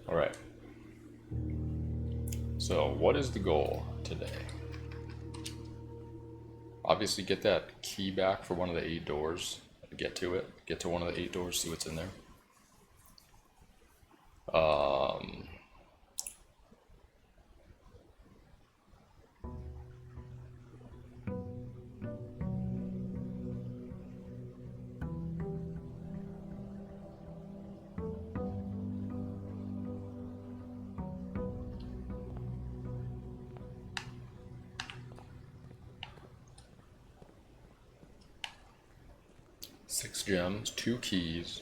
All right. So, what is the goal today? Obviously, get that key back for one of the 8 doors. Get to it. Get to one of the 8 doors, see what's in there. Um, 6 gems, 2 keys,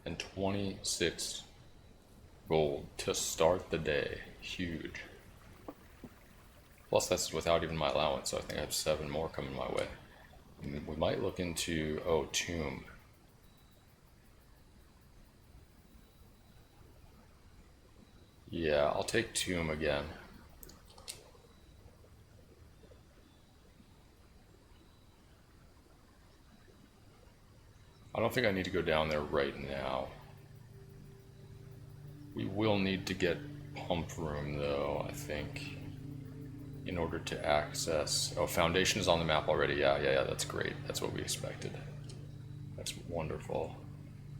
and 26 gold to start the day. Huge. Plus, that's without even my allowance, so I think I have 7 more coming my way. We might look into, oh, Tomb. Yeah, I'll take Tomb again. I don't think I need to go down there right now. We will need to get Pump Room, though, I think, in order to access... Oh, Foundation is on the map already. Yeah, that's great. That's what we expected. That's wonderful.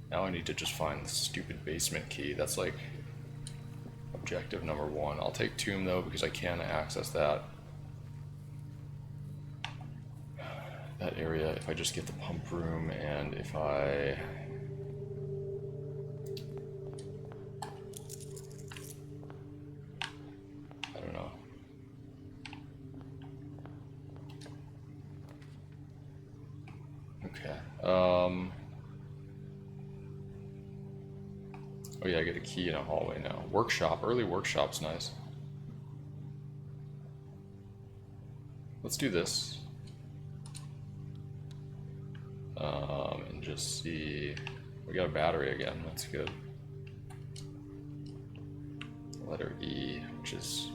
Now I need to just find the stupid basement key. That's like objective number 1. I'll take Tomb, though, because I can access that area if I just get the Pump Room, and if I... I don't know. Okay. Oh yeah, I get a key in a hallway now. Workshop. Early workshop's nice. Let's do this. And just see... We got a battery again. That's good. Letter E, which is...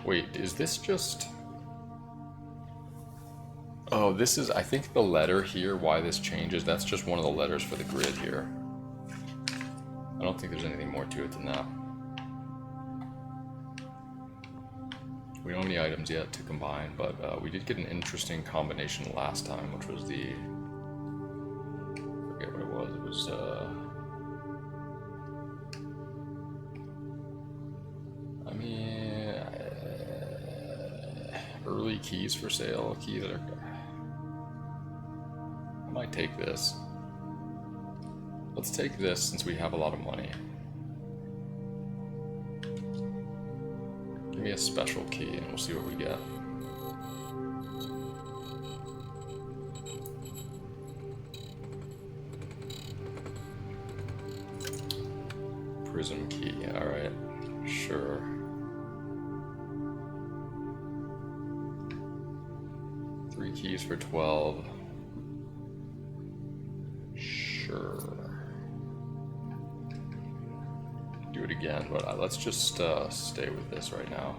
Wait, is this just... Oh, this is... I think the letter here, why this changes, that's just one of the letters for the grid here. I don't think there's anything more to it than that. We don't have any items yet to combine, but we did get an interesting combination last time, which was the... I forget what it was. It was, I mean... early keys for sale. Keys that are... I might take this. Let's take this since we have a lot of money. Give me a special key and we'll see what we get. Prism key, alright. Sure. Three keys for 12. Sure. Do it again, but let's just stay with this right now.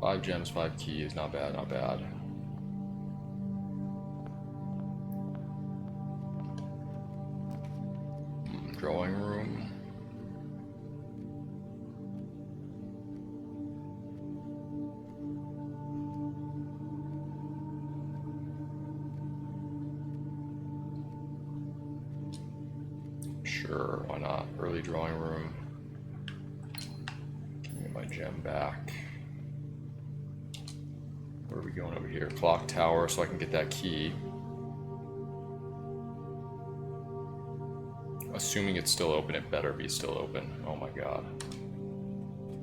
5 gems, 5 keys, not bad, not bad. Drawing room. Sure, why not? Early drawing room. Give me my gem back. Where are we going over here? Clock tower, so I can get that key. Assuming it's still open, it better be still open. Oh my god.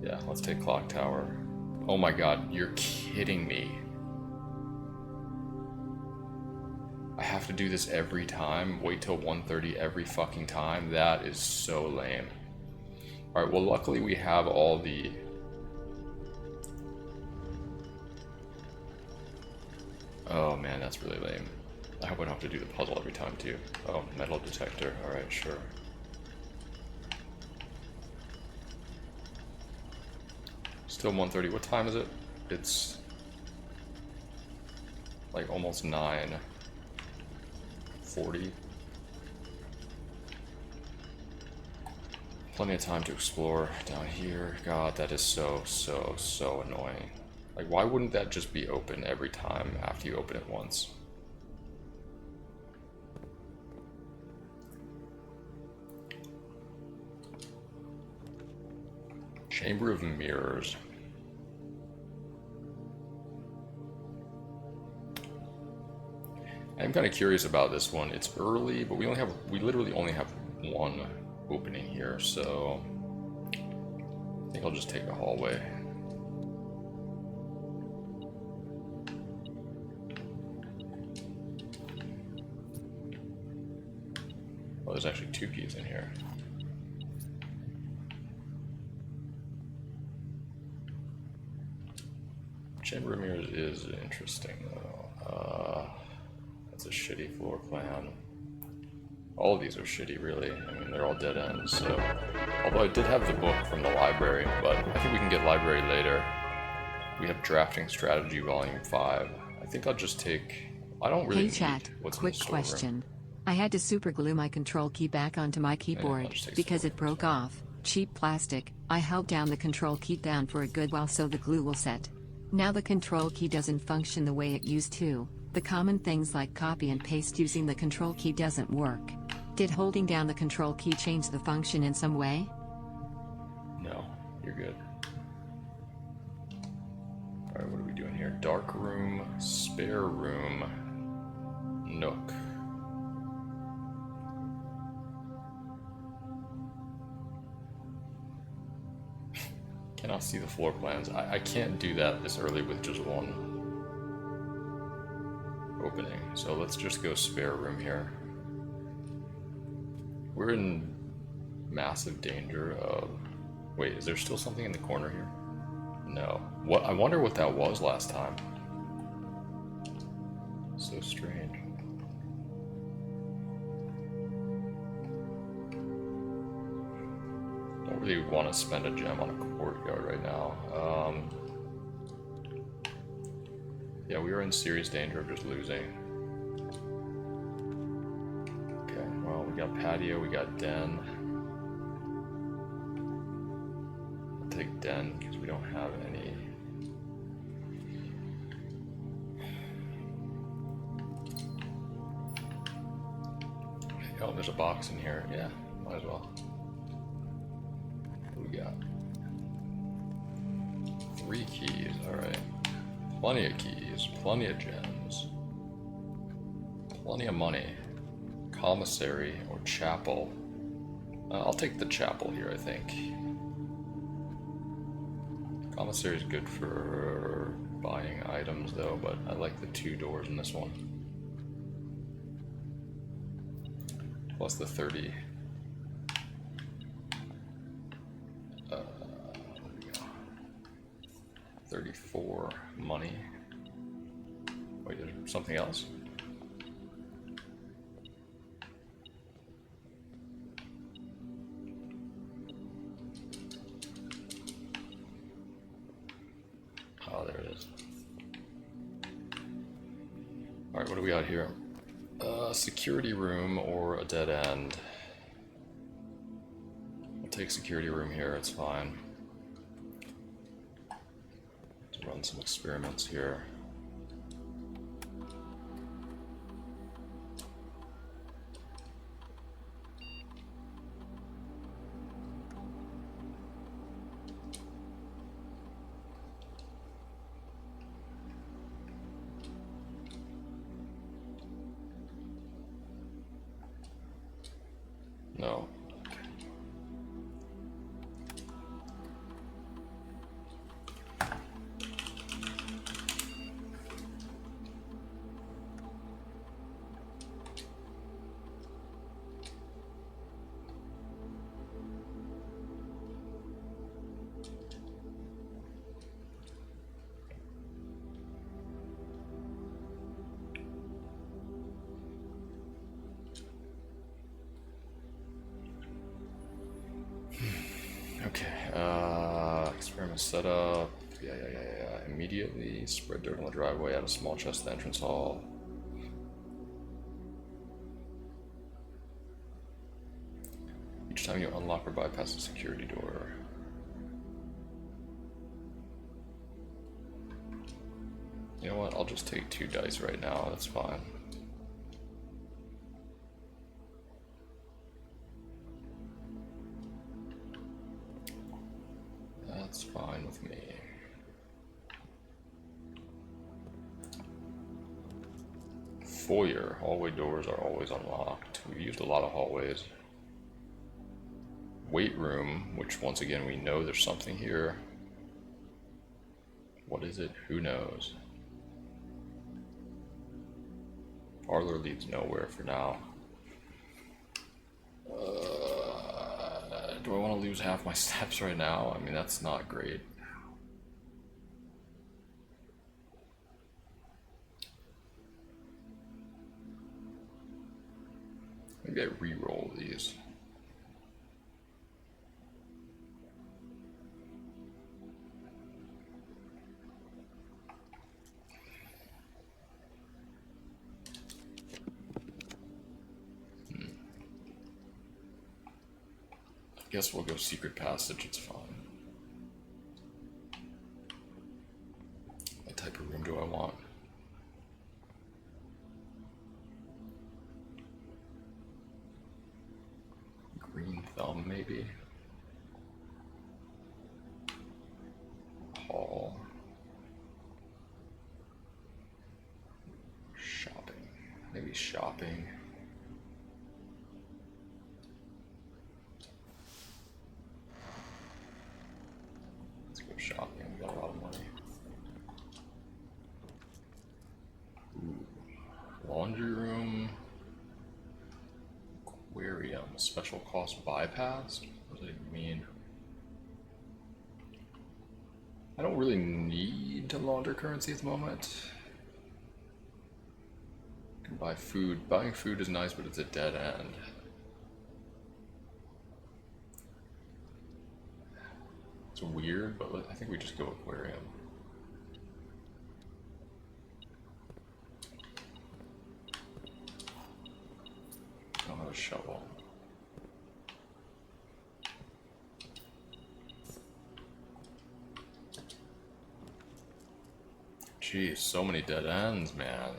Yeah, let's take clock tower. Oh my god, you're kidding me. I have to do this every time? Wait till 1:30 every fucking time? That is so lame. Alright, well luckily we have all the... Oh man, that's really lame. I hope I don't have to do the puzzle every time too. Oh, metal detector. Alright, sure. Still 1:30. What time is it? It's... like almost 9:40. Plenty of time to explore down here. God, that is so annoying. Like, why wouldn't that just be open every time after you open it once? Chamber of Mirrors. I'm kind of curious about this one. It's early, but we literally only have one opening here, so I think I'll just take the hallway. Oh, there's actually 2 keys in here. Chamber of Mirrors is interesting, though. That's a shitty floor plan. All of these are shitty, really. I mean, they're all dead ends, so... Although I did have the book from the library, but I think we can get library later. We have Drafting Strategy Volume 5. I think I'll just take... I don't really Hey chat, need what's quick in the storeroom. question. I had to superglue my control key back onto my keyboard because it broke off. Cheap plastic. I held down the control key down for a good while so the glue will set. Now the control key doesn't function the way it used to. The common things like copy and paste using the control key doesn't work. Did holding down the control key change the function in some way? No, you're good. Alright, what are we doing here? Dark room, spare room, nook. Cannot see the floor plans. I can't do that this early with just one opening. So let's just go spare room here. We're in massive danger of... Wait, is there still something in the corner here? No. What? I wonder what that was last time. So strange. Don't really want to spend a gem on a courtyard right now. Yeah, we are in serious danger of just losing. Okay, well, we got patio, we got den. I'll take den because we don't have any. Oh, there's a box in here. Yeah, might as well. What do we got? 3 keys, alright. Plenty of keys, plenty of gems. Plenty of money. Commissary or chapel. I'll take the chapel here, I think. Commissary is good for buying items though, but I like the 2 doors in this one. Plus the 30. 34 money. Wait, there's something else? Oh, there it is. Alright, what do we got here? Security room or a dead end? I'll take security room here, it's fine. Let's run some experiments here. No. Okay, experiment setup. Yeah. Immediately spread dirt on the driveway, add a small chest to the entrance hall. Each time you unlock or bypass a security door. You know what? I'll just take 2 dice right now. That's fine. That's fine with me. Foyer. Hallway doors are always unlocked. We've used a lot of hallways. Weight room, which once again we know there's something here. What is it? Who knows? Parlor leads nowhere for now. Do I want to lose half my steps right now? I mean, that's not great. Maybe I re-roll these. I guess we'll go secret passage, it's fine. What type of room do I want? Green thumb, maybe? Hall. Shopping. Maybe shopping. Shopping, we got a lot of money. Ooh. Laundry room. Aquarium. Special cost bypass? What does it mean? I don't really need to launder currency at the moment. I can buy food. Buying food is nice, but it's a dead end. It's weird, but I think we just go aquarium. Don't have a shovel. Jeez, so many dead ends, man.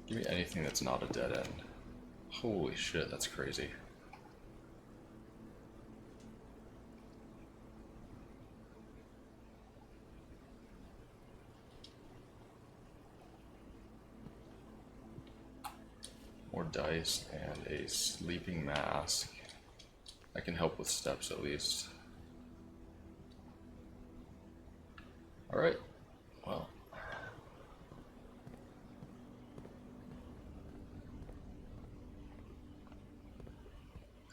Give me anything that's not a dead end. Holy shit, that's crazy. More dice and a sleeping mask. I can help with steps at least. Alright, well.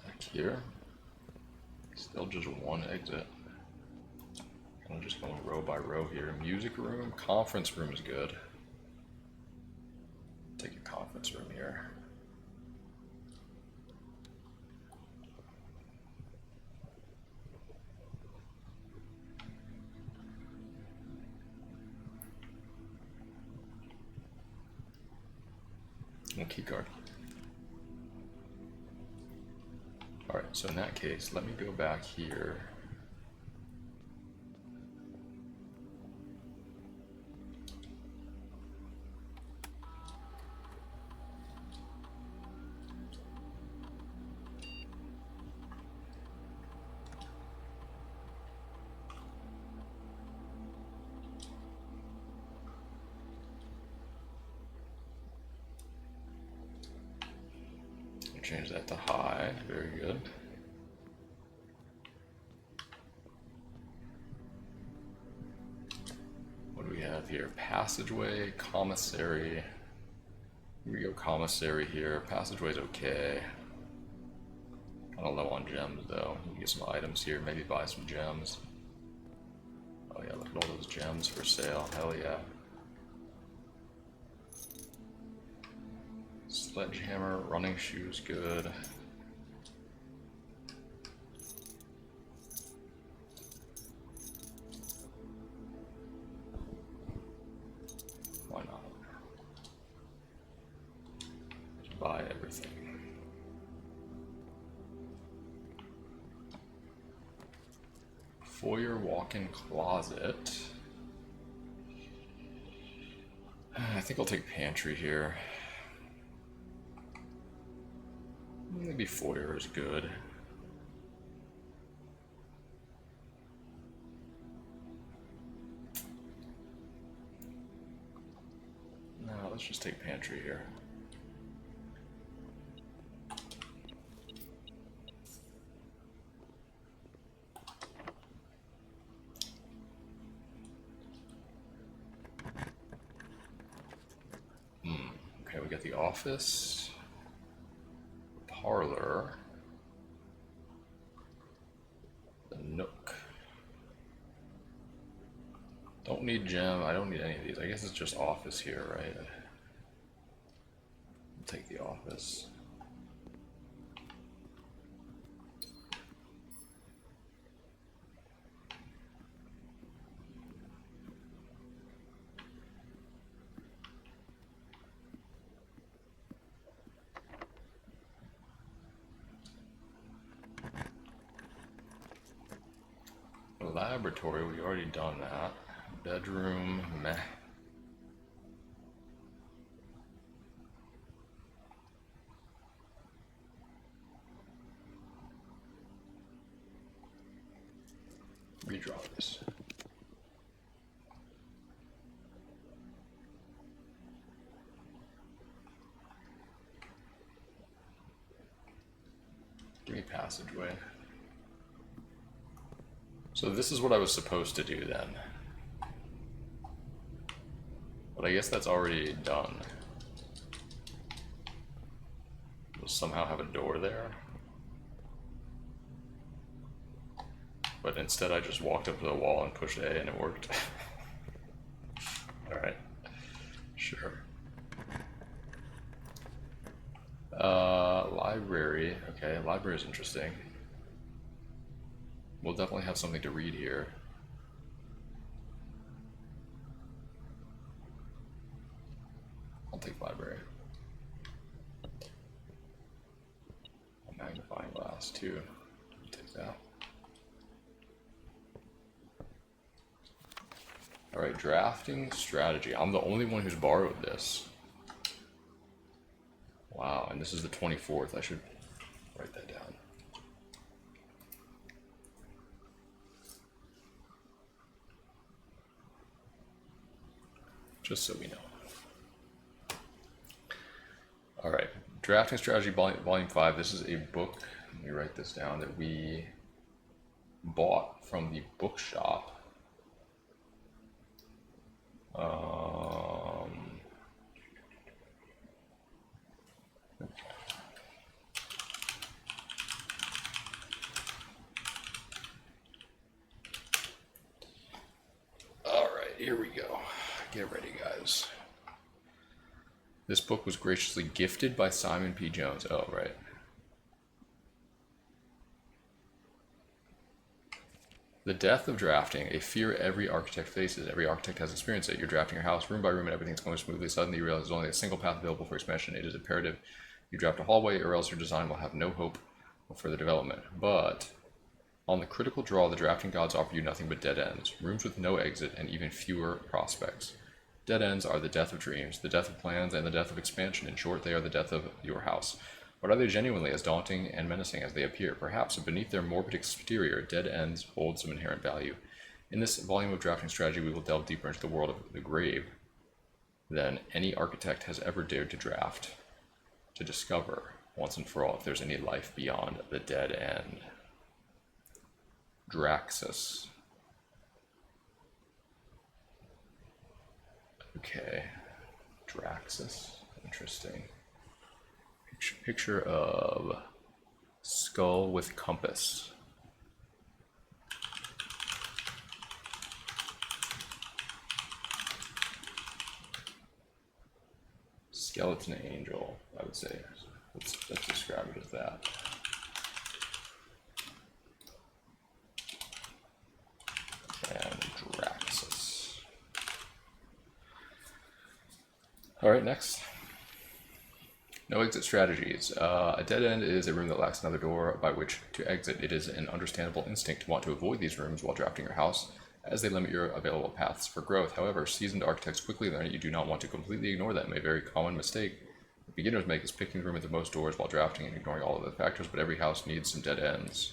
Back here. Still just one exit. I'm just going row by row here. Music room, conference room is good. Take a conference room here. A key card. Alright, so in that case, let me go back here. Change that to high, very good. What do we have here? Passageway, commissary. Here we go, commissary here. Passageway's okay. Kind of low on gems though. You can get some items here, maybe buy some gems. Oh yeah, look at all those gems for sale, hell yeah. Sledgehammer, running shoes, good. Why not? Just buy everything. foyer walk-in closet. I think I'll take pantry here. Maybe foyer is good. No, let's just take pantry here. Okay, we got the office, parlor, the nook. Don't need gym. I don't need any of these. I guess it's just office here, right? I'll take the office. Laboratory, we already done that. Bedroom, meh. Redraw this. Give me passageway. So this is what I was supposed to do then. But I guess that's already done. We'll somehow have a door there. But instead I just walked up to the wall and pushed A and it worked. Alright. Sure. Library. Okay, library is interesting. We'll definitely have something to read here. I'll take library. A magnifying glass too. I'll take that. Alright, drafting strategy. I'm the only one who's borrowed this. Wow, and this is the 24th. I should write that down. Just so we know. All right, Drafting Strategy Volume 5. This is a book, let me write this down, that we bought from the bookshop. All right, here we go. Get ready, guys. This book was graciously gifted by Simon P. Jones. Oh, right. The death of drafting, a fear every architect faces. Every architect has experienced it. You're drafting your house room by room and everything's going smoothly. Suddenly you realize there's only a single path available for expansion. It is imperative you draft a hallway or else your design will have no hope of further development. But on the critical draw, the drafting gods offer you nothing but dead ends, rooms with no exit and even fewer prospects. Dead ends are the death of dreams, the death of plans, and the death of expansion. In short, they are the death of your house. But are they genuinely as daunting and menacing as they appear? Perhaps beneath their morbid exterior, dead ends hold some inherent value. In this volume of Drafting Strategy, we will delve deeper into the world of the grave than any architect has ever dared to draft, to discover once and for all if there's any life beyond the dead end. Draxus. Okay, Draxus, interesting. Picture of skull with compass. Skeleton angel, I would say. Let's describe it as that. And Draxus. All right, next. No exit strategies. A dead end is a room that lacks another door by which to exit. It is an understandable instinct to want to avoid these rooms while drafting your house, as they limit your available paths for growth. However, seasoned architects quickly learn that you do not want to completely ignore them. A very common mistake beginners make is picking the room with the most doors while drafting and ignoring all of the factors, but every house needs some dead ends.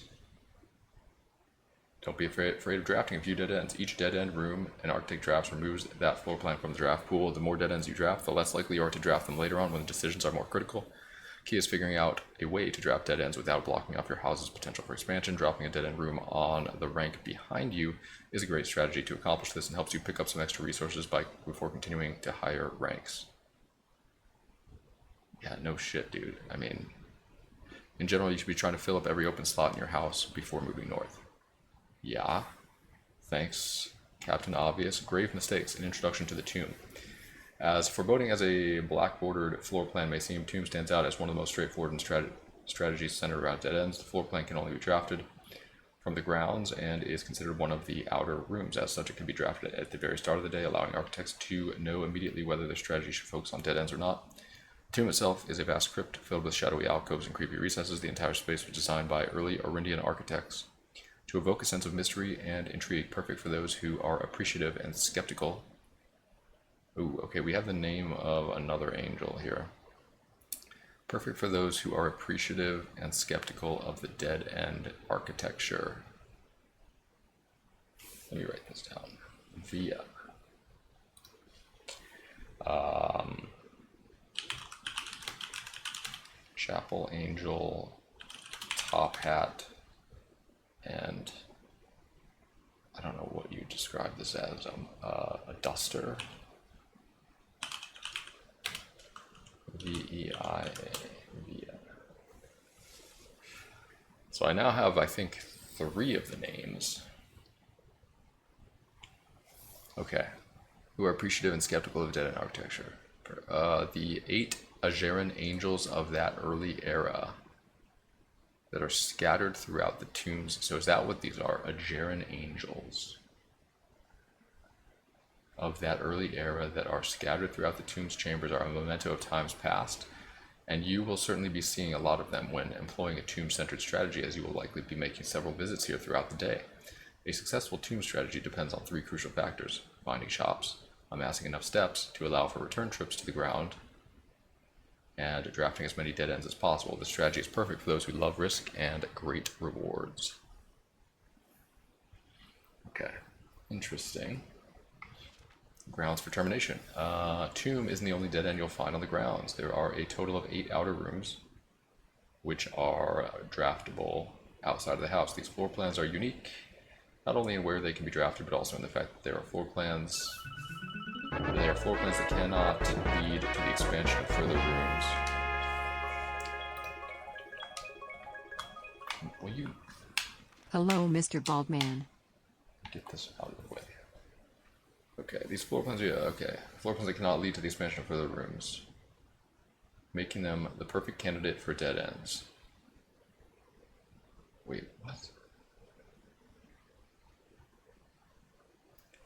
Don't be afraid of drafting a few dead ends. Each dead end room an architect drafts removes that floor plan from the draft pool. The more dead ends you draft, the less likely you are to draft them later on when the decisions are more critical. Key is figuring out a way to draft dead ends without blocking off your house's potential for expansion. Dropping a dead end room on the rank behind you is a great strategy to accomplish this and helps you pick up some extra resources before continuing to higher ranks. Yeah, no shit, dude. I mean, in general, you should be trying to fill up every open slot in your house before moving north. Yeah. Thanks, Captain Obvious. Grave mistakes. An introduction to the tomb. As foreboding as a black-bordered floor plan may seem, tomb stands out as one of the most straightforward strategies centered around dead ends. The floor plan can only be drafted from the grounds and is considered one of the outer rooms. As such, it can be drafted at the very start of the day, allowing architects to know immediately whether their strategy should focus on dead ends or not. The tomb itself is a vast crypt filled with shadowy alcoves and creepy recesses. The entire space was designed by early Auryndian architects to evoke a sense of mystery and intrigue, perfect for those who are appreciative and skeptical. Ooh, okay, we have the name of another angel here. Perfect for those who are appreciative and skeptical of the dead end architecture. Let me write this down. Via. Chapel Angel, top hat, and I don't know what you describe this as, a duster. VEIA. So I now have, I think, 3 of the names. Okay. Who are appreciative and skeptical of dead end architecture. The 8 Ajeran angels of that early era that are scattered throughout the tombs. So is that what these are? Ajeran angels of that early era that are scattered throughout the tomb's chambers are a memento of times past, and you will certainly be seeing a lot of them when employing a tomb-centered strategy, as you will likely be making several visits here throughout the day. A successful tomb strategy depends on 3 crucial factors: finding shops, amassing enough steps to allow for return trips to the ground, and drafting as many dead ends as possible. This strategy is perfect for those who love risk and great rewards. Okay, interesting. Grounds for termination. Tomb isn't the only dead end you'll find on the grounds. There are a total of 8 outer rooms, which are draftable outside of the house. These floor plans are unique, not only in where they can be drafted, but also in the fact that there are floor plans. They are floor plans that cannot lead to the expansion of further rooms. Will you? Hello, Mr. Baldman. Get this out of the way. Okay, these floor plans are, okay. Floor plans that cannot lead to the expansion of further rooms, making them the perfect candidate for dead ends. Wait, what?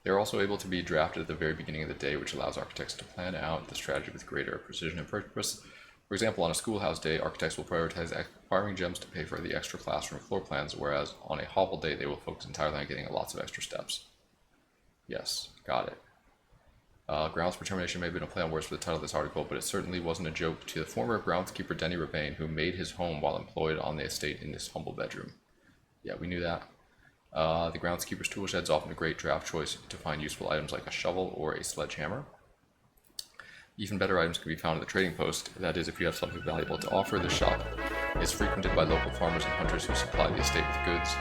They're also able to be drafted at the very beginning of the day, which allows architects to plan out the strategy with greater precision and purpose. For example, on a schoolhouse day, architects will prioritize acquiring gems to pay for the extra classroom floor plans, whereas on a hovel day, they will focus entirely on getting lots of extra steps. Yes, got it. Grounds for termination may have been a play on words for the title of this article, but it certainly wasn't a joke to the former groundskeeper Denny Rebane, who made his home while employed on the estate in this humble bedroom. Yeah, we knew that. The groundskeeper's tool shed is often a great draft choice to find useful items like a shovel or a sledgehammer. Even better items can be found at the trading post. That is, if you have something valuable to offer. The shop is frequented by local farmers and hunters who supply the estate with goods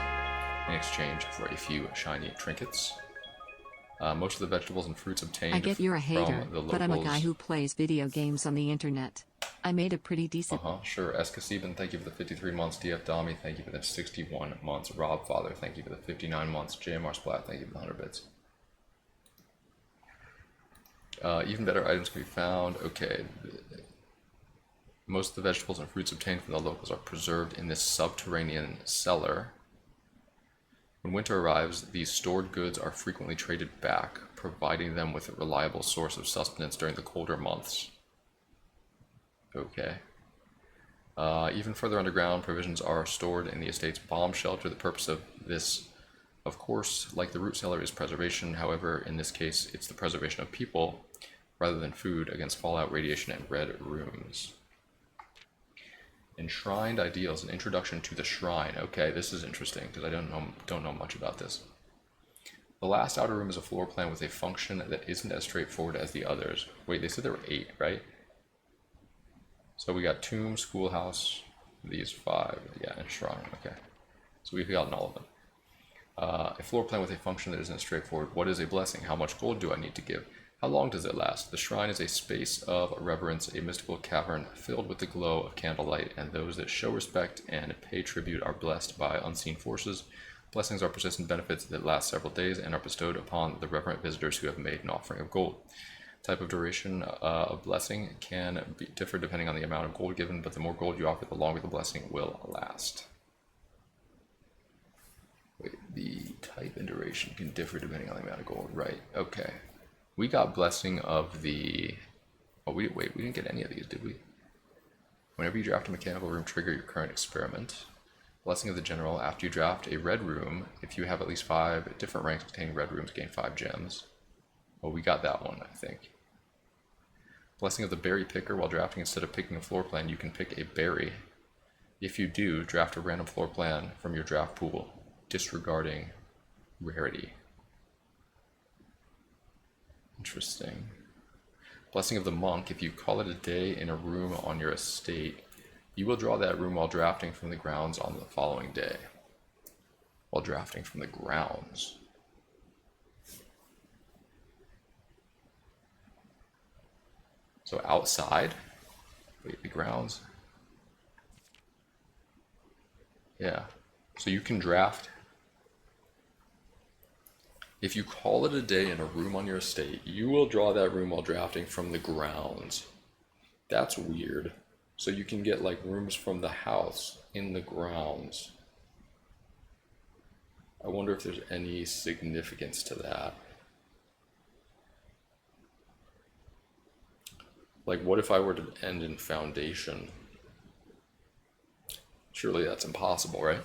in exchange for a few shiny trinkets. Most of the vegetables and fruits obtained I get you're a hater, from the locals. but I'm a guy who plays video games on the internet. I made a pretty decent... Sure. Eskasiban, thank you for the 53 months. DF Dami, thank you for the 61 months. Rob Father, thank you for the 59 months. JMR Splat, thank you for the 100 bits. Even better items can be found. Okay. Most of the vegetables and fruits obtained from the locals are preserved in this subterranean cellar. When winter arrives, these stored goods are frequently traded back, providing them with a reliable source of sustenance during the colder months. Okay. Even further underground, provisions are stored in the estate's bomb shelter. The purpose of this, of course, like the root cellar, is preservation. However, in this case, it's the preservation of people rather than food against fallout, radiation, and red rooms. Enshrined ideals, an introduction to the shrine. Okay, this is interesting because I don't know much about this. The last outer room is a floor plan with a function that isn't as straightforward as the others. Wait, they said there were 8, right? So we got tomb, schoolhouse, these 5, yeah, and shrine. Okay, so we've gotten all of them. A floor plan with a function that isn't straightforward. What is a blessing? How much gold do I need to give? How long does it last? The shrine is a space of reverence, a mystical cavern filled with the glow of candlelight, and those that show respect and pay tribute are blessed by unseen forces. Blessings are persistent benefits that last several days and are bestowed upon the reverent visitors who have made an offering of gold. Type of duration of blessing can differ depending on the amount of gold given, but the more gold you offer, the longer the blessing will last. Wait, the type and duration can differ depending on the amount of gold, right? Okay. We got blessing of the... Oh, we didn't get any of these, did we? Whenever you draft a mechanical room, trigger your current experiment. Blessing of the General, after you draft a red room, if you have at least 5 different ranks containing red rooms, gain 5 gems. Oh, we got that one, I think. Blessing of the Berry Picker, while drafting, instead of picking a floor plan, you can pick a berry. If you do, draft a random floor plan from your draft pool, disregarding rarity. Interesting. Blessing of the Monk, if you call it a day in a room on your estate, you will draw that room while drafting from the grounds on the following day. While drafting from the grounds. So outside? Wait, the grounds? Yeah. So you can draft. If you call it a day in a room on your estate, you will draw that room while drafting from the grounds. That's weird. So you can get like rooms from the house in the grounds. I wonder if there's any significance to that. Like, what if I were to end in foundation? Surely that's impossible, right?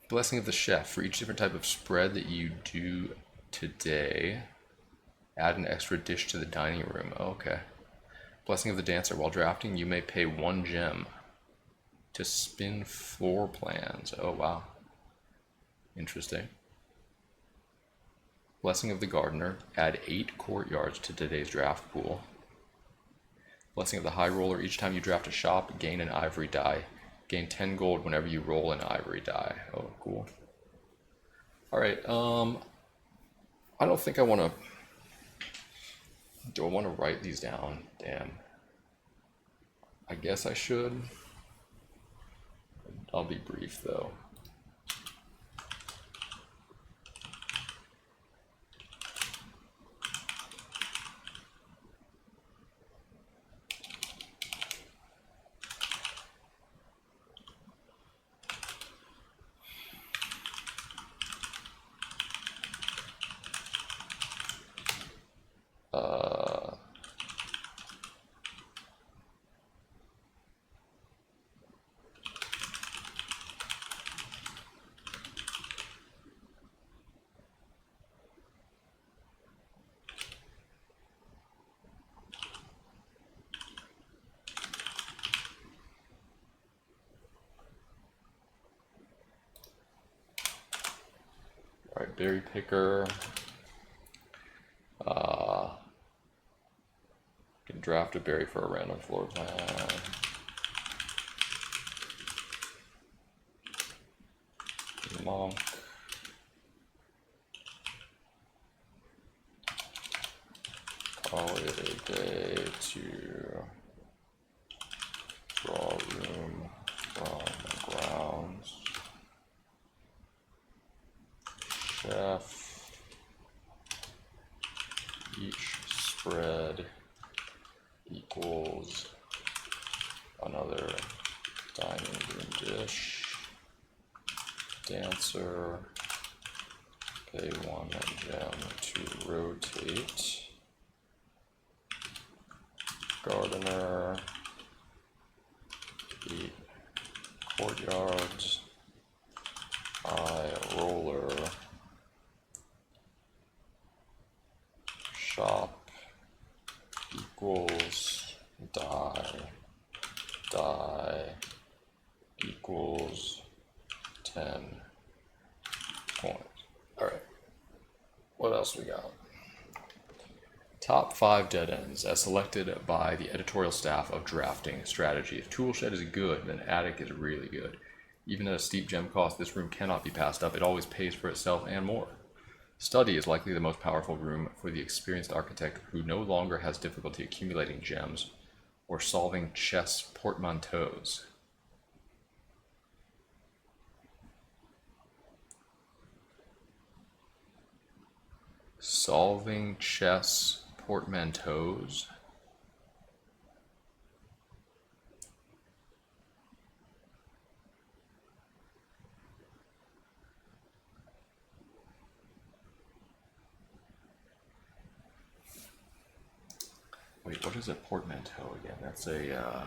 Blessing of the Chef. For each different type of spread that you do today, add an extra dish to the dining room. Oh, okay. Blessing of the Dancer. While drafting, you may pay 1 gem to spin floor plans. Oh, wow. Interesting. Blessing of the Gardener. Add 8 courtyards to today's draft pool. Blessing of the High Roller. Each time you draft a shop, gain an ivory die. Gain 10 gold whenever you roll an ivory die. Oh, cool. Alright, I don't think I want to... Do I want to write these down? Damn. I guess I should. I'll be brief, though. Alright, Berry Picker. Can draft a berry for a random floor plan. Monk. Call it a day to draw room from the grounds. Chef. Each spread equals another dining room dish. Dancer. Pay 1 gem to rotate. gardener, eat courtyards, high roller, shop equals die, die equals 10 points. Alright, what else we got? Top 5 dead ends as selected by the editorial staff of Drafting Strategy. If Toolshed is good, then Attic is really good. Even at a steep gem cost, this room cannot be passed up. It always pays for itself and more. Study is likely the most powerful room for the experienced architect who no longer has difficulty accumulating gems or solving chess portmanteaus. Solving chess portmanteaus. Wait, what is a portmanteau again? That's a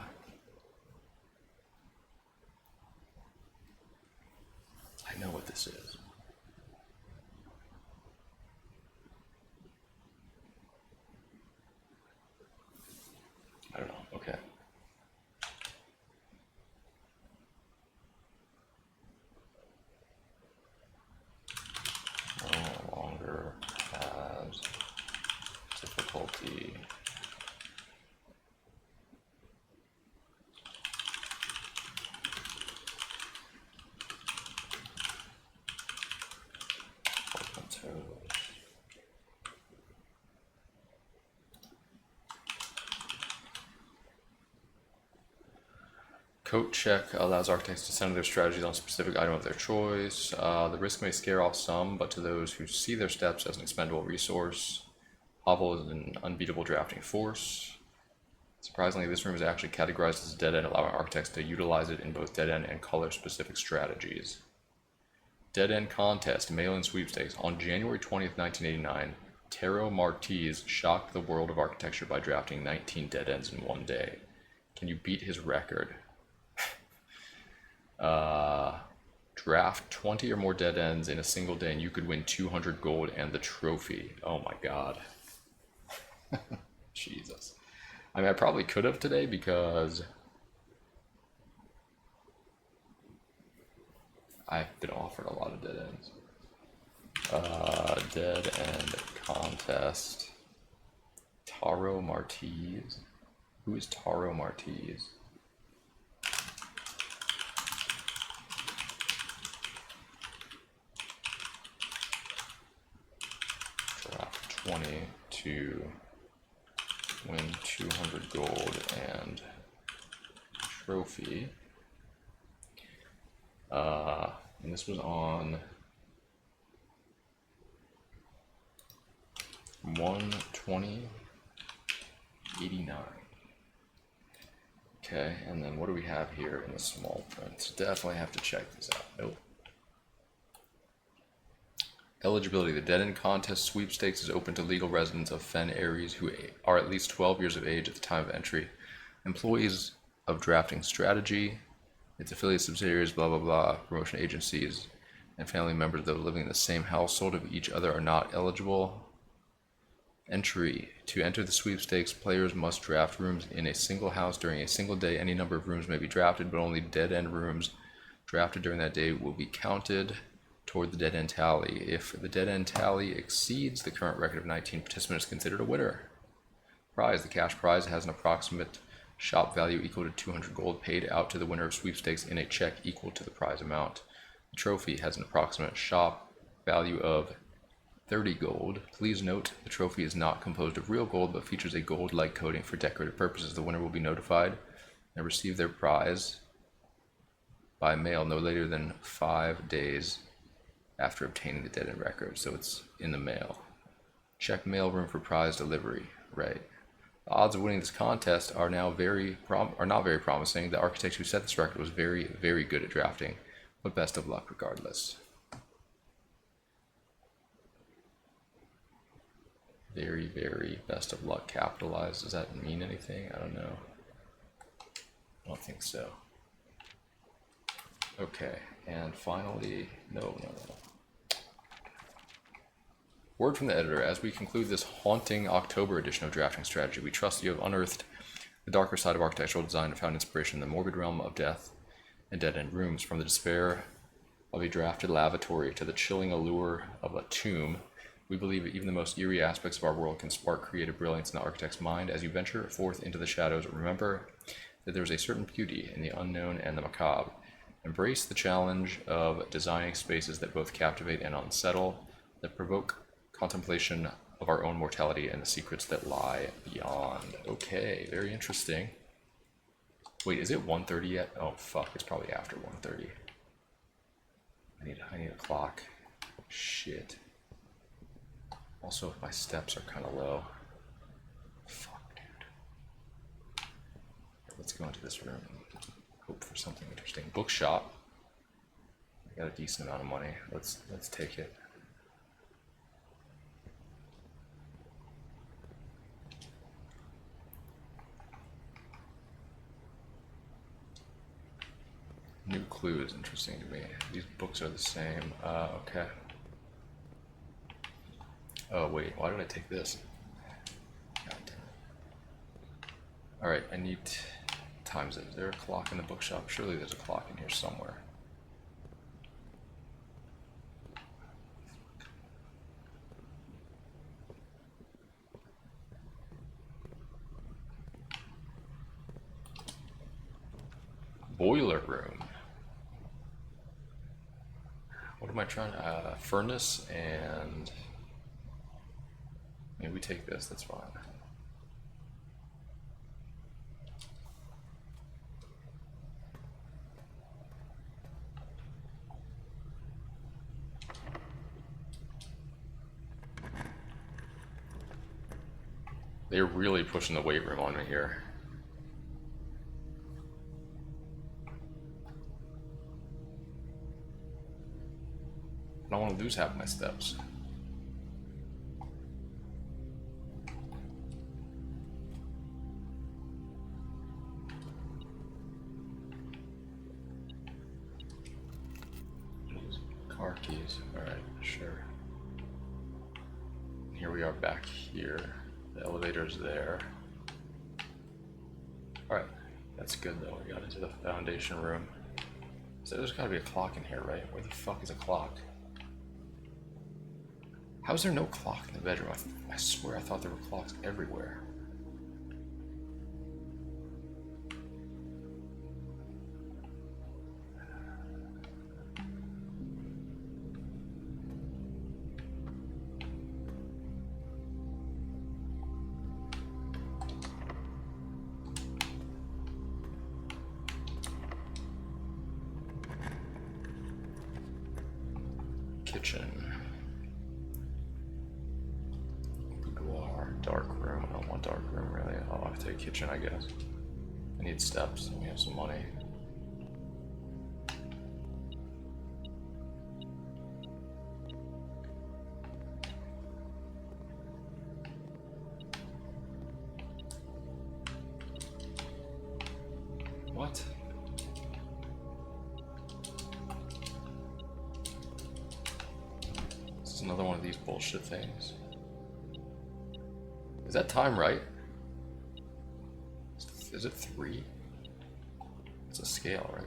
I know what this is. I don't know. Okay. No longer has difficulty portmanteaus. Coat check allows architects to center their strategies on a specific item of their choice. The risk may scare off some, but to those who see their steps as an expendable resource, Hovel is an unbeatable drafting force. Surprisingly, this room is actually categorized as a dead end, allowing architects to utilize it in both dead end and color-specific strategies. Dead end contest, mail-in sweepstakes. On January 20th, 1989, Taro Martiz shocked the world of architecture by drafting 19 dead ends in one day. Can you beat his record? Draft 20 or more dead ends in a single day and you could win 200 gold and the trophy. Oh my god. Jesus. I mean, I probably could have today because I've been offered a lot of dead ends. Dead end contest. Taro Martiz. Who is Taro Martiz? Draft 20 to win 200 gold and trophy. And this was on 1/20/89. Okay, and then what do we have here in the small print? Definitely have to check this out. Nope. Eligibility. The Dead End Contest Sweepstakes is open to legal residents of Fen Ares who are at least 12 years of age at the time of entry, employees of Drafting Strategy, its affiliate subsidiaries, blah blah blah, promotion agencies, and family members though living in the same household of each other are not eligible. Entry. To enter the sweepstakes, players must draft rooms in a single house during a single day. Any number of rooms may be drafted, but only dead end rooms drafted during that day will be counted toward the dead end tally. If the dead end tally exceeds the current record of 19 participants, is considered a winner. Prize. The cash prize has an approximate shop value equal to 200 gold paid out to the winner of sweepstakes in a check equal to the prize amount. The trophy has an approximate shop value of 30 gold. Please note the trophy is not composed of real gold but features a gold-like coating for decorative purposes. The winner will be notified and receive their prize by mail no later than 5 days after obtaining the dead end record. So it's in the mail. Check mail room for prize delivery. Right. The odds of winning this contest are now not very promising. The architect who set this record was very, very good at drafting, but best of luck regardless. Very, very best of luck capitalized. Does that mean anything? I don't know. I don't think so. Okay, and finally, no. Word from the editor: as we conclude this haunting October edition of Drafting Strategy, we trust you have unearthed the darker side of architectural design and found inspiration in the morbid realm of death and dead-end rooms. From the despair of a drafted lavatory to the chilling allure of a tomb, we believe that even the most eerie aspects of our world can spark creative brilliance in the architect's mind. As you venture forth into the shadows, remember that there is a certain beauty in the unknown and the macabre. Embrace the challenge of designing spaces that both captivate and unsettle, that provoke contemplation of our own mortality and the secrets that lie beyond. Okay, very interesting. Wait, is it 1:30 yet? Oh fuck, it's probably after 1:30. I need a clock. Shit. Also, my steps are kind of low. Fuck, dude. Let's go into this room and hope for something interesting. Bookshop. I got a decent amount of money. Let's take it. New clue is interesting to me. These books are the same. Okay. Oh wait, why did I take this? God damn it. Alright, I need times it. Is there a clock in the bookshop? Surely there's a clock in here somewhere. Boiler room. What am I trying to... furnace and... Maybe we take this, that's fine. They're really pushing the weight room on me here. I don't want to lose half my steps. Car keys. Alright, sure. Here we are back here. The elevator's there. Alright, that's good though. We got into the foundation room. So there's gotta be a clock in here, right? Where the fuck is a clock? How is there no clock in the bedroom? I swear I thought there were clocks everywhere. Kitchen. Boudoir. Dark room. I don't want dark room really. I'll have to take kitchen, I guess. I need steps and we have some money. What? This is another one of these bullshit things. Is that time right? Is it 3? It's a scale, right?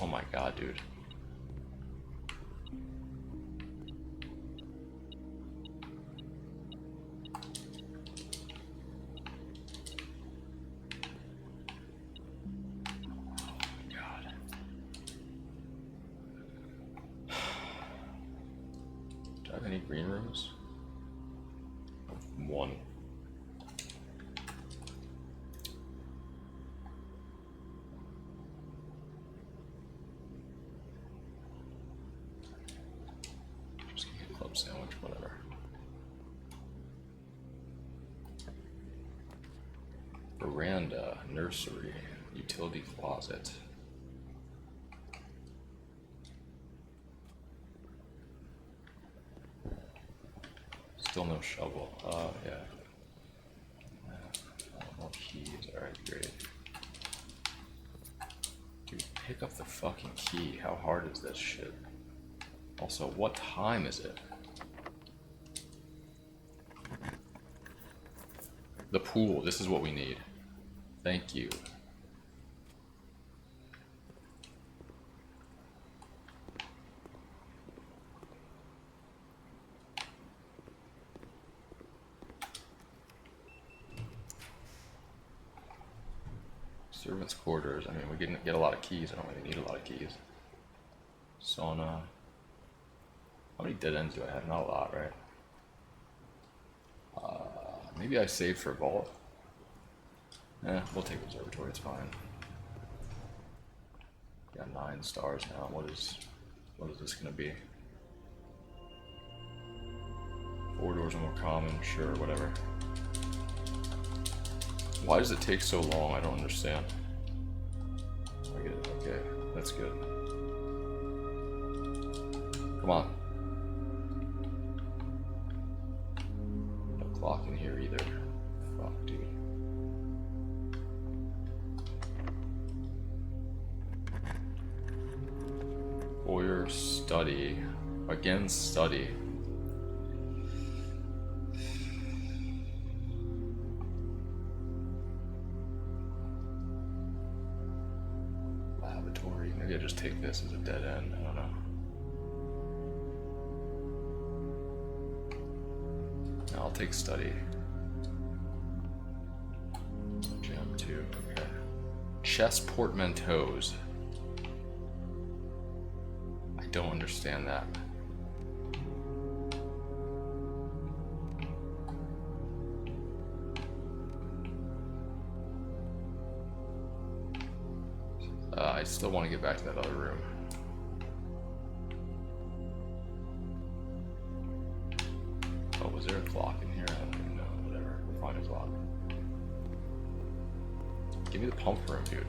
Oh my god, dude. Any green rooms? One. Just give me a club sandwich, whatever. Veranda, nursery. Utility closet. Still no shovel. Yeah. No keys. Alright, great. Dude, pick up the fucking key. How hard is this shit? Also, what time is it? The pool. This is what we need. Thank you. Servants' quarters. I mean, we can get a lot of keys. I don't really need a lot of keys. Sauna. How many dead ends do I have? Not a lot, right? Maybe I saved for a vault. We'll take observatory. It's fine. Got 9 stars now. What is this gonna be? 4 doors are more common. Sure, whatever. Why does it take so long? I don't understand. I get it. Okay, that's good. Come on. No clock in here either. Fuck, dude. Foyer, study. Again, study. Maybe I just take this as a dead end. I don't know. No, I'll take study. Gem 2, okay. Chest portmanteaus. I don't understand that. I still want to get back to that other room. Oh, was there a clock in here? I don't even know. Whatever. We'll find a clock. Give me the pump room, dude.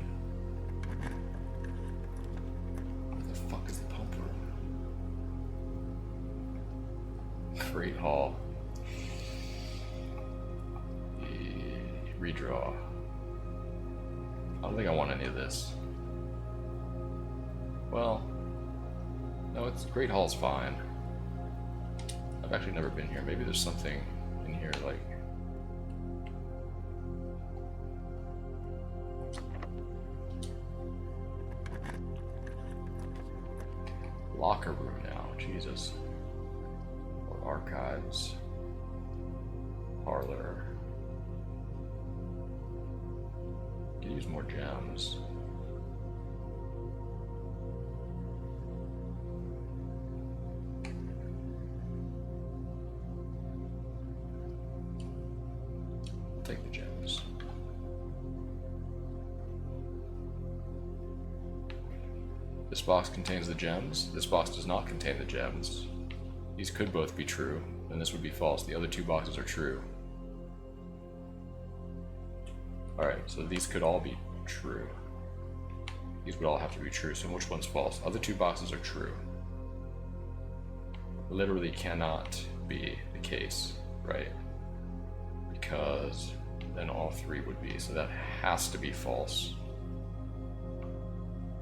Where the fuck is the pump room? Great Hall. Redraw. I don't think I want any of this. Well, no, it's Great Hall's fine. I've actually never been here. Maybe there's something in here like locker room now. Jesus. Or archives. Parlor. Could use more gems. Take the gems. This box contains the gems. This box does not contain the gems. These could both be true, then this would be false. The other 2 boxes are true. Alright, so these could all be true. These would all have to be true, so which one's false? Other 2 boxes are true. Literally cannot be the case, right? Because then all 3 would be, so that has to be false.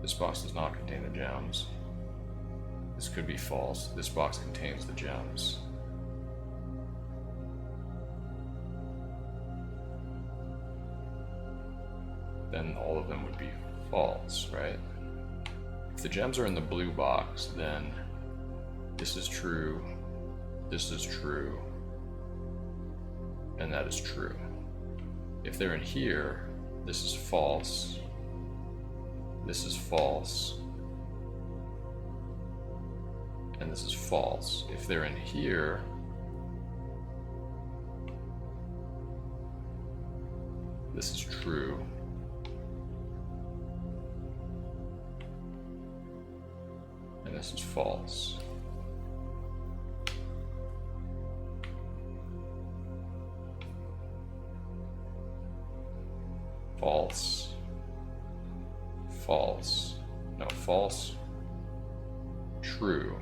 This box does not contain the gems. This could be false. This box contains the gems. Then all of them would be false, right? If the gems are in the blue box, then this is true, this is true, and that is true. If they're in here, this is false, this is false, and this is false. If they're in here, this is true, and this is false. False. false. No, false. True.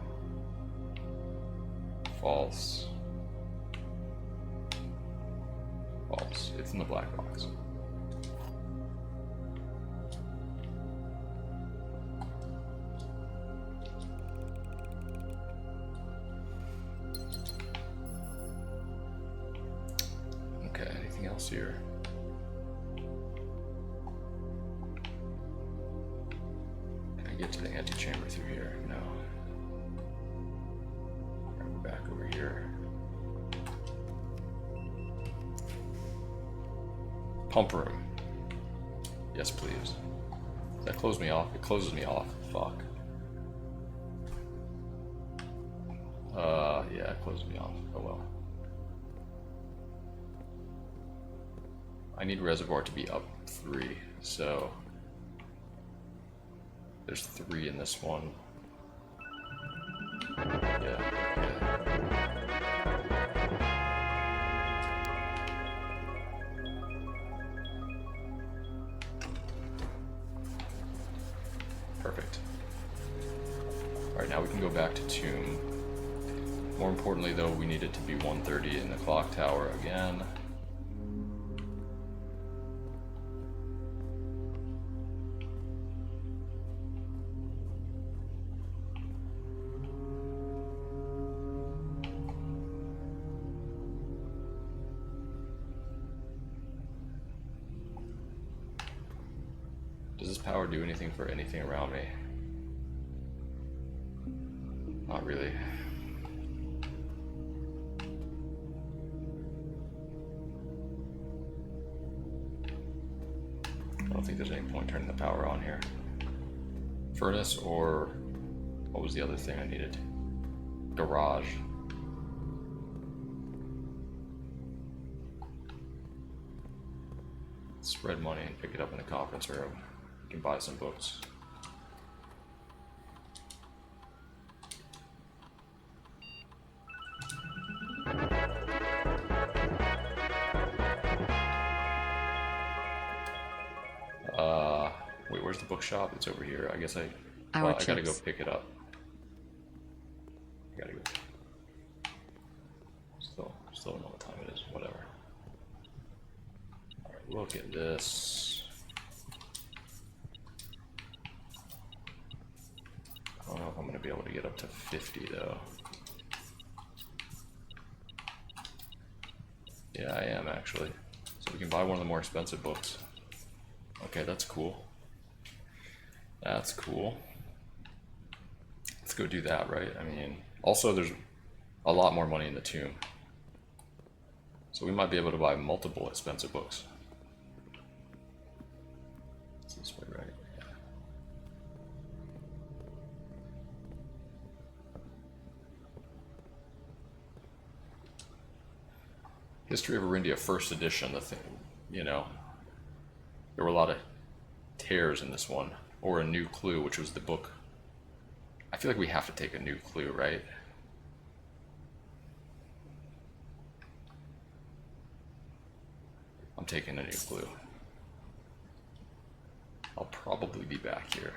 False. False. It's in the black box. Okay, anything else here? Can I get to the antechamber through here? No. Go back over here. Pump room. Yes, please. Does that close me off? It closes me off. Fuck. Yeah, it closes me off. Oh well. I need reservoir to be up 3, so there's 3 in this one. Yeah, perfect. Alright, now we can go back to Tomb. More importantly though, we need it to be 1:30 in the clock tower again. Does this power do anything for anything around me? Not really. I don't think there's any point turning the power on here. Furnace, or what was the other thing I needed? Garage. Spread money and pick it up in the conference room. You can buy some books. Wait, where's the bookshop? It's over here. I guess I gotta go pick it up. I gotta go. Still don't know what time it is. Whatever. All right, look at this. I don't know if I'm gonna be able to get up to 50 though. Yeah, I am actually. So we can buy one of the more expensive books. Okay, that's cool. That's cool. Let's go do that, right? I mean, also there's a lot more money in the Tomb. So we might be able to buy multiple expensive books. It's this way, right? Yeah. History of Arindia, first edition, the thing, you know, there were a lot of tears in this one. Or a new clue, which was the book. I feel like we have to take a new clue, right? I'm taking a new clue. I'll probably be back here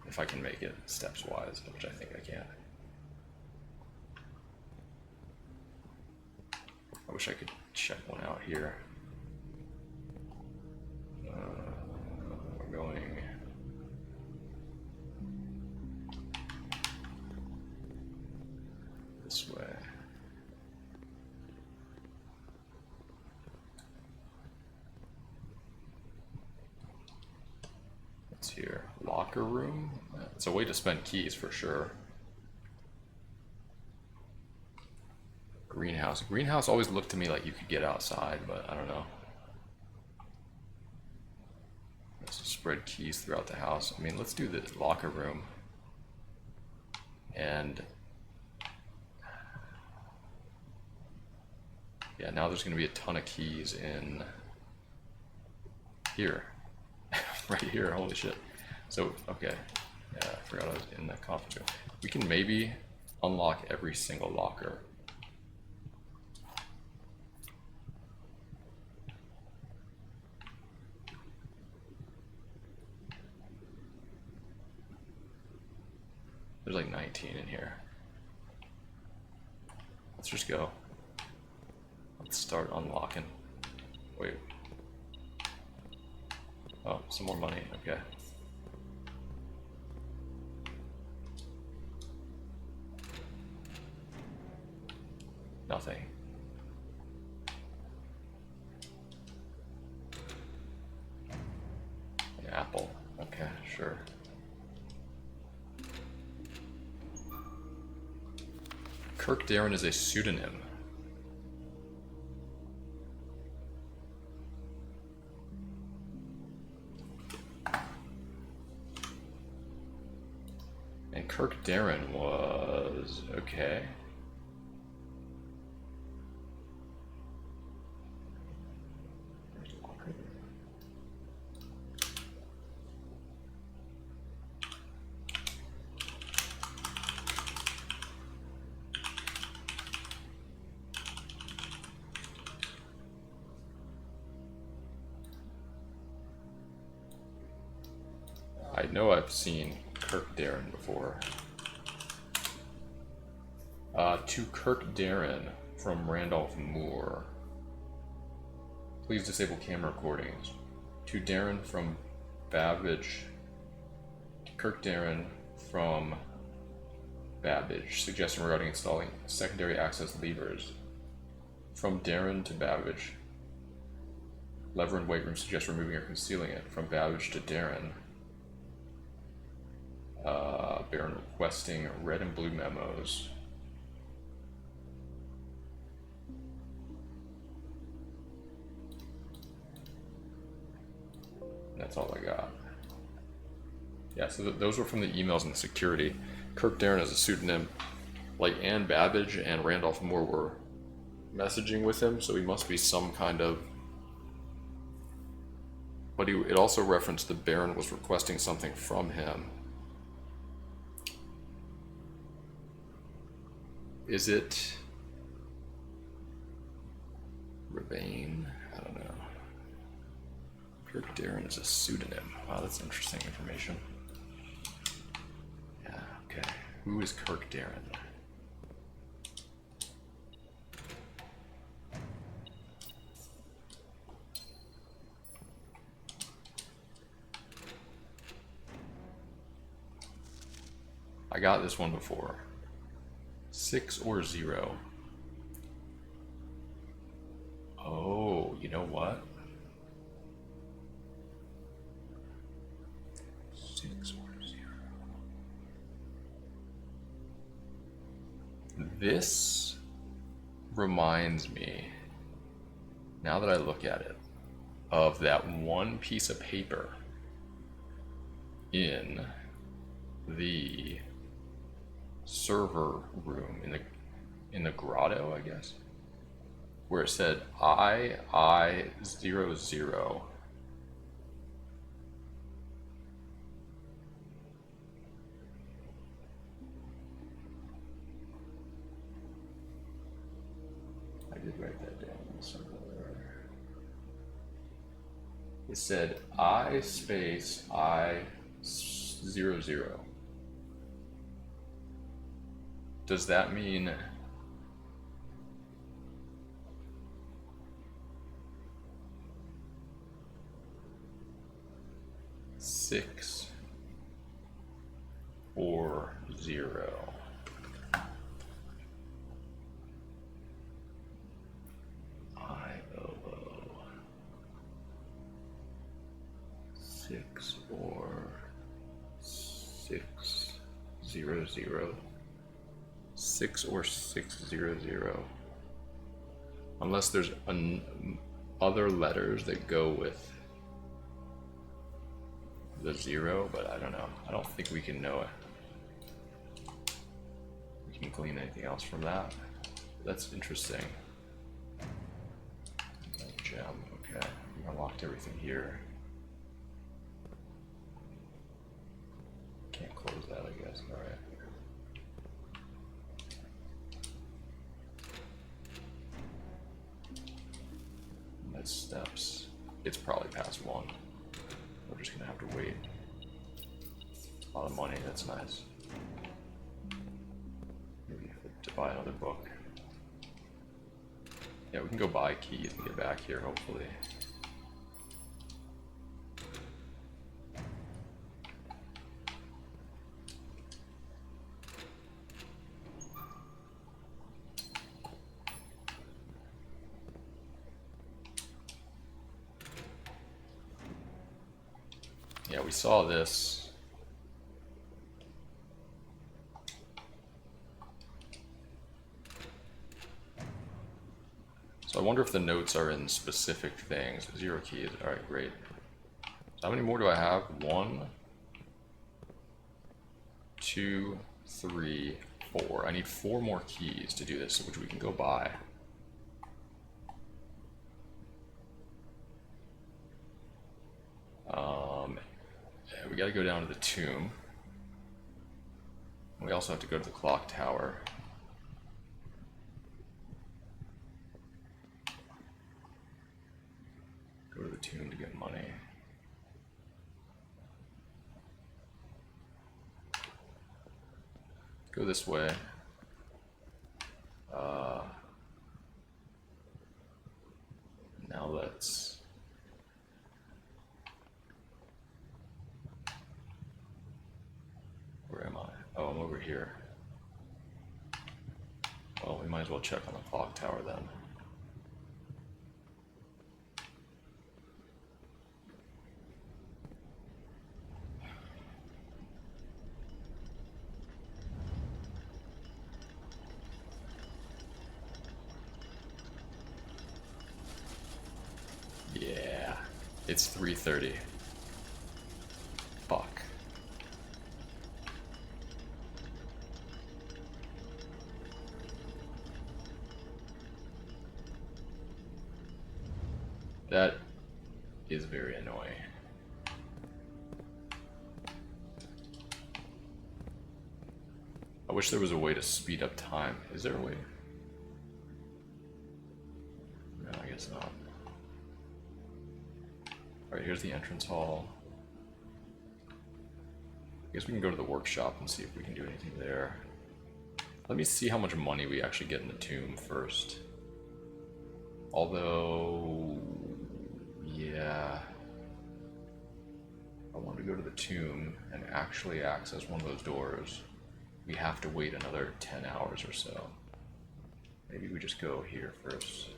if I can make it steps wise, which I think I can. I wish I could check one out here. We're going. This way. What's here? Locker room? It's a way to spend keys for sure. Greenhouse. Greenhouse always looked to me like you could get outside, but I don't know. Let's just spread keys throughout the house. I mean, let's do the locker room. And yeah, now there's going to be a ton of keys in here. Right here, holy shit. So, okay. Yeah, I forgot I was in that conference room. We can maybe unlock every single locker. There's like 19 in here. Let's just go. Let's start unlocking. Wait. Oh, some more money. Okay. Nothing. An apple. Okay, sure. Kirk Darren is a pseudonym. And Kirk Darren was okay. I know I've seen Kirk Darren before. To Kirk Darren from Randolph Moore. Please disable camera recordings. To Darren from Babbage. Kirk Darren from Babbage. Suggestion regarding installing secondary access levers. From Darren to Babbage. Lever in weight room suggests removing or concealing it. From Babbage to Darren. Baron requesting red and blue memos. That's all I got. Yeah, so those were from the emails and the security. Kirk Darren is a pseudonym. Like Ann Babbage and Randolph Moore were messaging with him, so he must be some kind of... But it also referenced the Baron was requesting something from him. Is it Ravane? I don't know. Kirk Darren is a pseudonym. Wow, that's interesting information. Yeah, okay. Who is Kirk Darren? I got this one before. 6 or 0. Oh, you know what? 6 or 0. This reminds me, now that I look at it, of that one piece of paper in the server room in the grotto, I guess, where it said I00. I did write that down somewhere. It said I space I00. Does that mean six or 0? I00. 6 or 600. 6 or 600. Unless there's other letters that go with the 0, but I don't know. I don't think we can know it. We can glean anything else from that. That's interesting. Gem, okay. We unlocked everything here. Can't close that, I guess. Alright. Steps. It's probably past 1. We're just gonna have to wait. A lot of money, that's nice. buy another book. Yeah, we can go buy keys and get back here, hopefully. Yeah, we saw this. So I wonder if the notes are in specific things. 0 keys. Alright, great. So how many more do I have? 1, 2, 3, 4. I need 4 more keys to do this, which we can go buy. We gotta go down to the tomb. We also have to go to the clock tower. Go to the tomb to get money. Go this way. Now let's... Where am I? Oh, I'm over here. Well, we might as well check on the clock tower then. Yeah, it's 3:30. Fuck. That is very annoying. I wish there was a way to speed up time. Is there a way? No, I guess not. Alright, here's the entrance hall. I guess we can go to the workshop and see if we can do anything there. Let me see how much money we actually get in the tomb first. Although... yeah... I want to go to the tomb and actually access one of those doors. We have to wait another 10 hours or so. Maybe we just go here first.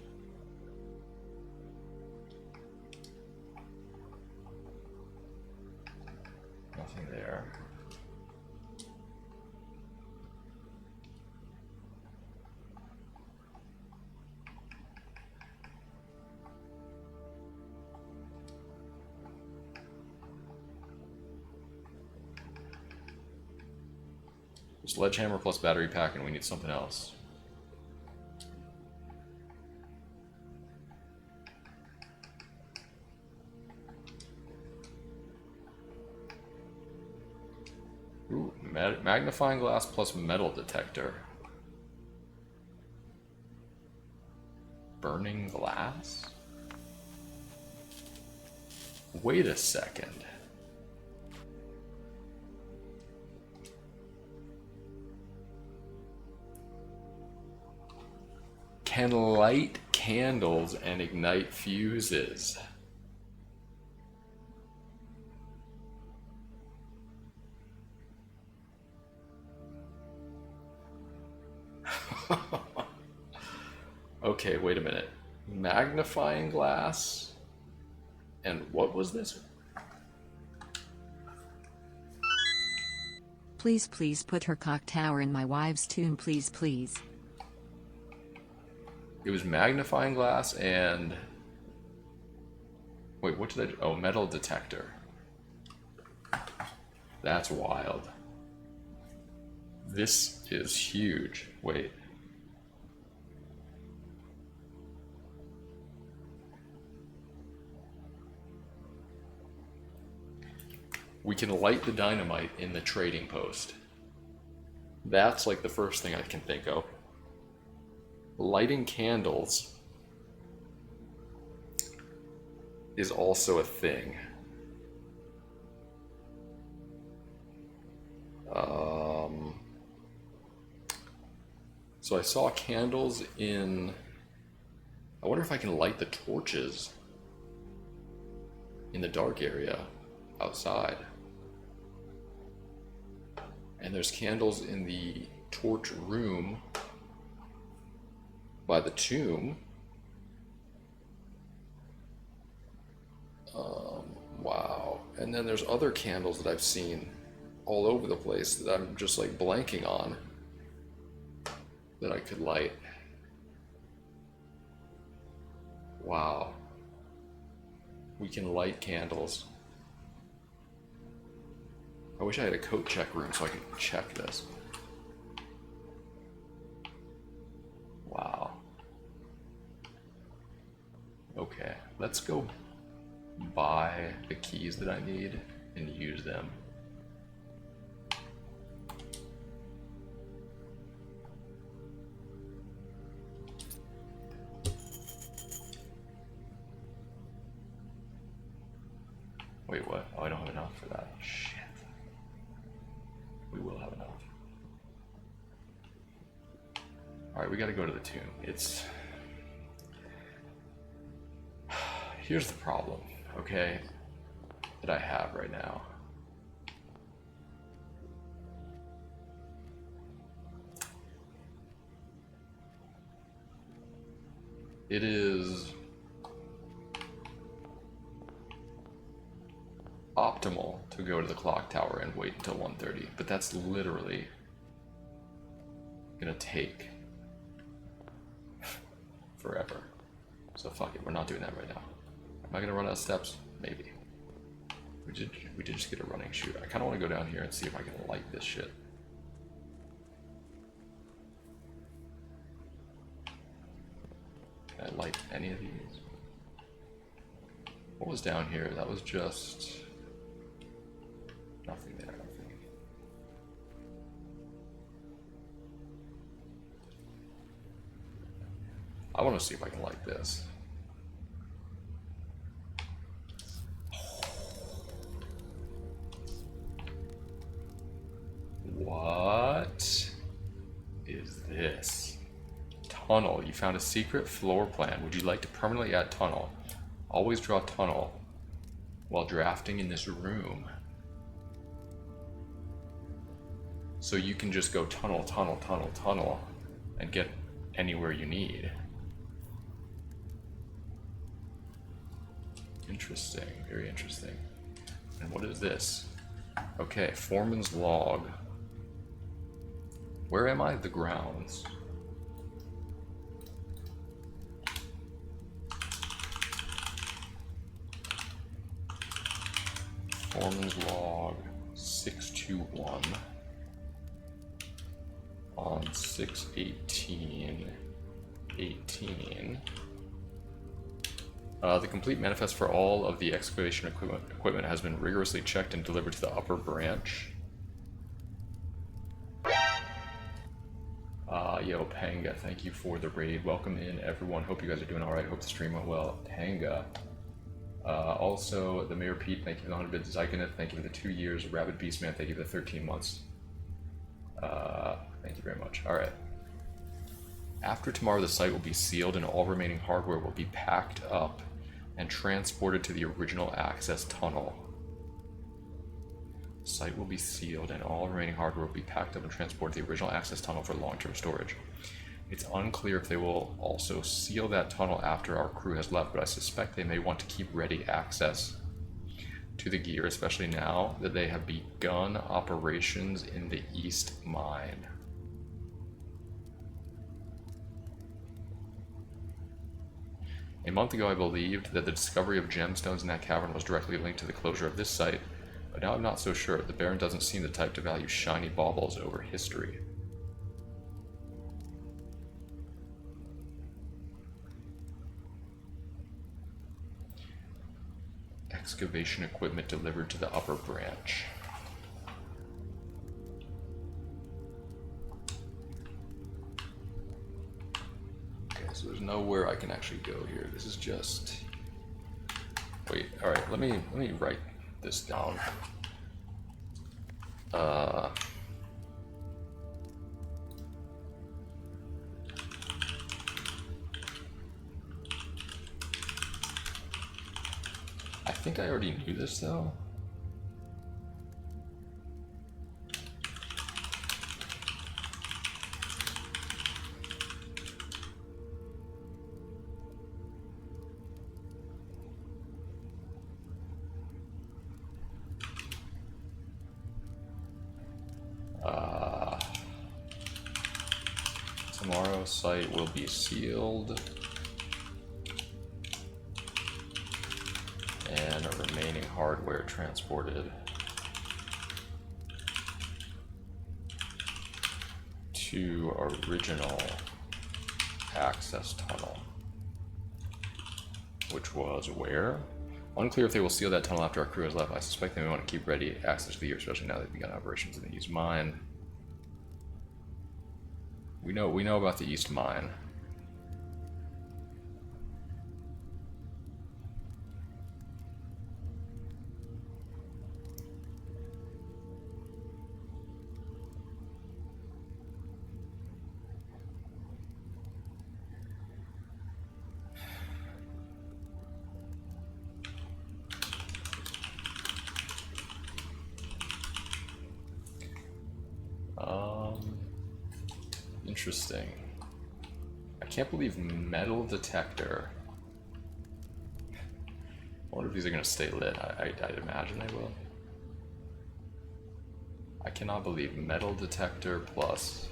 Nothing there. Sledgehammer plus battery pack, and we need something else. Ooh, magnifying glass plus metal detector. Burning glass? Wait a second. Can light candles and ignite fuses. Okay, wait a minute. Magnifying glass? And what was this? Please, please put her cock tower in my wife's tomb, please, please. It was magnifying glass and... Wait, what did I do? Oh, metal detector. That's wild. This is huge. Wait. We can light the dynamite in the trading post. That's like the first thing I can think of. Lighting candles is also a thing. So I saw candles in... I wonder if I can light the torches in the dark area outside. And there's candles in the torch room by the tomb. Wow. And then there's other candles that I've seen all over the place that I'm just like blanking on that I could light. Wow. We can light candles. I wish I had a coat check room so I could check this. Wow. Okay, let's go buy the keys that I need and use them. Wait, what? Oh, I don't have enough for that. Shit. We will have enough. Alright, we gotta go to the tomb. It's... Here's the problem, okay, that I have right now. It is optimal to go to the clock tower and wait until 1:30, but that's literally gonna take forever. So fuck it, we're not doing that right now. Am I gonna run out of steps? Maybe. We did just get a running shoe. I kinda wanna go down here and see if I can light this shit. Can I light any of these? What was down here? That was just nothing there, I think. I want to see if I can light this. What is this? Tunnel. You found a secret floor plan. Would you like to permanently add tunnel? Always draw tunnel while drafting in this room. So you can just go tunnel, tunnel, tunnel, tunnel and get anywhere you need. Interesting, very interesting. And what is this? Okay, foreman's log. Where am I? The grounds. Foreman's log 621 on 6/18/18. The complete manifest for all of the excavation equipment has been rigorously checked and delivered to the upper branch. Yo, Panga, thank you for the raid. Welcome in, everyone. Hope you guys are doing alright. Hope the stream went well. Panga. Also, the Mayor Pete, thank you for the 100 bits. Zygoneth, thank you for the 2 years. Rabid Beastman, thank you for the 13 months. Thank you very much. Alright. After tomorrow, the site will be sealed and all remaining hardware will be packed up and transported to the original access tunnel. The site will be sealed and all remaining hardware will be packed up and transported to the original access tunnel for long-term storage. It's unclear if they will also seal that tunnel after our crew has left, but I suspect they may want to keep ready access to the gear, especially now that they have begun operations in the East Mine. A month ago, I believed that the discovery of gemstones in that cavern was directly linked to the closure of this site, but now I'm not so sure. The Baron doesn't seem the type to value shiny baubles over history. Excavation equipment delivered to the upper branch. Okay, so there's nowhere I can actually go here. This is just... Wait, alright, let me write this down. think I already knew this though. Tomorrow's site will be sealed and remaining hardware transported to original access tunnel, which was where? Unclear if they will seal that tunnel after our crew has left. I suspect they may want to keep ready access to the gear, especially now they've begun operations in the East Mine. We know about the East Mine. Interesting. I can't believe metal detector. I wonder if these are going to stay lit. I'd imagine they will. I cannot believe metal detector plus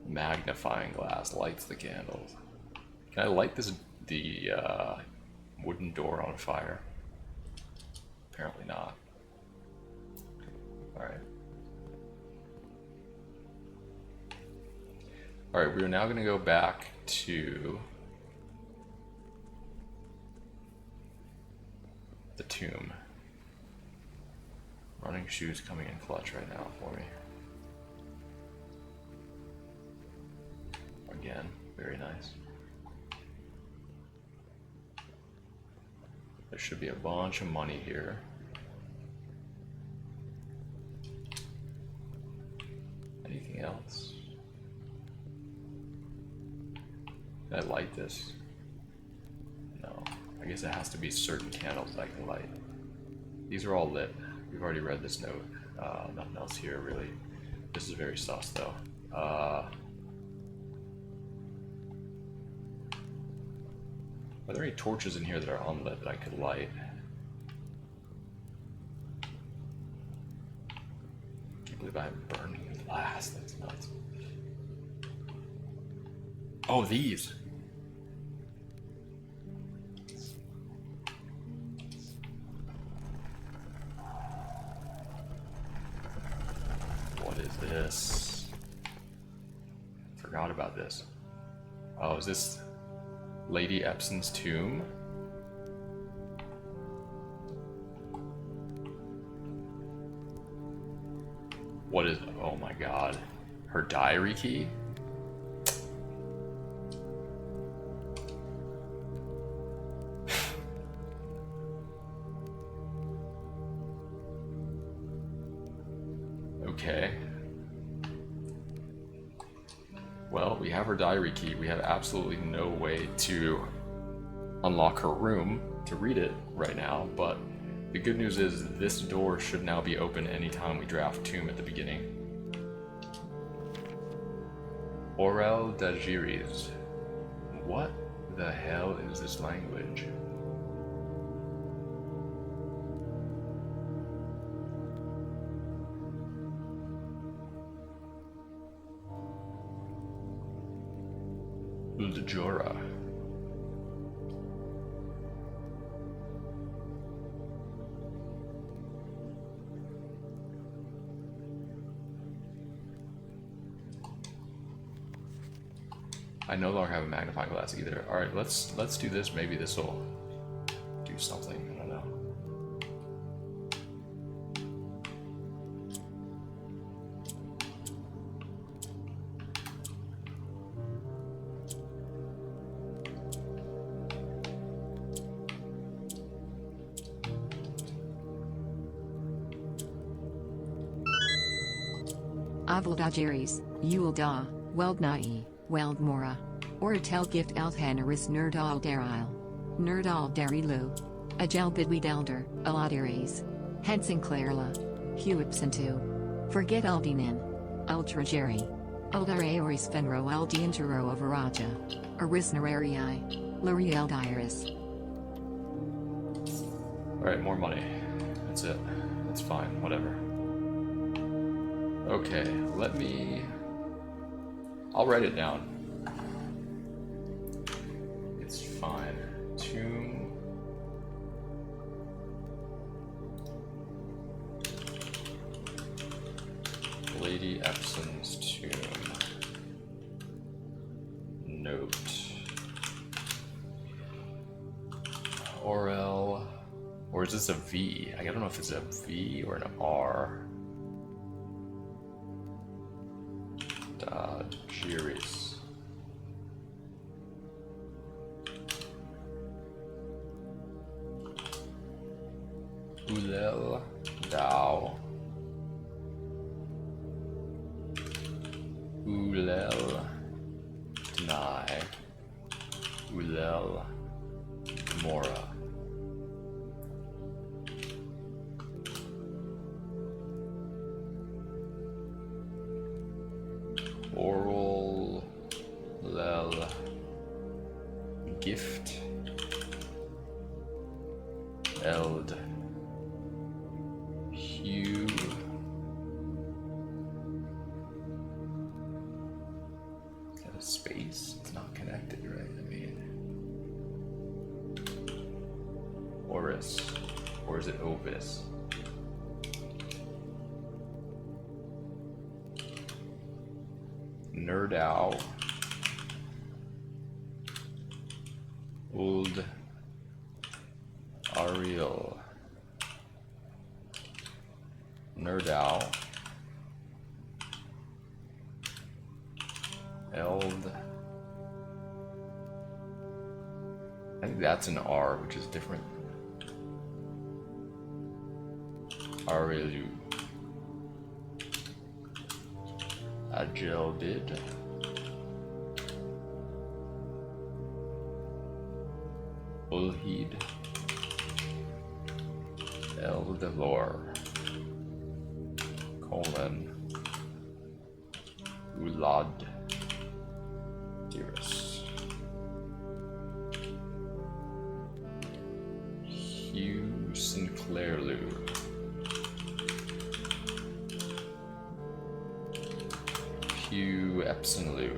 magnifying glass lights the candles. Can I light the wooden door on fire? Apparently not. Alright. Alright, we are now going to go back to the tomb. Running shoes coming in clutch right now for me. Again, very nice. There should be a bunch of money here. Anything else? Can I light this? No. I guess it has to be certain candles that I can light. These are all lit. We've already read this note. Nothing else here, really. This is very sus, though. Are there any torches in here that are unlit that I could light? I can't believe I'm burning glass. That's nuts. Oh, these! What is this? Forgot about this. Oh, is this Lady Epson's tomb? What is... oh my god. Her diary key? Okay. Well, we have her diary key. We have absolutely no way to unlock her room to read it right now, but the good news is this door should now be open anytime we draft tomb at the beginning. Orel Dagiris. What the hell is this language? Uldajora. I no longer have a magnifying glass either. Alright, let's do this. Maybe this will do something. I don't know. Avldajiris, Yulda, Weldnai, Weldmora. Aurateur gift Althanaris Nerdal Daril. Nerdal Darilu. Agel Bidweed Elder, Aladiris. Hensinclairla. Huipsentu. Forget Aldinin. Ultra Jerry. Uldar Aoris Fenro Aldiantero of Araja. Arisnararii. L'Oreal Diris. Alright, more money. That's it. That's fine, whatever. Okay, let me... I'll write it down. It's fine. Tomb... Lady Epson's tomb. Note. Orel... Or is this a V? I don't know if it's a V or an R. Jiris. Ulel Dao. Ulel Deny. Ulel Mora. Oral Lel Gift Eld Hugh Is that a space? It's not connected, right? I mean Oris. Or is it Ovis? Nerdau. Old Ariel. Nerdau. Eld. I think that's an R, which is different. Arielu. Agelbid. Ulheed. Eldelor. Colon. Ulad. Dearest. Hugh Sinclair Lou. Hugh Epson Lou.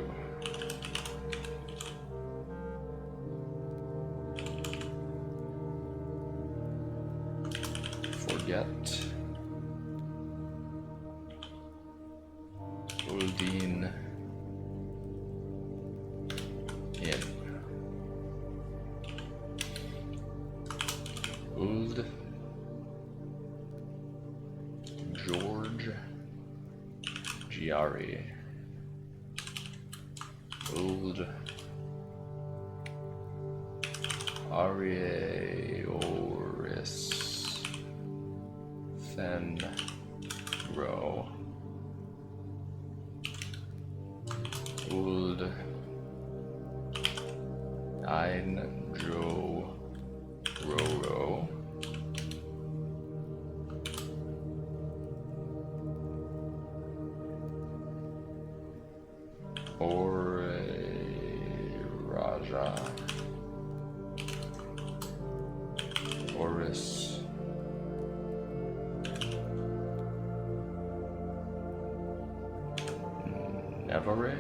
Forget. Uldine. In. Uld. George. Giari. Old Arieoris Fenro Old Ein Jo Roro or Raja Oris Nevere.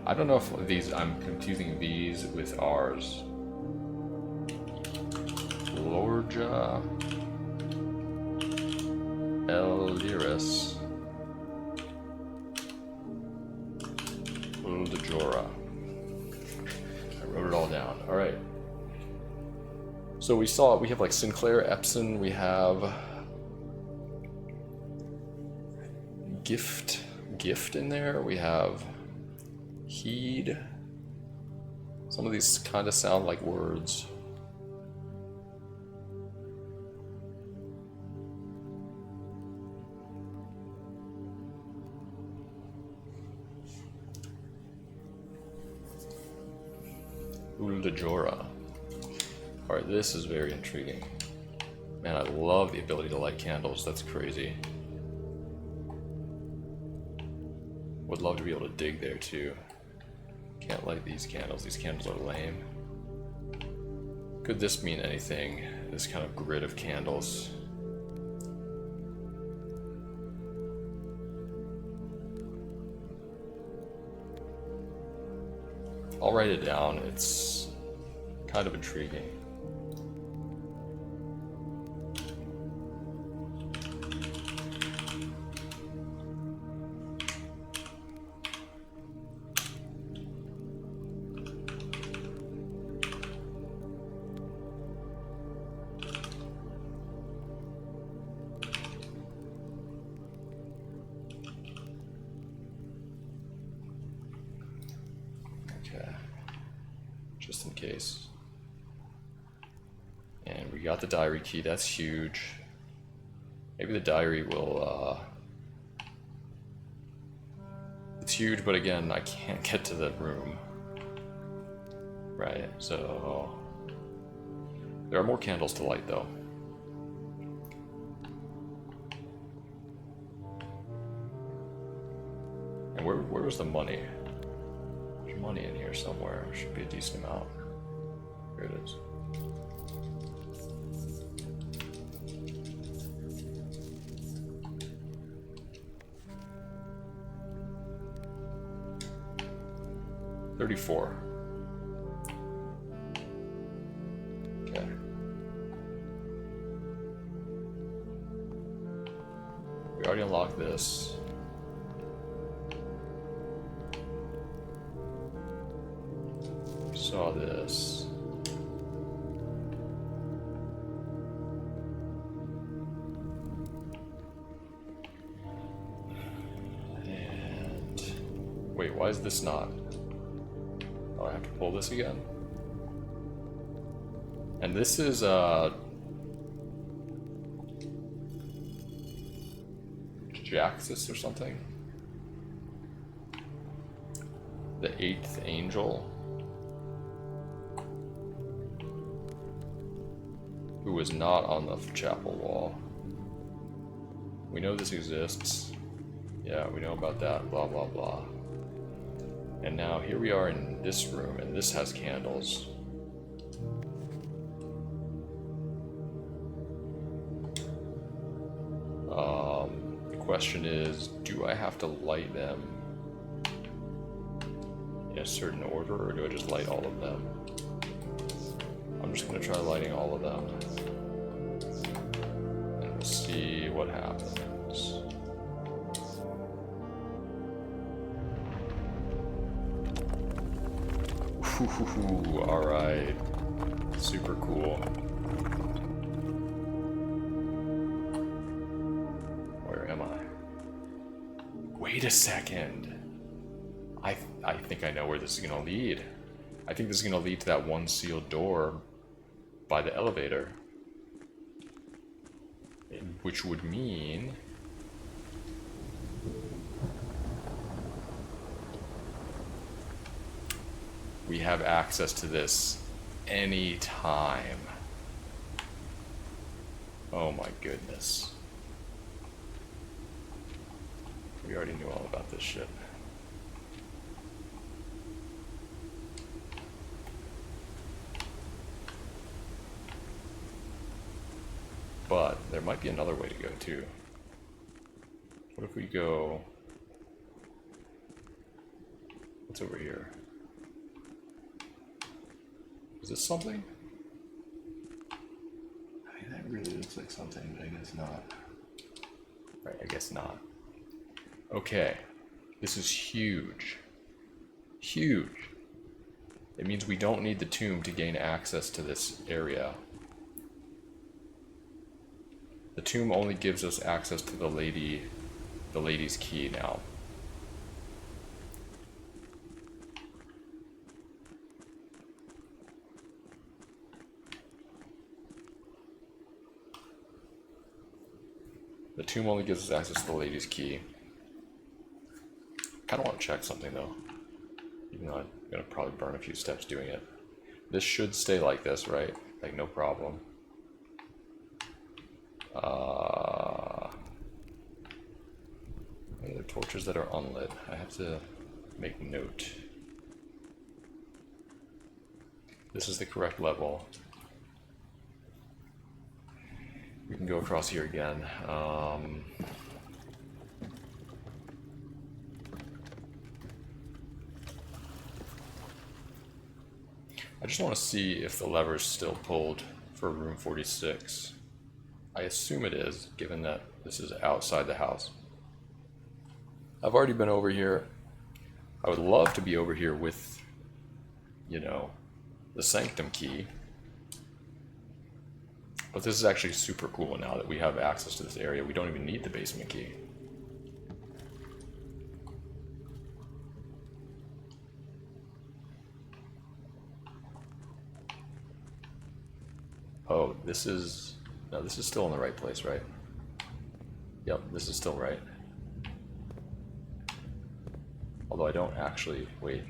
I don't know if these, I'm confusing these with R's. Lorja Eliris Uldajora. I wrote it all down. All right. So we saw, we have like Sinclair Epson, we have Gift in there, we have Heed. Some of these kind of sound like words. Uldajora. Alright, this is very intriguing. Man, I love the ability to light candles. That's crazy. Would love to be able to dig there too. Can't light these candles. These candles are lame. Could this mean anything? This kind of grid of candles. I'll write it down. It's kind of intriguing. Just in case. And we got the diary key, that's huge. Maybe the diary will, it's huge, but again, I can't get to the room. Right, so... There are more candles to light, though. And where was the money? There's money in here somewhere. Should be a decent amount. Here it is. $34. Okay. We already unlocked this. Saw this. And wait, why is this not? Oh, I have to pull this again. And this is Jaxus or something. The 8th angel. Who was not on the chapel wall. We know this exists. Yeah, we know about that, blah blah blah. And now here we are in this room, and this has candles. The question is, do I have to light them in a certain order, or do I just light all of them? I'm just going to try lighting all of them. And we'll see what happens. Ooh, alright. Super cool. Where am I? Wait a second. I think I know where this is going to lead. I think this is going to lead to that one sealed door by the elevator. Which would mean... we have access to this anytime. Oh my goodness. We already knew all about this shit. But there might be another way to go too. What if we go... what's over here? Is this something? I mean, that really looks like something, but I guess not. Right, I guess not. Okay. This is huge. Huge. It means we don't need the tomb to gain access to this area. The tomb only gives us access to the lady's key now. The tomb only gives us access to the lady's key. I kind of want to check something though, even though I'm gonna probably burn a few steps doing it. This should stay like this, right? Like, no problem. Any other torches that are unlit? I have to make note. This is the correct level. We can go across here again. I just want to see if the lever's still pulled for room 46. I assume it is, given that this is outside the house. I've already been over here. I would love to be over here with, you know, the sanctum key. But this is actually super cool now that we have access to this area. We don't even need the basement key. Oh, this is... No, this is still in the right place, right? Yep, this is still right. Although I don't actually... Wait.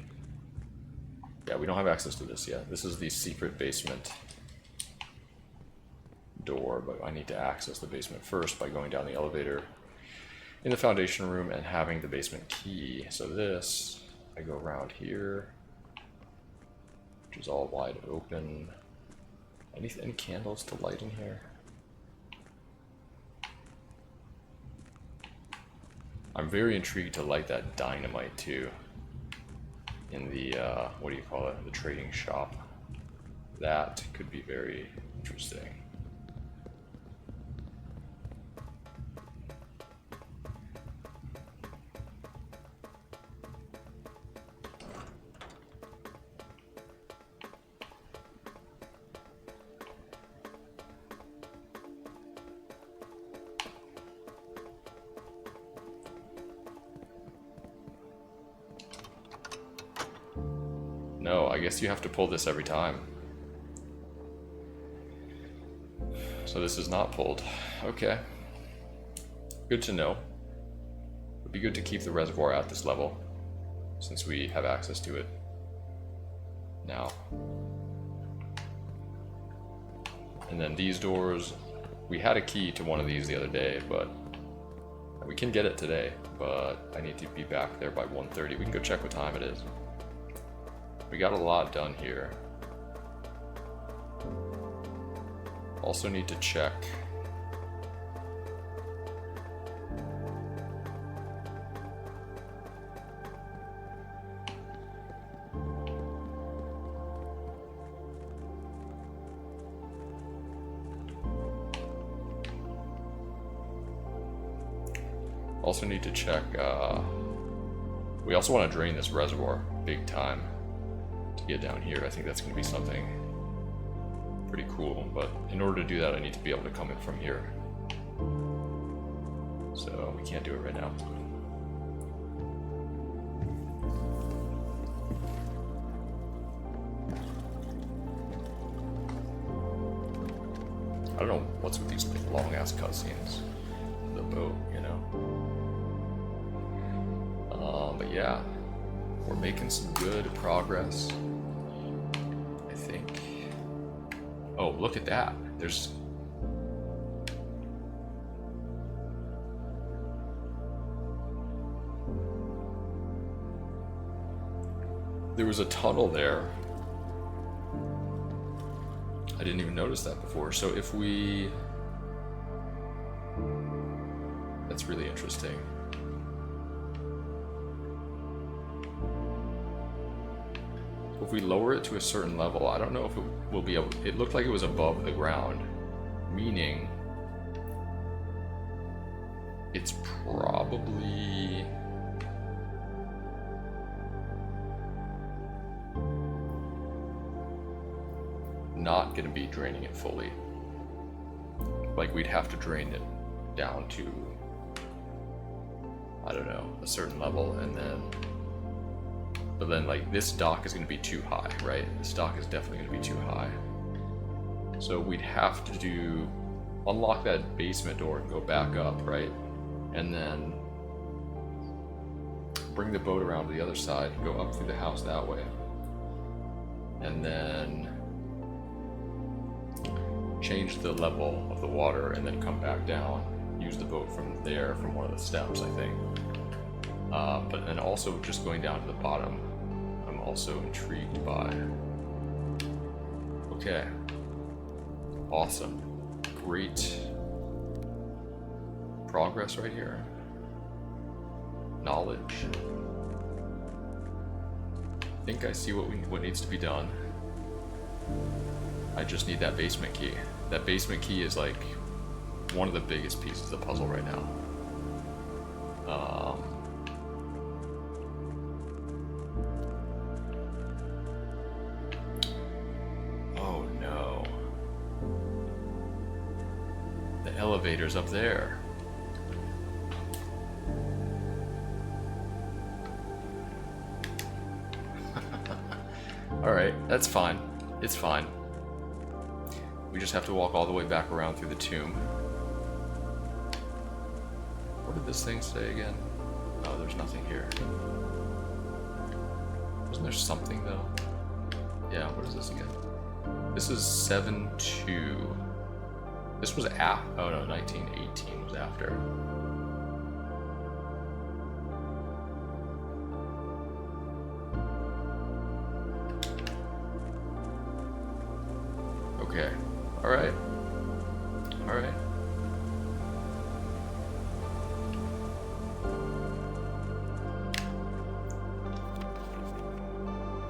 Yeah, we don't have access to this yet. This is the secret basement door, but I need to access the basement first by going down the elevator in the foundation room and having the basement key. So this, I go around here, which is all wide open. Any candles to light in here? I'm very intrigued to light that dynamite too in the, what do you call it, the trading shop. That could be very interesting. No, I guess you have to pull this every time. So this is not pulled. Okay. Good to know. Would be good to keep the reservoir at this level, since we have access to it now. And then these doors, we had a key to one of these the other day, but we can get it today, but I need to be back there by 1:30. We can go check what time it is. We got a lot done here. Also need to check. Also need to check, we also want to drain this reservoir big time to get down here. I think that's going to be something pretty cool, but in order to do that I need to be able to come in from here. So we can't do it right now. I don't know what's with these like, long ass cutscenes. The boat, you know. But yeah, we're making some good progress, I think. Oh, look at that. There was a tunnel there. I didn't even notice that before. So if we... That's really interesting. If we lower it to a certain level, I don't know if it will be able... It looked like it was above the ground, meaning it's probably... not going to be draining it fully. Like we'd have to drain it down to, I don't know, a certain level, and then... But then, like, this dock is going to be too high, right? This dock is definitely going to be too high. So we'd have to unlock that basement door and go back up, right? And then bring the boat around to the other side and go up through the house that way. and then change the level of the water and then come back down. Use the boat from there, from one of the steps, I think. But then also just going down to the bottom, I'm also intrigued by. Okay. Awesome. Great progress right here. Knowledge. I think I see what needs to be done. I just need that basement key. That basement key is like one of the biggest pieces of the puzzle right now. Oh no. The elevator's up there. Alright, that's fine. It's fine. We just have to walk all the way back around through the tomb. What did this thing say again? Oh, there's nothing here. Wasn't there something though? Yeah, what is this again? This is 7-2. This was after. Oh no, 1918 was after. Okay. Alright. Alright.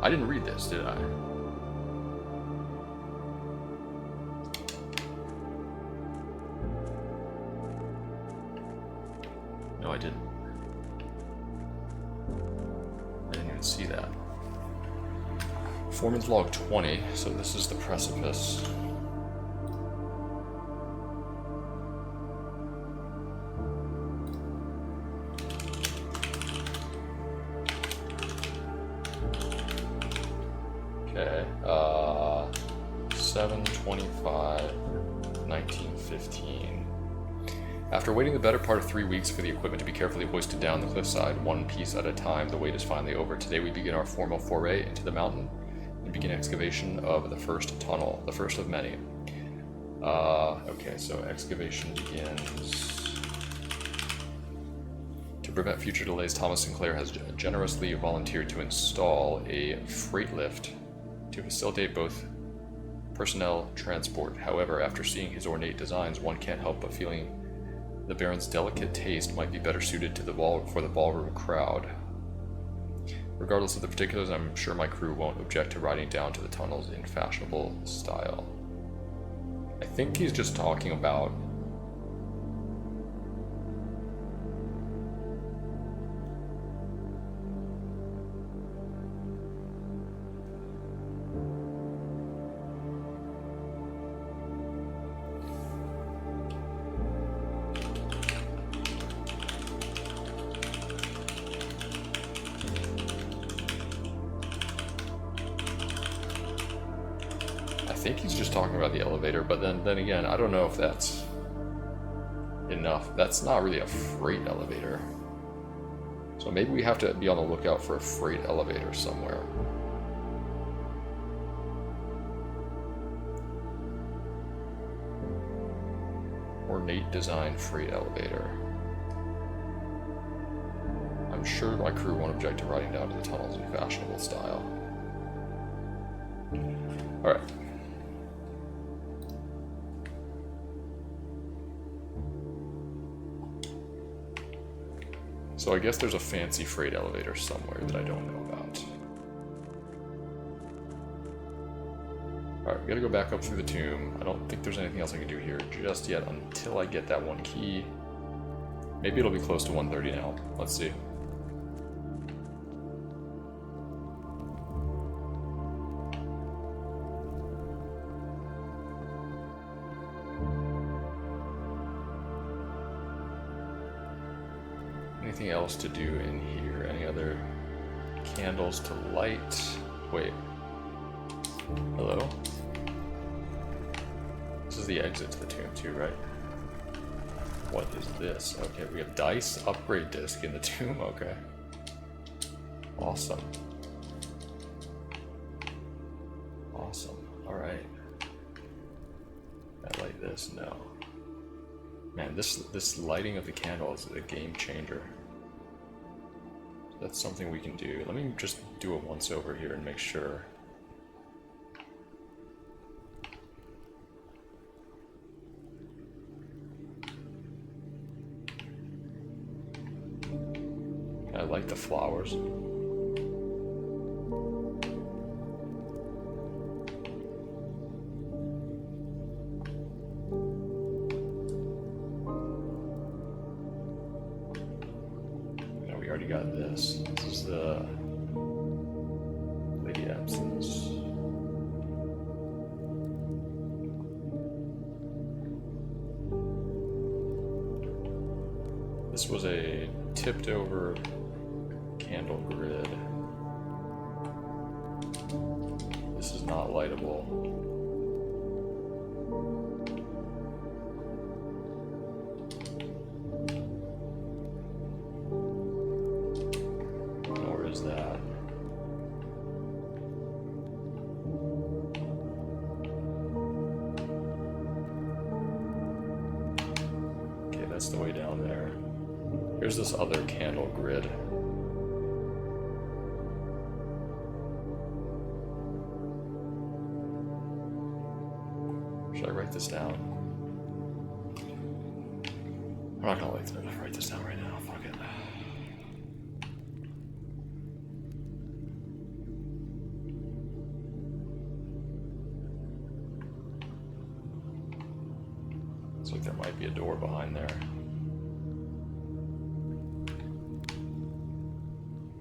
I didn't read this, did I? No, I didn't. I didn't even see that. Foreman's log 20, so this is the precipice. Okay, 7/25/1915. After waiting the better part of 3 weeks for the equipment to be carefully hoisted down the cliffside, one piece at a time, the wait is finally over. Today we begin our formal foray into the mountain and begin excavation of the first tunnel, the first of many. Okay, so excavation begins. To prevent future delays, Thomas Sinclair has generously volunteered to install a freight lift to facilitate both personnel transport. However, after seeing his ornate designs, one can't help but feeling the Baron's delicate taste might be better suited to for the ballroom crowd. Regardless of the particulars, I'm sure my crew won't object to riding down to the tunnels in fashionable style. I think he's just talking about the elevator, but then again, I don't know if that's enough. That's not really a freight elevator. So maybe we have to be on the lookout for a freight elevator somewhere. Ornate design freight elevator. I'm sure my crew won't object to riding down to the tunnels in fashionable style. Alright. So I guess there's a fancy freight elevator somewhere that I don't know about. Alright, we gotta go back up through the tomb. I don't think there's anything else I can do here just yet until I get that one key. Maybe it'll be close to 1:30 now. Let's see. Anything else to do in here? Any other candles to light? Wait. Hello? This is the exit to the tomb too, right? What is this? Okay, we have dice upgrade disc in the tomb. Okay. Awesome. Awesome. Alright. I like this? No. Man, this lighting of the candle is a game changer. That's something we can do. Let me just do it once over here and make sure. I like the flowers. We already got this. This is the Lady Absence. This was a tipped over candle grid. This is not lightable. Nor is that. Okay, that's the way down there. Here's this other candle grid. Should I write this down? I'm not gonna write this down right now. Fuck it. Looks like there might be a door behind there.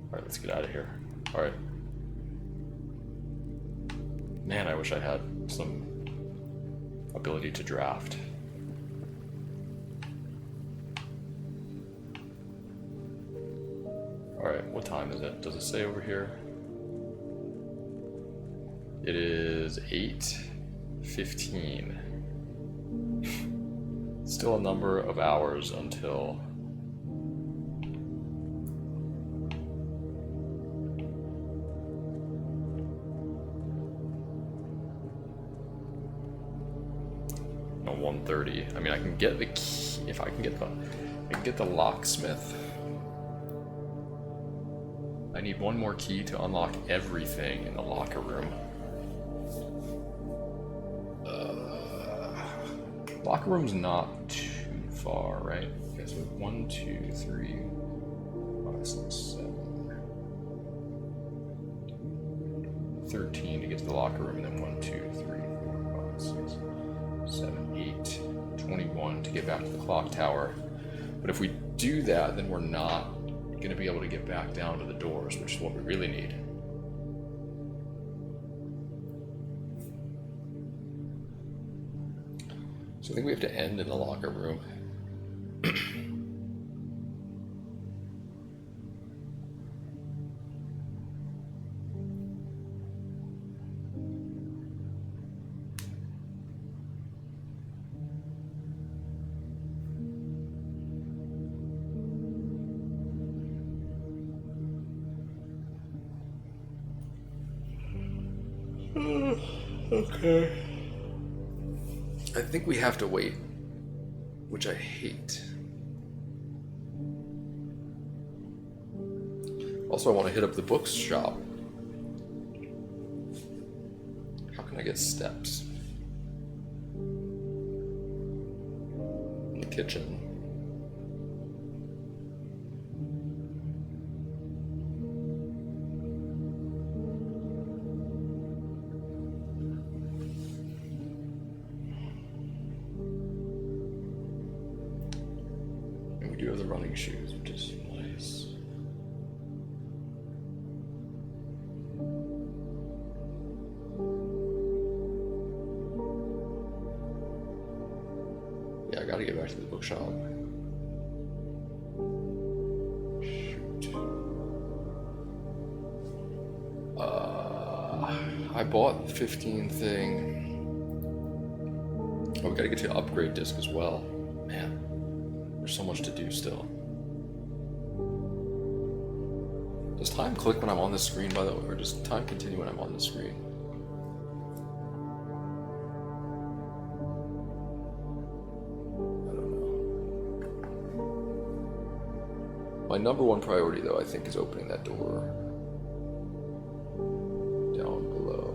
Alright, let's get out of here. Alright. Man, I wish I had some ability to draft. Alright, what time is it? Does it say over here? It is 8:15. Still a number of hours until no, 1:30. I mean, I can get the key if I can get the locksmith. I need one more key to unlock everything in the locker room. Locker room's not too far, right? Okay, so 1, 2, 3, 5, 6, 7, 13 to get to the locker room, and then 1, 2, 3, 4, 5, 6, 7, 8, 21 to get back to the clock tower. But if we do that, then we're not going to be able to get back down to the doors, which is what we really need. So I think we have to end in the locker room. Okay. I think we have to wait, which I hate. Also, I want to hit up the books shop. How can I get steps? In the kitchen. And we do have the running shoes, which is nice. Yeah, I gotta get back to the bookshop. Shoot. I bought the 15 thing. Oh, we gotta get to the upgrade disc as well. Man, there's so much to do still. Does time click when I'm on the screen, by the way, or does time continue when I'm on the screen? My number one priority, though, I think, is opening that door down below.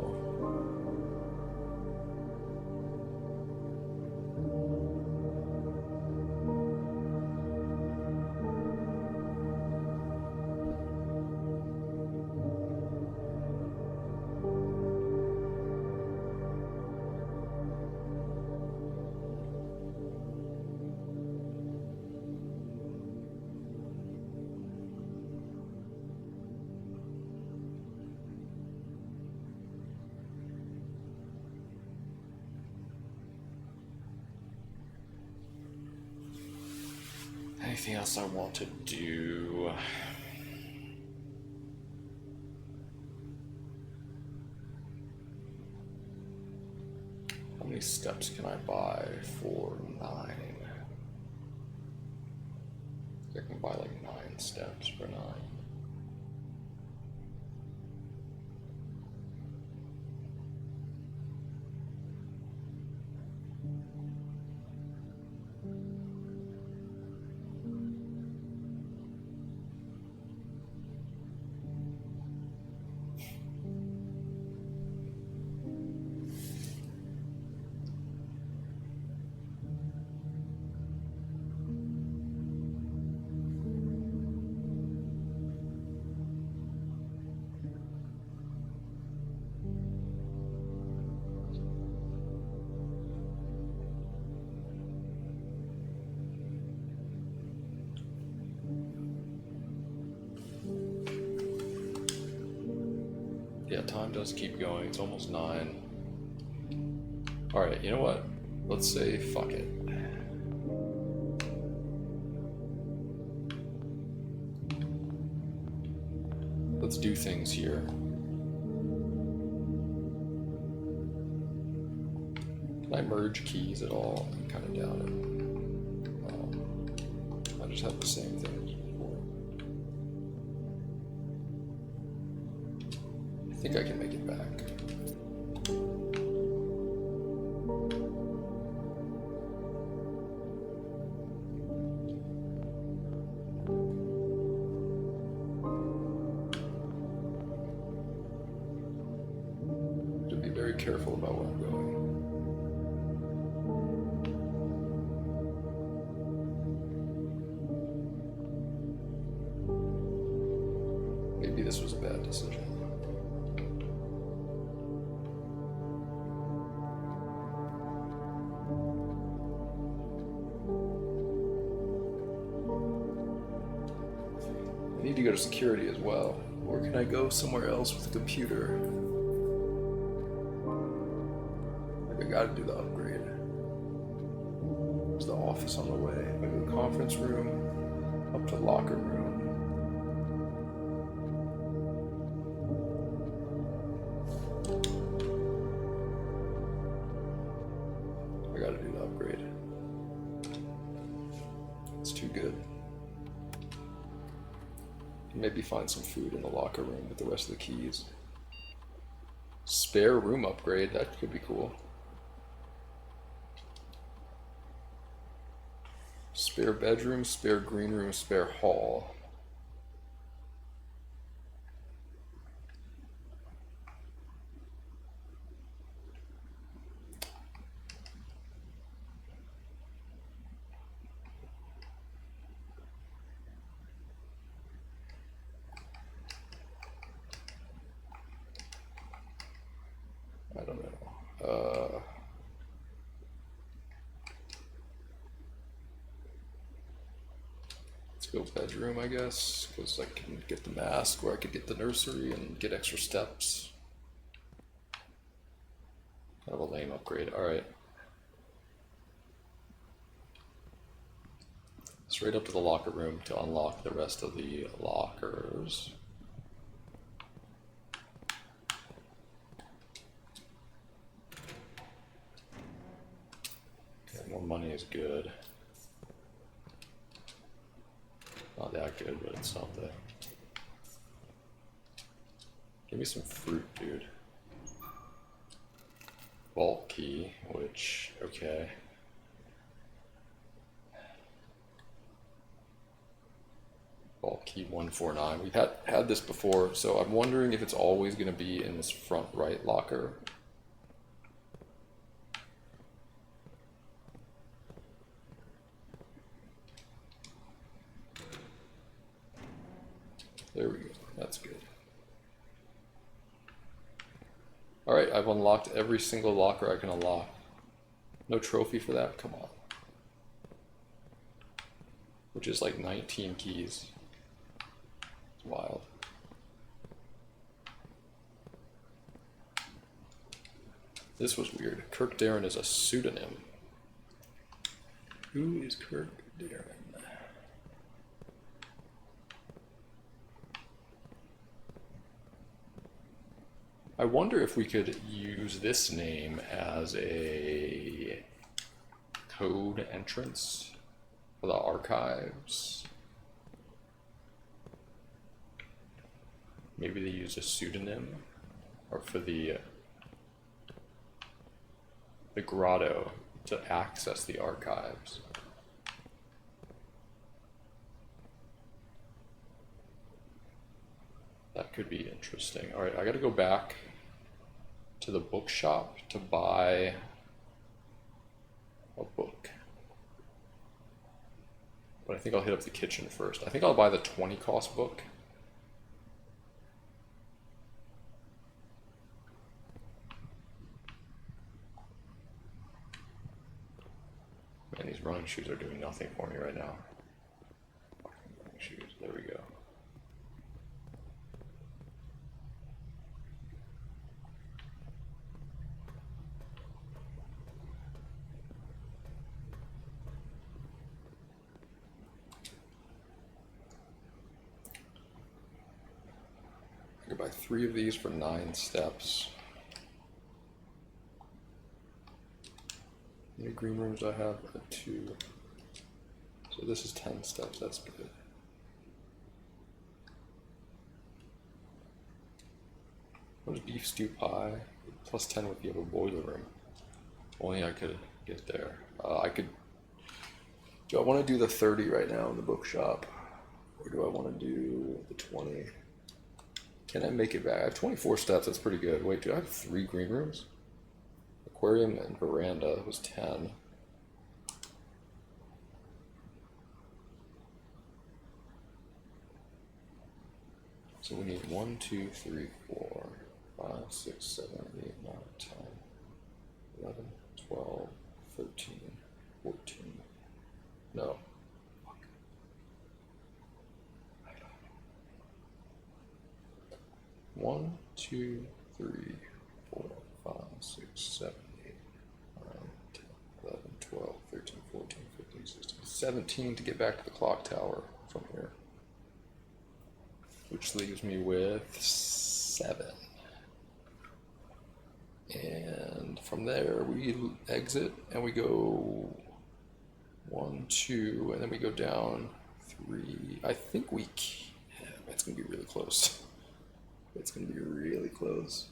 Anything else I want to do? How many steps can I buy for 9? I can buy like 9 steps for 9. Yeah, time does keep going. It's almost 9. Alright, you know what? Let's say fuck it. Let's do things here. Can I merge keys at all? I'm kind of doubt it. I just have the same thing as before. I think I can make it back. To be very careful about where I'm going. Maybe this was a bad decision. I need to go to security as well. Or can I go somewhere else with the computer? Like, I gotta do the upgrade. There's the office on the way. I go to conference room, up to locker room. I gotta do the upgrade. It's too good. Maybe find some food in the locker room with the rest of the keys. Spare room upgrade, that could be cool. Spare bedroom, spare green room, spare hall. I don't know. Let's go bedroom, I guess, because I can get the mask, or I could get the nursery and get extra steps. Kind of a lame upgrade. Alright. Straight up to the locker room to unlock the rest of the lockers. More money is good. Not that good, but it's something. Give me some fruit, dude. Vault key, which, okay. Vault key 149. We've had this before, so I'm wondering if it's always going to be in this front right locker. There we go. That's good. Alright, I've unlocked every single locker I can unlock. No trophy for that? Come on. Which is like 19 keys. It's wild. This was weird. Kirk Darren is a pseudonym. Who is Kirk Darren? I wonder if we could use this name as a code entrance for the archives. Maybe they use a pseudonym, or for the grotto to access the archives. That could be interesting. All right, I got to go back to the bookshop to buy a book. But I think I'll hit up the kitchen first. I think I'll buy the 20 cost book. Man, these running shoes are doing nothing for me right now. Running shoes, there we go. I could buy 3 of these for 9 steps. How many green rooms do I have? 2. So this is 10 steps, that's good. What is beef stew pie? Plus 10 if you have a boiler room. Only I could get there. Do I want to do the 30 right now in the bookshop? Or do I want to do the 20? Can I make it back? I have 24 steps, that's pretty good. Wait, do I have 3 green rooms? Aquarium and veranda was 10. So we need 1, 2, 3, 4, 5, 6, 7, 8, 9, 10, 11, 12, 13, 14. No. Fuck. 1, 2, 3, 4, 5, 6, 7, 8, 9, 10, 11, 12, 13, 14, 15, 16, 17 to get back to the clock tower from here. Which leaves me with 7. And from there we exit and we go 1, 2, and then we go down 3. I think we can. It's gonna be really close. It's gonna be really close.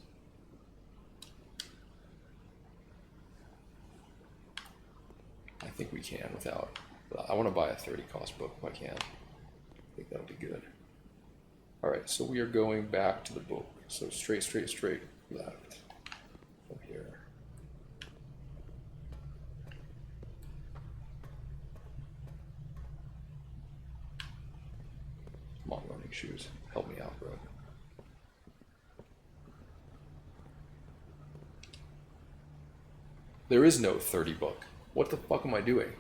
I think we can without. I want to buy a 30 cost book if I can. I think that would be good. All right, so we are going back to the book. So straight left from here. Come on, running shoes. Help me out, bro. There is no 30 book. What the fuck am I doing?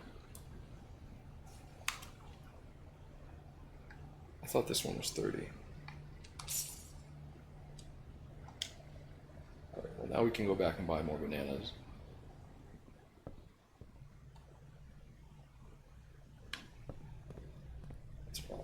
I thought this one was 30. Alright, well now we can go back and buy more bananas. That's fine.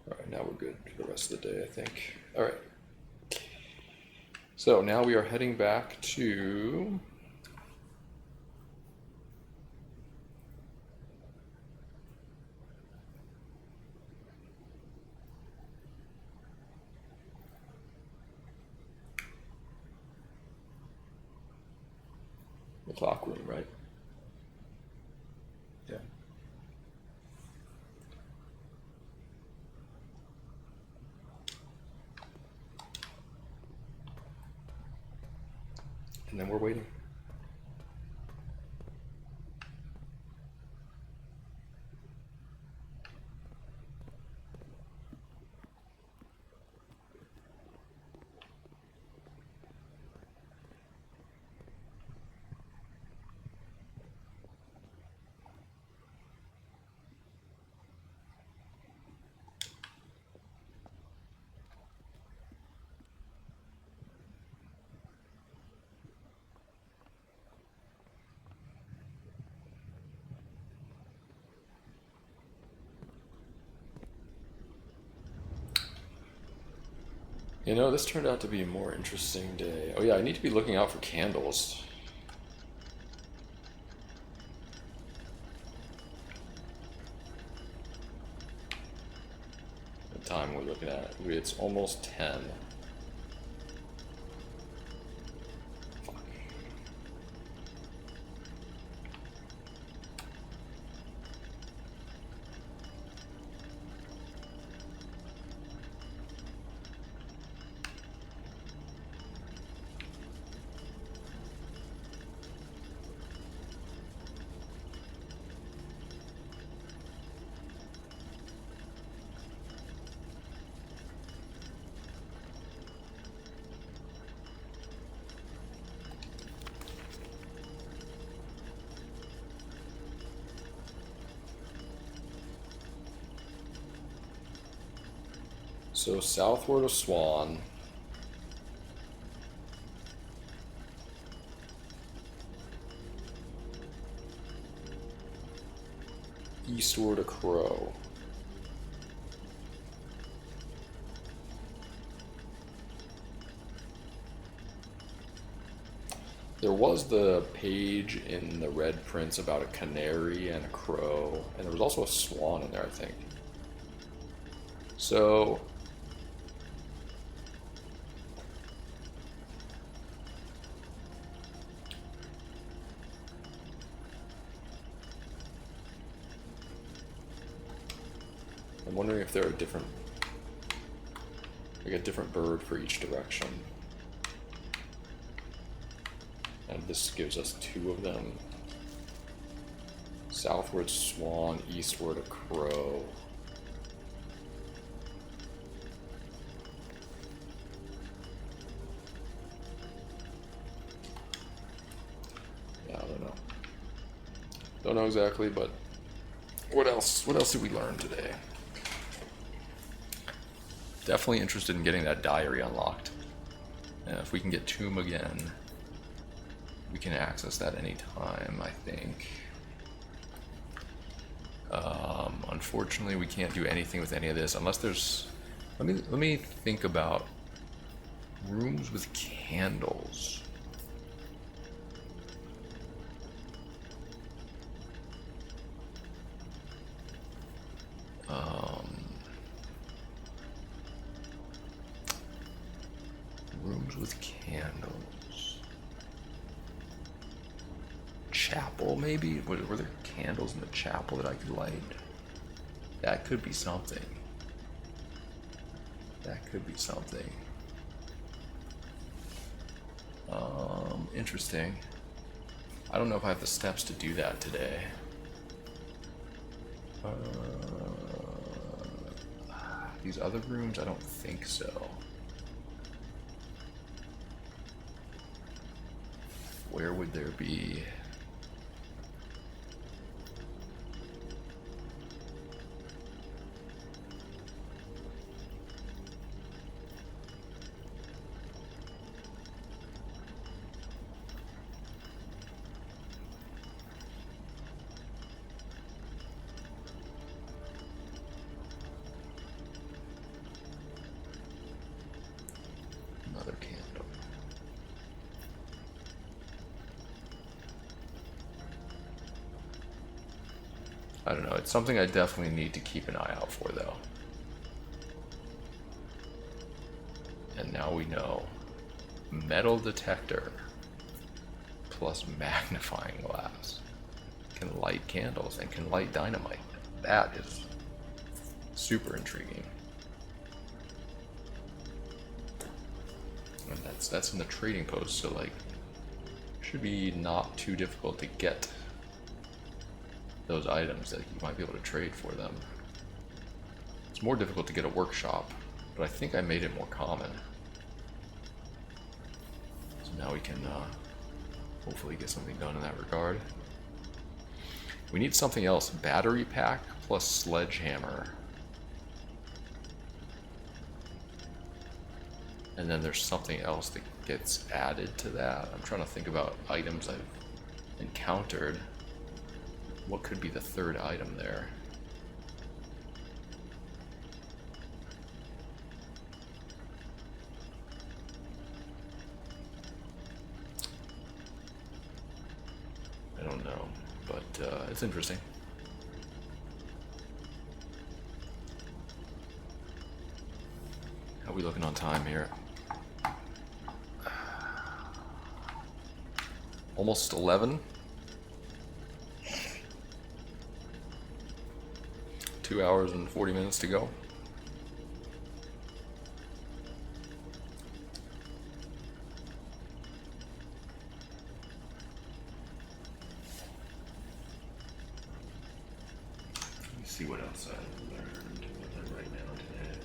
Alright, now we're good for the rest of the day, I think. Alright. So now we are heading back to clock room, right? Yeah. And then we're waiting. You know, this turned out to be a more interesting day. Oh yeah, I need to be looking out for candles. The time we're looking at, it's almost 10. Fuck. So southward of Swan. Eastward of Crow. There was the page in the Red Prince about a canary and a crow, and there was also a swan in there, I think. So I'm wondering if there are different, like a different bird for each direction. And this gives us 2 of them. Southward swan, eastward a crow. Yeah, I don't know. Don't know exactly, but what else? What else did we learn today? Definitely interested in getting that diary unlocked. And if we can get Tomb again, we can access that anytime, I think. Unfortunately, we can't do anything with any of this unless there's... Let me think about rooms with candles. Rooms with candles. Chapel, maybe? Were there candles in the chapel that I could light? That could be something. That could be something. Interesting. I don't know if I have the steps to do that today. These other rooms, I don't think so. Where would there be? Another candle. I don't know, it's something I definitely need to keep an eye out for, though. And now we know. Metal detector. plus magnifying glass. Can light candles and can light dynamite. That is super intriguing. And that's in the trading post, so like should be not too difficult to get those items that you might be able to trade for them. It's more difficult to get a workshop, but I think I made it more common. So now we can hopefully get something done in that regard. We need something else. Battery pack plus sledgehammer. And then there's something else that gets added to that. I'm trying to think about items I've encountered. What could be the third item there? I don't know, but it's interesting. How are we looking on time here? Almost 11. 2 hours and 40 minutes to go. Let me see what else I learned right now today.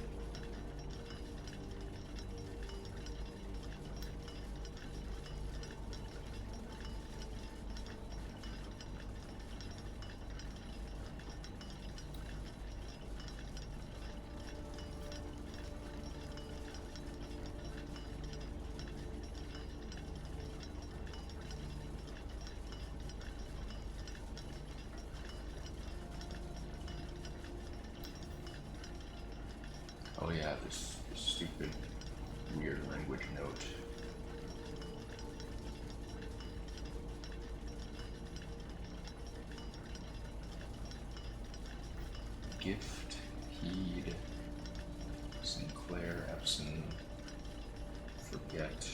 Oh yeah, this stupid, weird language note. Gift, heed, Sinclair, Epson, forget.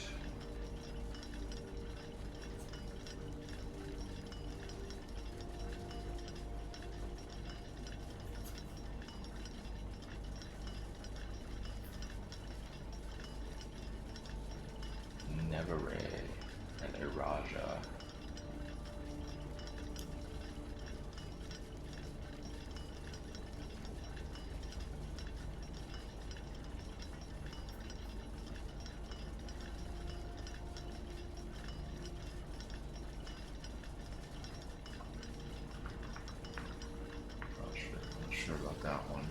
Nevere and Iraja. Not sure about that one.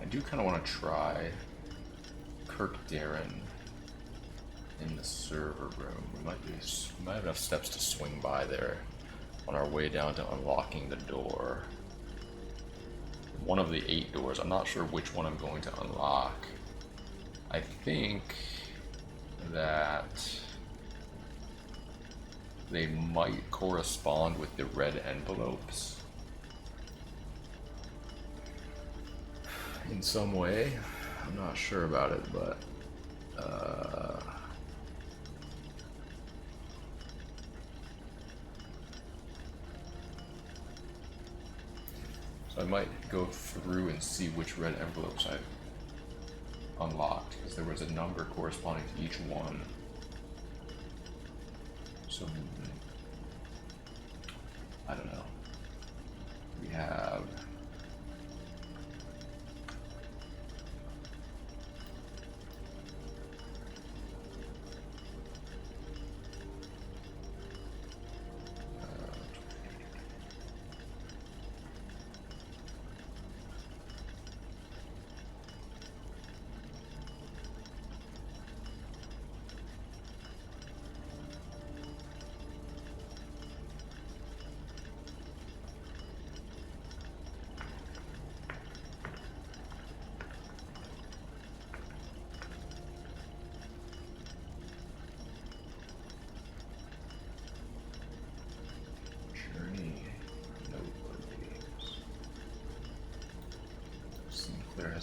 I do kind of want to try Kirk Darren in the server room. We might have enough steps to swing by there on our way down to unlocking the door. One of the 8 doors. I'm not sure which one I'm going to unlock. I think that they might correspond with the red envelopes in some way. I'm not sure about it, but so I might go through and see which red envelopes I've unlocked, because there was a number corresponding to each one. So I don't know. We have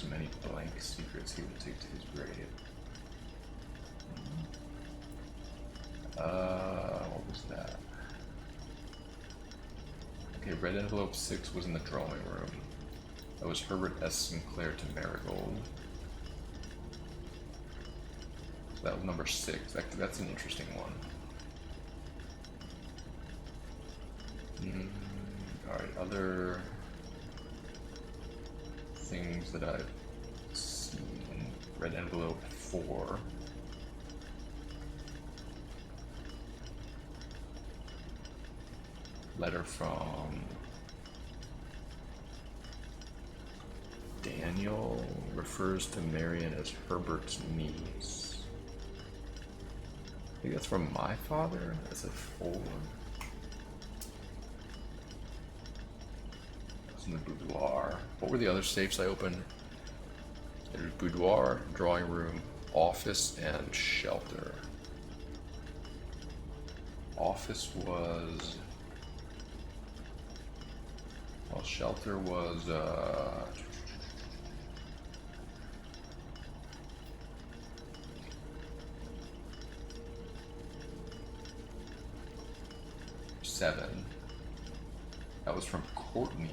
many blank secrets he would take to his grave. What was that? Okay, red envelope 6 was in the drawing room. That was Herbert S. Sinclair to Marigold. So that was number 6. That's an interesting one. Alright, other things that I've seen. Red envelope 4. Letter from Daniel refers to Marion as Herbert's niece. I think that's from my father. That's a 4. That's in the boudoir. What were the other safes I opened? There's boudoir, drawing room, office, and shelter. Office was... Well, shelter was, 7. That was from Courtney,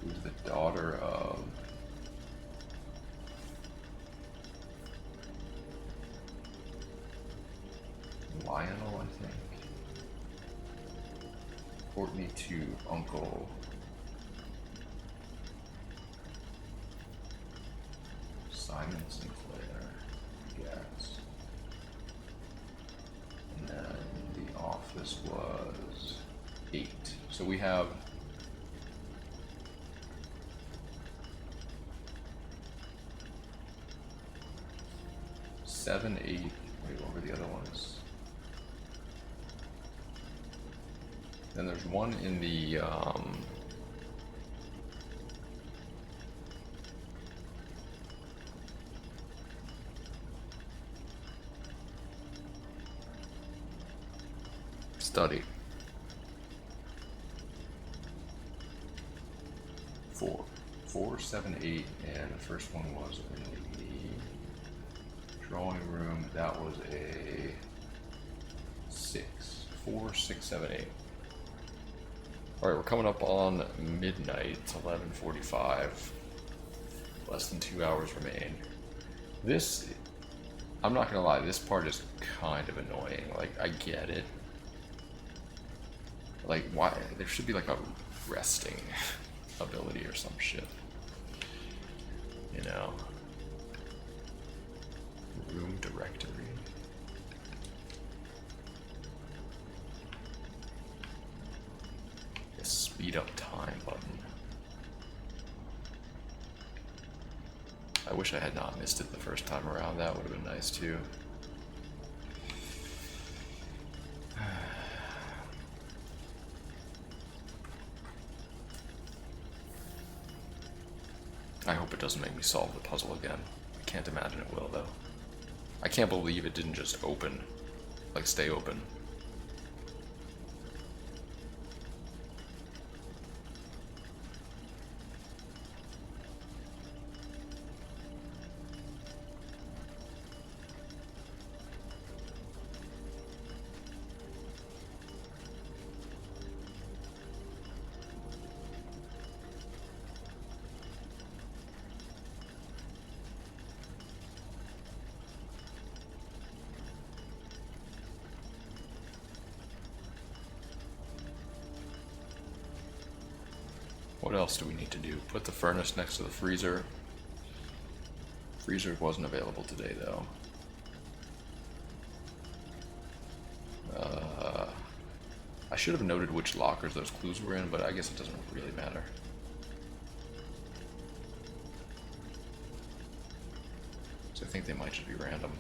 who's the daughter of Lionel, I think. Courtney to Uncle Simon Sinclair, yes. And then the office was 8. So we have seven, 8. Wait, what were the other ones? Then there's one in the study. 4, 7, 8, and the first one was in the drawing room. That was a 6. 4, 6, 7, 8. Alright, we're coming up on midnight. It's 11:45. Less than 2 hours remain. This, I'm not gonna lie, this part is kind of annoying. Like, I get it. Like, why? There should be like a resting ability or some shit. You know? Room directory. Speed up time button. I wish I had not missed it the first time around. That would have been nice too. I hope it doesn't make me solve the puzzle again. I can't imagine it will though. I can't believe it didn't just open. Like stay open. What else do we need to do? Put the furnace next to the freezer. Freezer wasn't available today though. I should have noted which lockers those clues were in, but I guess it doesn't really matter. So I think they might just be random.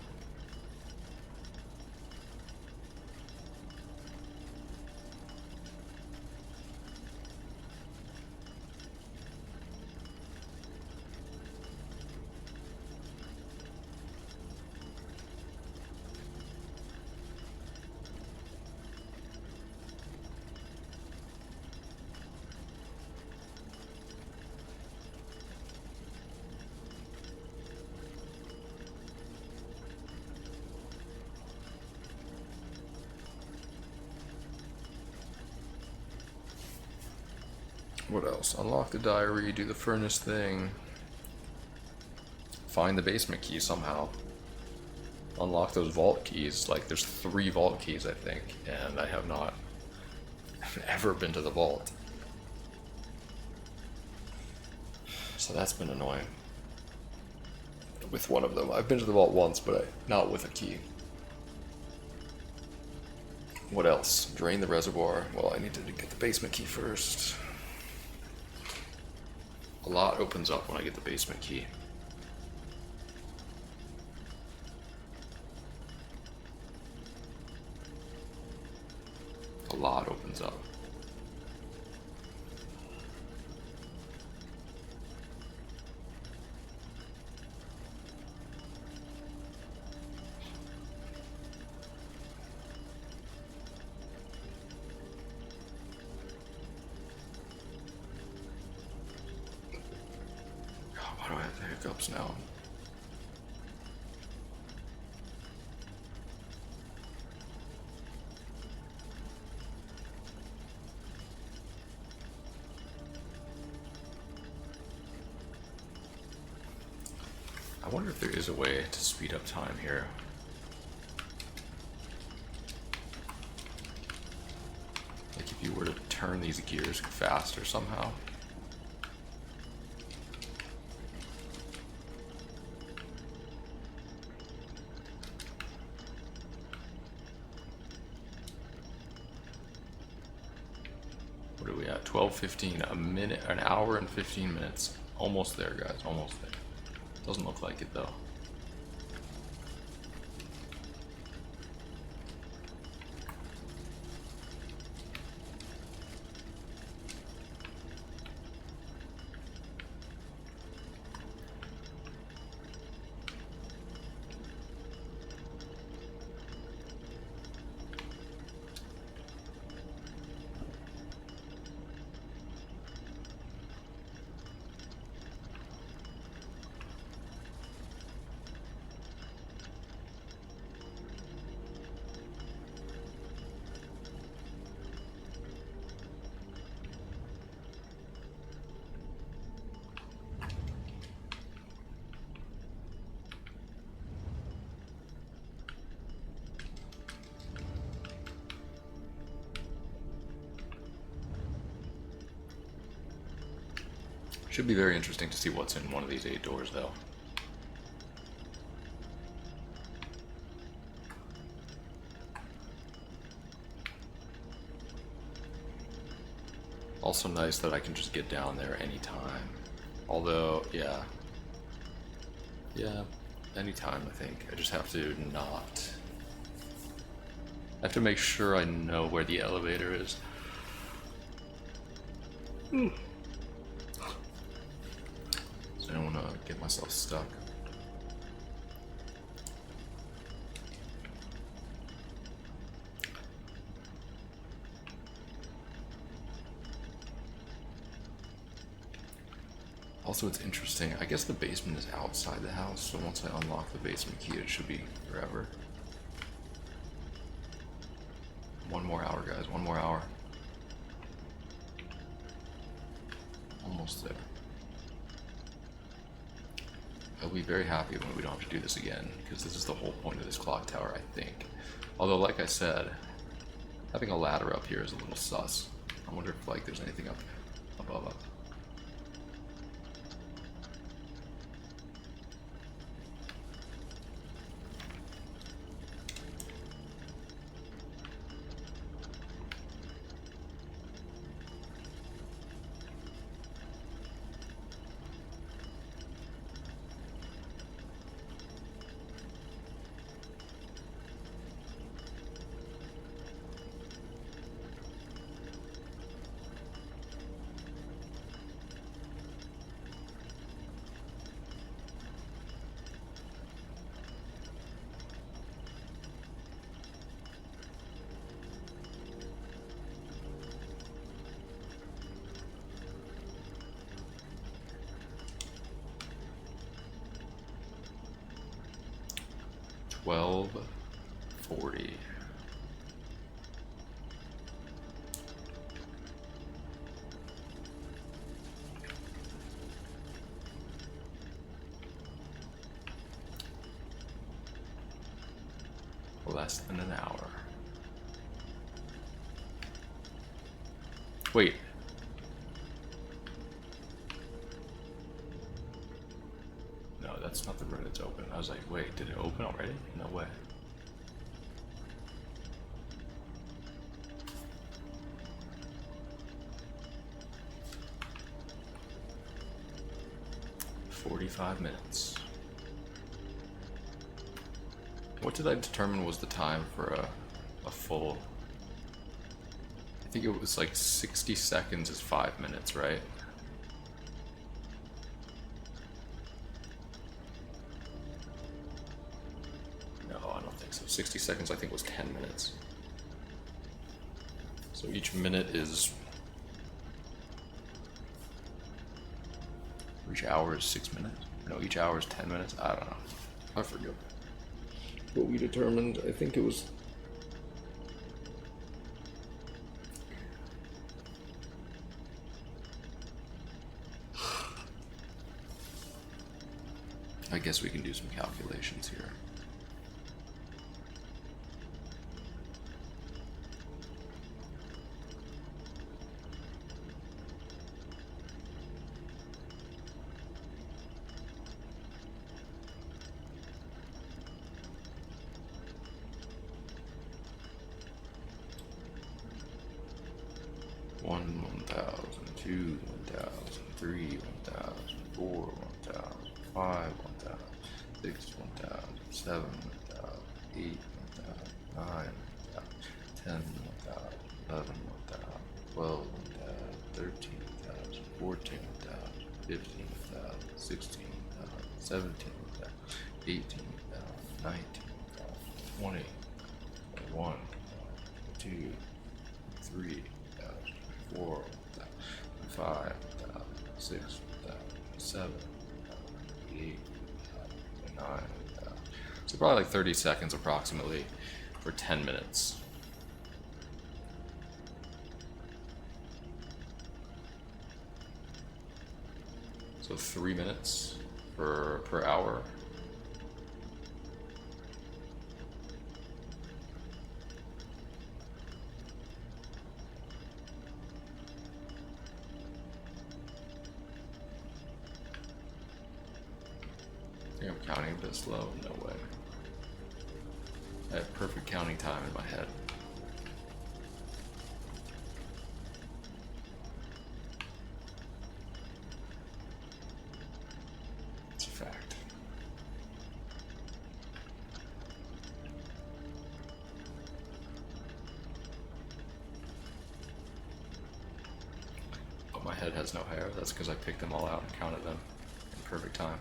What else? Unlock the diary, do the furnace thing. Find the basement key somehow. Unlock those vault keys. Like, there's 3 vault keys, I think, and I have not ever been to the vault. So that's been annoying. With one of them. I've been to the vault once, but not with a key. What else? Drain the reservoir. Well, I need to get the basement key first. A lot opens up when I get the basement key. A lot opens up. Why do I have the hiccups now? I wonder if there is a way to speed up time here. Like if you were to turn these gears faster somehow. What are we at? 12:15, a minute, an hour and 15 minutes. Almost there, guys, almost there. Doesn't look like it though. Should be very interesting to see what's in one of these 8 doors, though. Also nice that I can just get down there anytime. Although, yeah. Yeah, anytime, I think. I just have to not... I have to make sure I know where the elevator is. I don't want to get myself stuck. Also, it's interesting. I guess the basement is outside the house, so once I unlock the basement key, it should be forever. 1 more hour, guys. 1 more hour. Almost there. I'll be very happy when we don't have to do this again, because this is the whole point of this clock tower, I think. Although, like I said, having a ladder up here is a little sus. I wonder if, like, there's anything up above us. $12.40. less than an hour. Wait. No, that's not the room that's open. I was like, wait, did it open already? No way. $45 minutes. What did I determine was the time for a full... I think it was like 60 seconds is 5 minutes, right? No, I don't think so. 60 seconds I think was 10 minutes. So each minute is... Each hour is 6 minutes? No, each hour is 10 minutes? I don't know. I forget. What we determined, I think it was... I guess we can do some calculations here. One, 1,000, 2, 1,000, 3, 1,000, 4, 1,000, 5, 1,000, 6, 1,000, 7, 1,000, 8, 1,000, 9, 1,000, 10, 1,000, 11, 1,000, 12, 1,000, 13, 1,000, 14, 1,000, 15, 1,000, 16, 1,000, 17, 1,000, 18, 1,000, 19, 1,000, 20, 1, 2, 3, 4, 5, 6, 7, 8, 9. So probably like 30 seconds approximately for 10 minutes. So 3 minutes per hour. I think I'm counting a bit slow. No way. I have perfect counting time in my head. It's a fact. But my head has no hair. That's because I picked them all out and counted them in perfect time.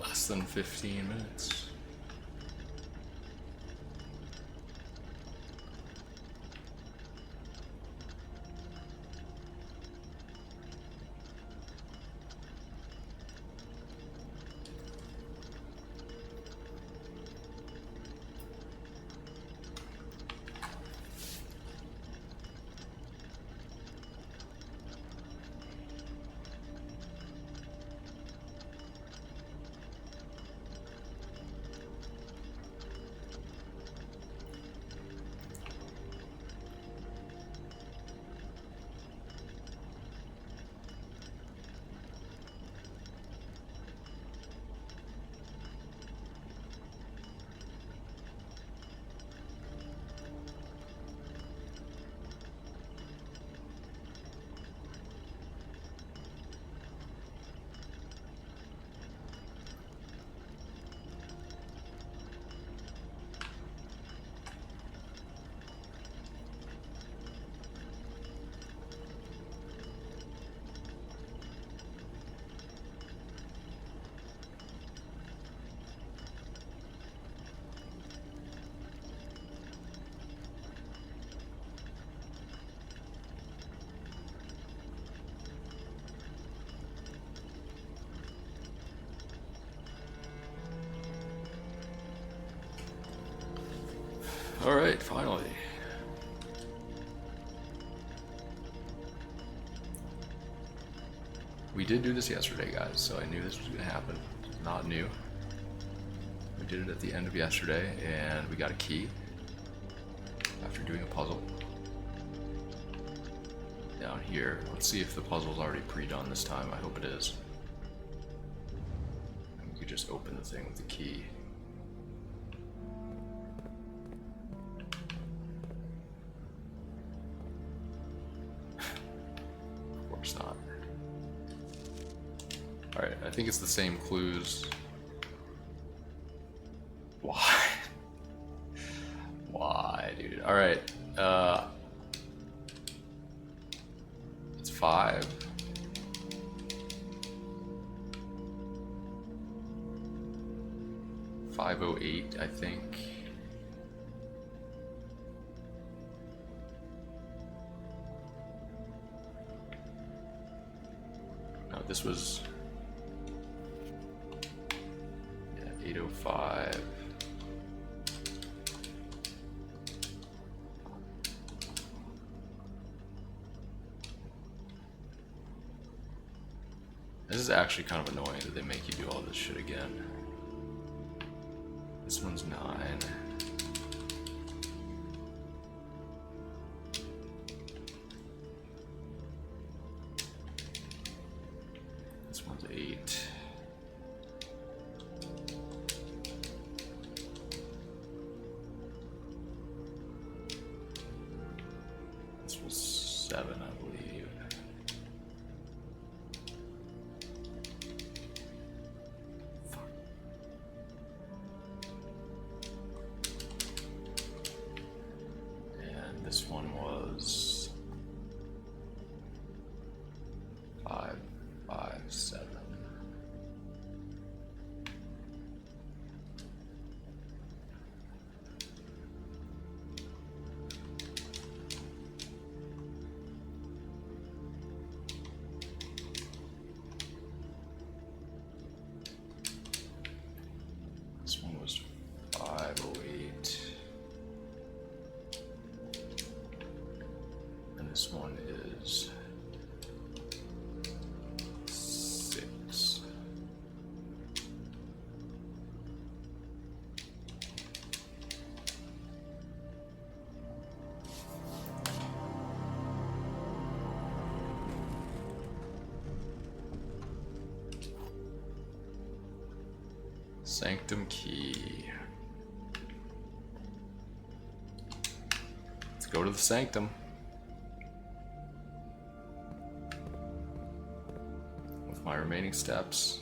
Less than 15 minutes. Alright, finally. We did do this yesterday, guys, so I knew this was going to happen. Not new. We did it at the end of yesterday, and we got a key after doing a puzzle. Down here, let's see if the puzzle's already pre-done this time. I hope it is. And we could just open the thing with the key. Of course not. Alright, I think it's the same clues. Why? Why, dude? Alright, it's 5. $5.08, I think. No, this was... yeah, 8:05. This is actually kind of annoying that they make you do all this shit again. This one's 9. This one's 8. This was 7, I believe. This one was 5, 5, 7. This one was 5:08. This one is 6. Sanctum key. Let's go to the sanctum. My remaining steps.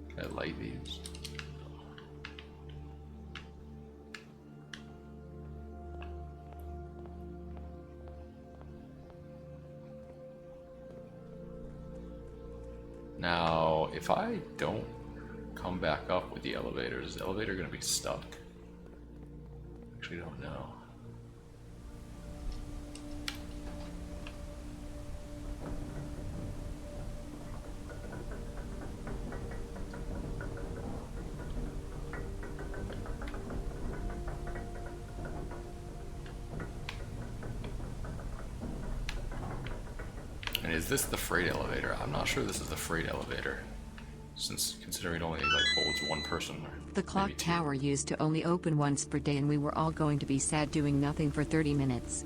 Can I light these? Now, if I don't come back up with the elevator, is the elevator going to be stuck? Actually, don't know. And is this the freight elevator? I'm not sure this is the freight elevator, since considering it only like holds one person. The clock tower used to only open once per day, and we were all going to be sad doing nothing for 30 minutes.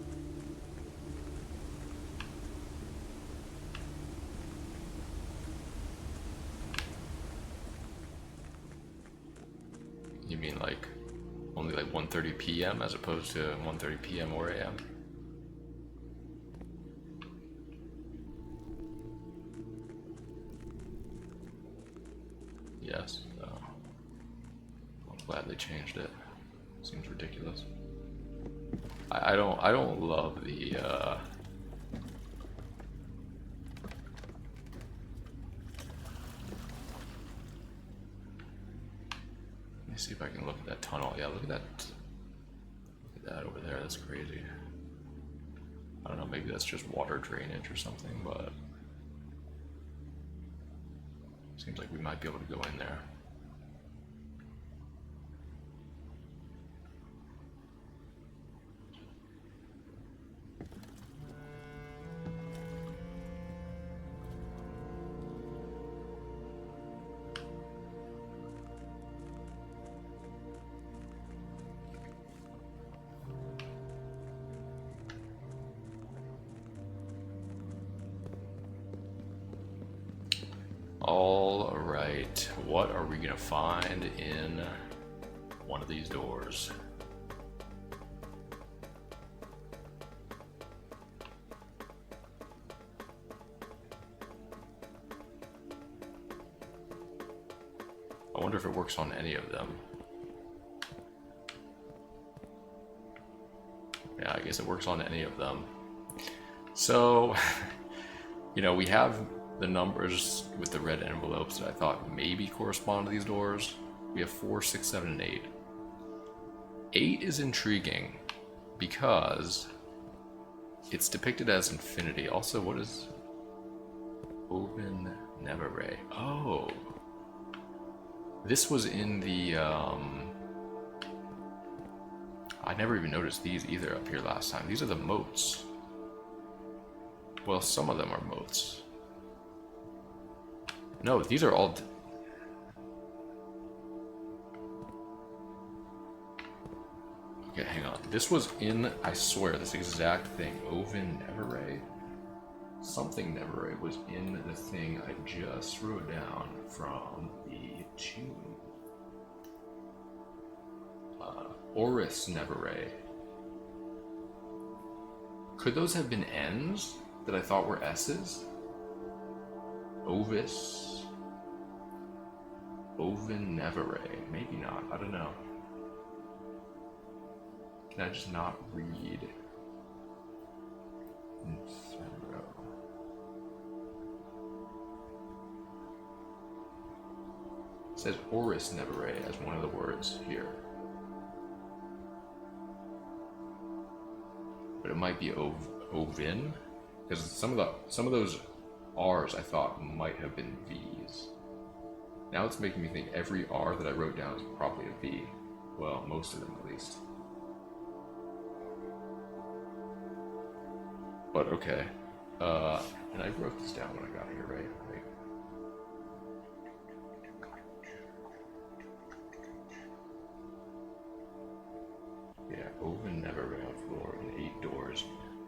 You mean like only like 1:30 p.m. as opposed to 1:30 p.m. or a.m.? Yes. I'm glad they changed it. Seems ridiculous. I don't love the let me see if I can look at that tunnel. Yeah, look at that. Look at that over there. That's crazy. I don't know, maybe that's just water drainage or something, but seems like we might be able to go in there. All right, what are we gonna find in one of these doors? I wonder if it works on any of them. Yeah, I guess it works on any of them. So, you know, we have the numbers with the red envelopes that I thought maybe correspond to these doors. We have 4, 6, 7, and 8. 8 is intriguing because it's depicted as infinity. Also, what is Oven Nevere? Oh, this was in the I never even noticed these either up here last time. These are the moats. Well, some of them are moats. No, these are all... Okay, hang on. This was in, I swear, this exact thing. Oven Nevere? Something Nevere was in the thing I just wrote down from the tune. Oris Nevere. Could those have been N's that I thought were S's? Ovis. Oven Nevere. Maybe not. I don't know. Can I just not read? Inferno. It says Oris Nevere as one of the words here. But it might be Ovin, because some of those R's I thought might have been V's. Now it's making me think every R that I wrote down is probably a V. Well, most of them at least. But okay. And I wrote this down when I got here, right? Yeah, Oven never ran floor and 8 doors.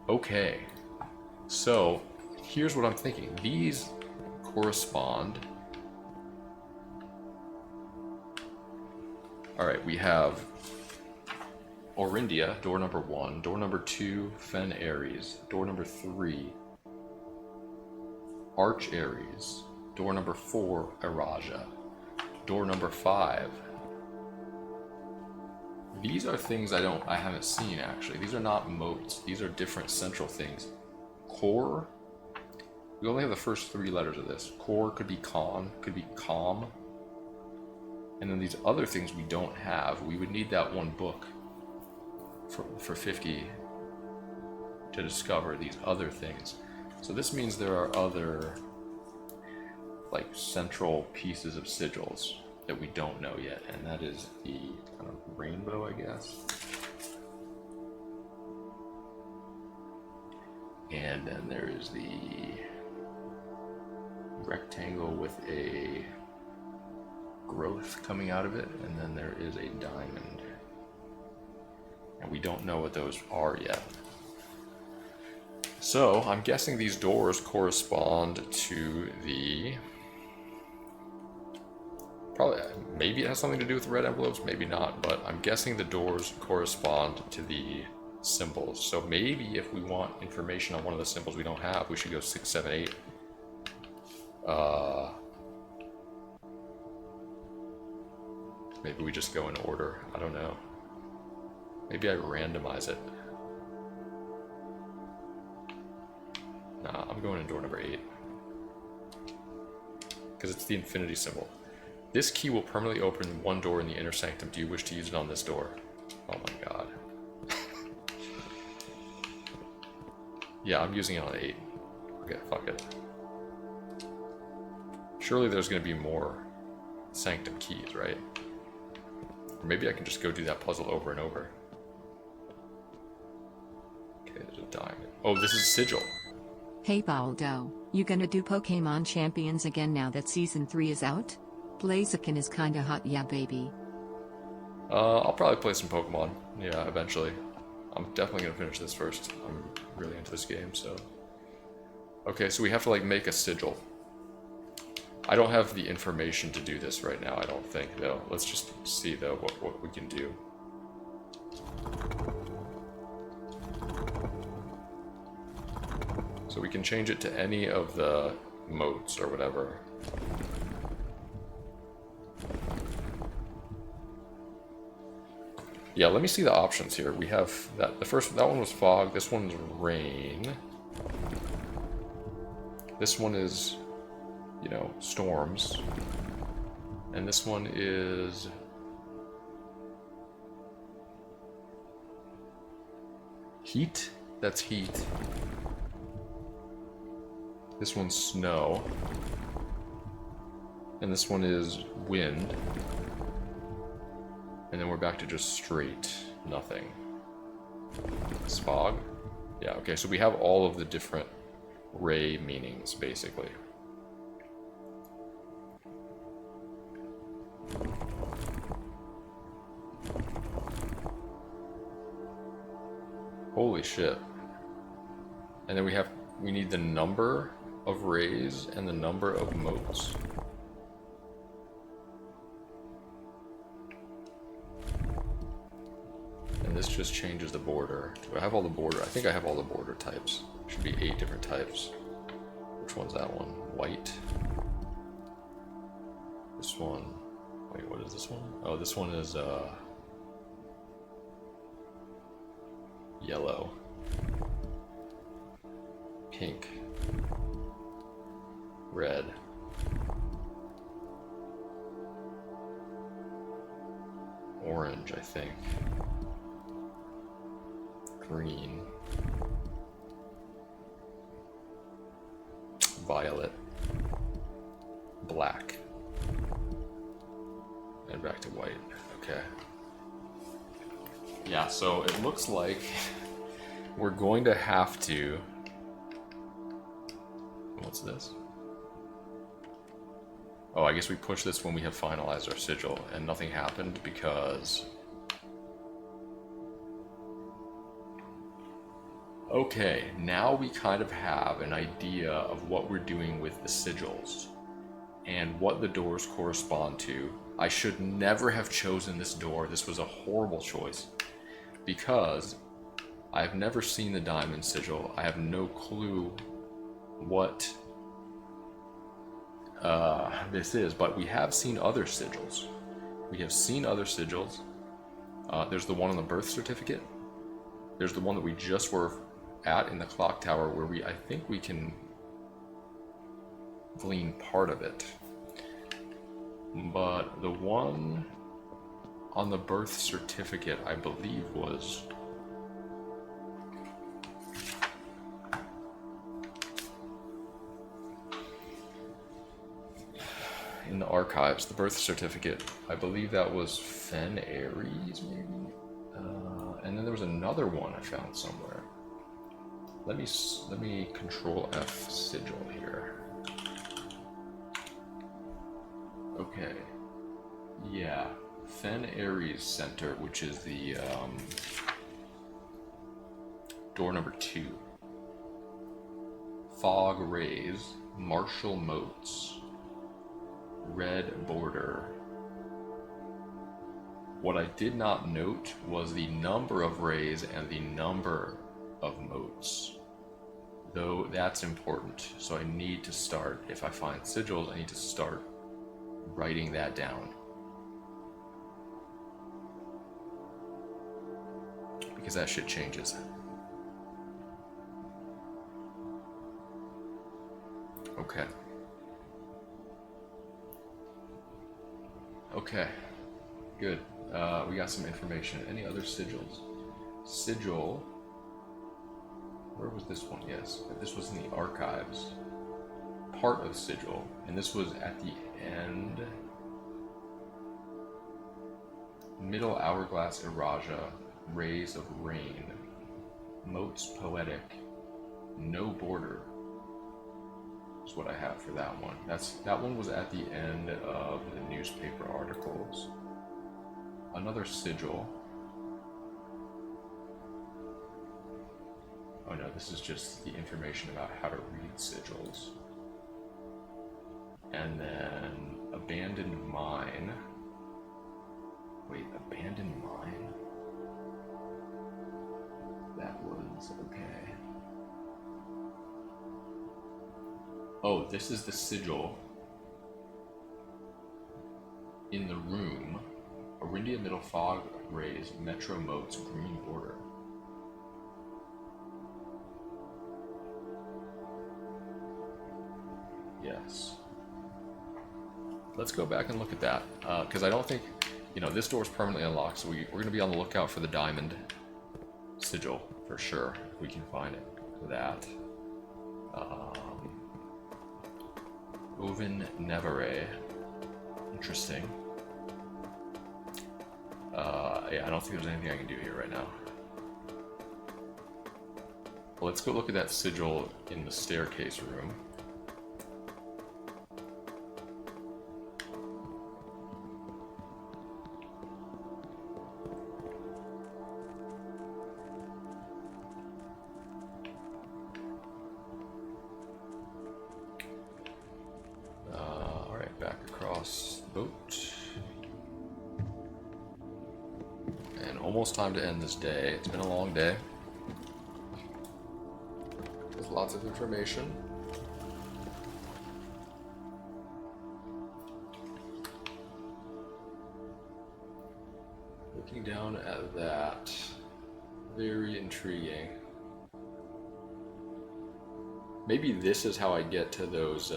Okay. So, here's what I'm thinking. These correspond. Alright, we have Orindia, door number 1. Door number 2, Fen Aries. Door number 3, Arch Aries. Door number 4, Araja. Door number 5. These are things I haven't seen actually. These are not moats. These are different central things. Core. We only have the first 3 letters of this. Core could be con, could be calm. And then these other things we don't have. We would need that one book for 50 to discover these other things. So this means there are other like central pieces of sigils that we don't know yet, and that is the kind of rainbow, I guess. And then there is the rectangle with a growth coming out of it, and then there is a diamond. And we don't know what those are yet. So I'm guessing these doors correspond to the... Probably, maybe it has something to do with red envelopes, maybe not, but I'm guessing the doors correspond to the symbols. So maybe if we want information on one of the symbols we don't have, we should go 6, 7, 8. Maybe we just go in order. I don't know. Maybe I randomize it. Nah, I'm going in door number 8. Because it's the infinity symbol. This key will permanently open one door in the inner sanctum. Do you wish to use it on this door? Oh my god. Yeah, I'm using it on 8. Okay, fuck it. Surely there's going to be more sanctum keys, right? Or maybe I can just go do that puzzle over and over. Okay, there's a diamond. Oh, this is sigil. Hey Baldo, you gonna do Pokemon Champions again now that Season 3 is out? Blaziken is kinda hot, yeah baby. I'll probably play some Pokemon, yeah, eventually. I'm definitely gonna finish this first. I'm really into this game, so... Okay, so we have to like make a sigil. I don't have the information to do this right now, I don't think, though. Let's just see, though, what we can do. So we can change it to any of the modes or whatever. Yeah, let me see the options here. We have that that one was fog, this one's rain. This one is, you know, storms. And this one is heat. That's heat. This one's snow. And this one is wind. And then we're back to just straight nothing. It's fog? Yeah, okay, so we have all of the different ray meanings, basically. Holy shit. And then we need the number of rays and the number of modes. And this just changes the border. Do I have all the border? I think I have all the border types. Should be 8 different types. Which one's that one? White. This one. Wait, what is this one? Oh, this one is yellow. Pink. Red. Orange, I think. Green. Violet. Black. And back to white. Okay. Yeah, so it looks like we're going to have to... What's this? Oh, I guess we push this when we have finalized our sigil, and nothing happened because... Okay, now we kind of have an idea of what we're doing with the sigils and what the doors correspond to. I should never have chosen this door. This was a horrible choice because I've never seen the diamond sigil. I have no clue what this is, but we have seen other sigils. There's the one on the birth certificate. There's the one that we just were at in the clock tower where I think we can glean part of it. But the one on the birth certificate, I believe, was in the archives. The birth certificate, I believe that was Fen Aries, maybe? And then there was another one I found somewhere. Let me Control F sigil here. Okay. Yeah. Fen Aries Center, which is the door number 2. Fog Rays, Martial Moats, red border. What I did not note was the number of rays and the number of moats, though that's important. So I need to start, if I find sigils, I need to start writing that down, because that shit changes. Okay. Okay. Good. We got some information. Any other sigils? Sigil. Where was this one? Yes. This was in the archives. Part of sigil. And this was at the end. Middle hourglass Iraja. Rays of rain. Moats poetic. No border. Is what I have for that one. That one was at the end of the newspaper articles. Another sigil. Oh no, this is just the information about how to read sigils. And then abandoned mine. Wait, abandoned mine? That was okay. Oh, this is the sigil in the room. Arindia Middle Fog Rays Metro Moats Green Border. Yes. Let's go back and look at that, because I don't think, you know, this door is permanently unlocked, so we're going to be on the lookout for the diamond sigil for sure, if we can find it. That. Oven Nevere. Interesting. Yeah, I don't think there's anything I can do here right now. Well, let's go look at that sigil in the staircase room. Alright, back across the boat. And almost time to end this day. It's been a long day. There's lots of information. Looking down at that, very intriguing. Maybe this is how I get to those,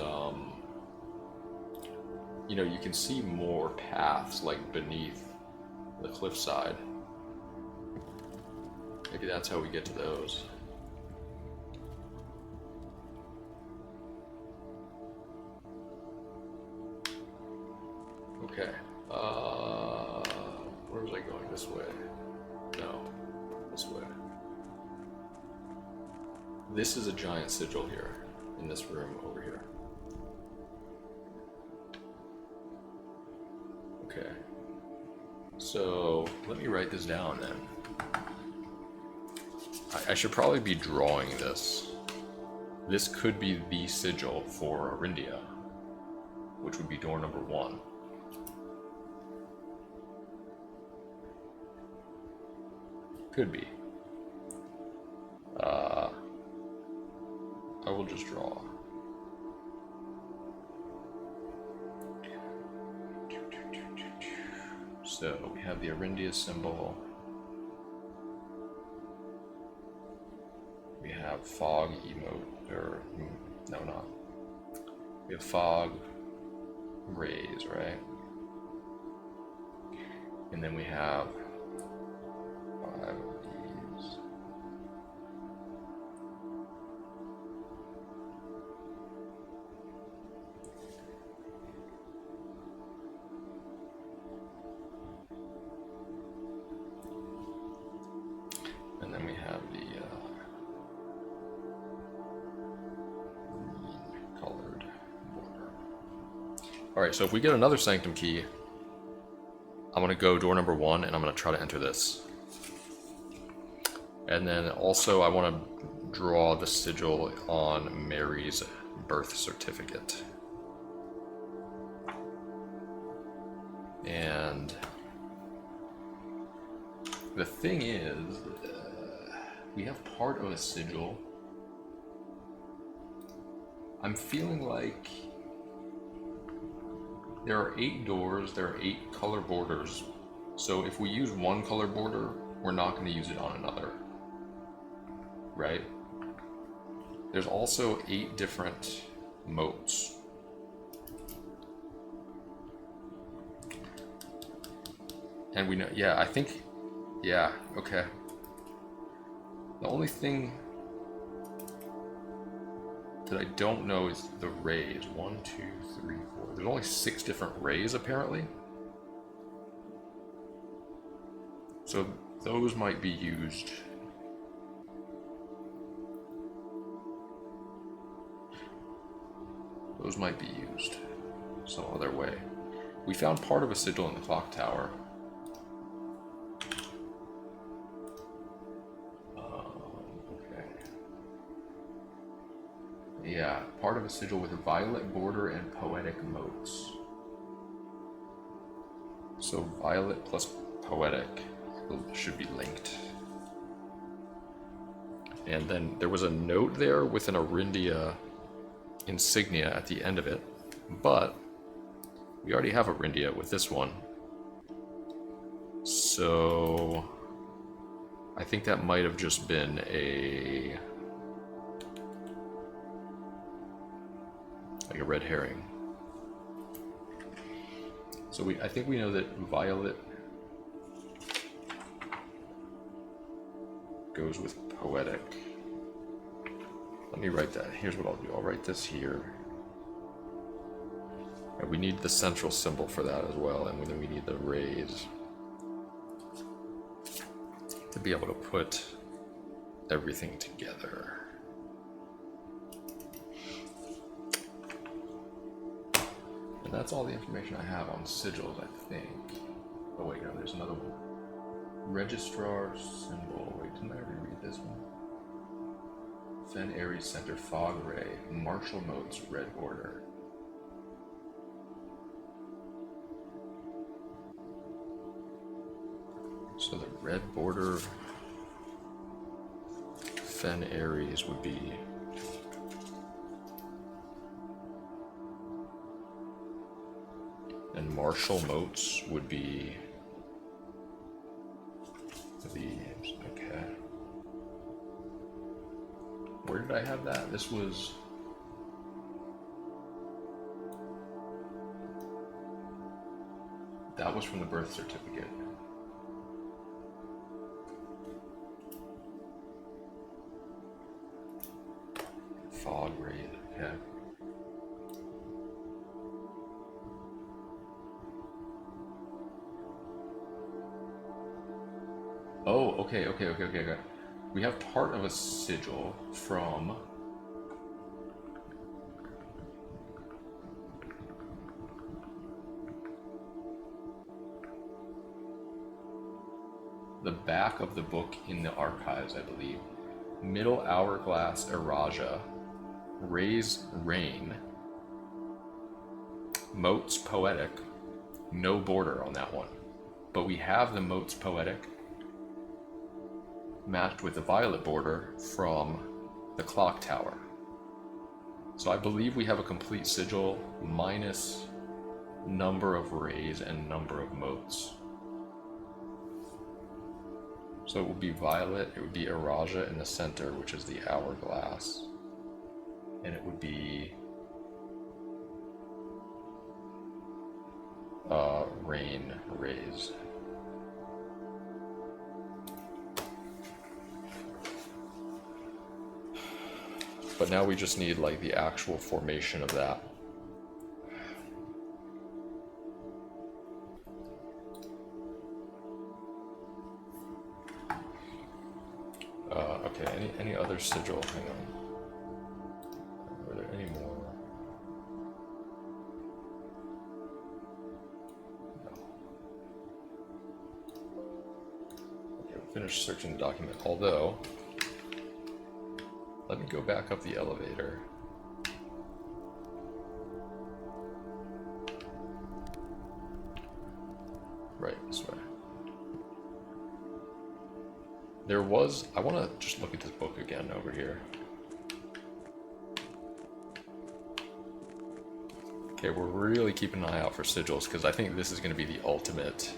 you know, you can see more paths like beneath the cliffside. Maybe that's how we get to those. Okay. Where was I going? This way? No. This way. This is a giant sigil here, in this room over here. Okay. So, let me write this down then. I should probably be drawing this. This could be the sigil for Arindia, which would be door number 1. Could be. I will just draw. So we have the Arindia symbol. We have fog emote, or no, not. We have fog rays, right? And then we have 5 of these. And then we have the colored border. Alright, so if we get another sanctum key, I'm going to go door number 1 and I'm going to try to enter this. And then also I want to draw the sigil on Mary's birth certificate. And the thing is, we have part of a sigil. I'm feeling like there are 8 doors, there are 8 color borders. So if we use one color border, we're not going to use it on another. Right? There's also 8 different moats. And we know, yeah, I think, yeah, okay. The only thing that I don't know is the rays. 1, 2, 3, 4. There's only 6 different rays apparently. So those might be used. Those might be used some other way. We found part of a sigil in the clock tower. Okay. yeah, part of a sigil with a violet border and poetic motes. So violet plus poetic should be linked. And then there was a note there with an Arindia insignia at the end of it, but we already have Arindia with this one. So I think that might have just been a red herring. So I think we know that violet goes with poetic. Let me write that. Here's what I'll do. I'll write this here. And we need the central symbol for that as well, and then we need the rays to be able to put everything together. And that's all the information I have on sigils, I think. Oh wait, no, there's another one. Registrar symbol. Wait, didn't I already read this one? Fen Aries Center Fog Ray. Martial Motes Red Border. So the red border Fen Aries would be and Martial Motes would be these. Okay. Where did I have that? This was that was from the birth certificate. Fog Ray, okay. Oh, okay. We have part of a sigil from the back of the book in the archives, I believe. Middle Hourglass Eraja, Ray's Rain, Motes Poetic, no border on that one. But we have the Motes Poetic matched with the violet border from the clock tower. So I believe we have a complete sigil minus number of rays and number of motes. So it would be violet, it would be Eraja in the center, which is the hourglass, and it would be rain rays. But now we just need like the actual formation of that. Okay, any other sigil? Hang on. Are there any more? No. Okay, we'll finish searching the document. Although, let me go back up the elevator. Right, this way. There was, I want to just look at this book again over here. Okay, we're really keeping an eye out for sigils because I think this is going to be the ultimate.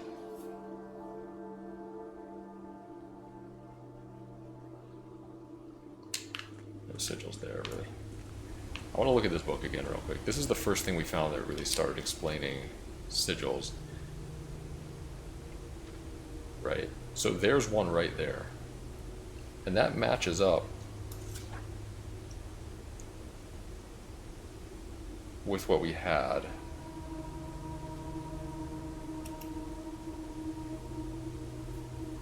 No sigils there, really. I want to look at this book again real quick. This is the first thing we found that really started explaining sigils. Right, so there's one right there. And that matches up with what we had.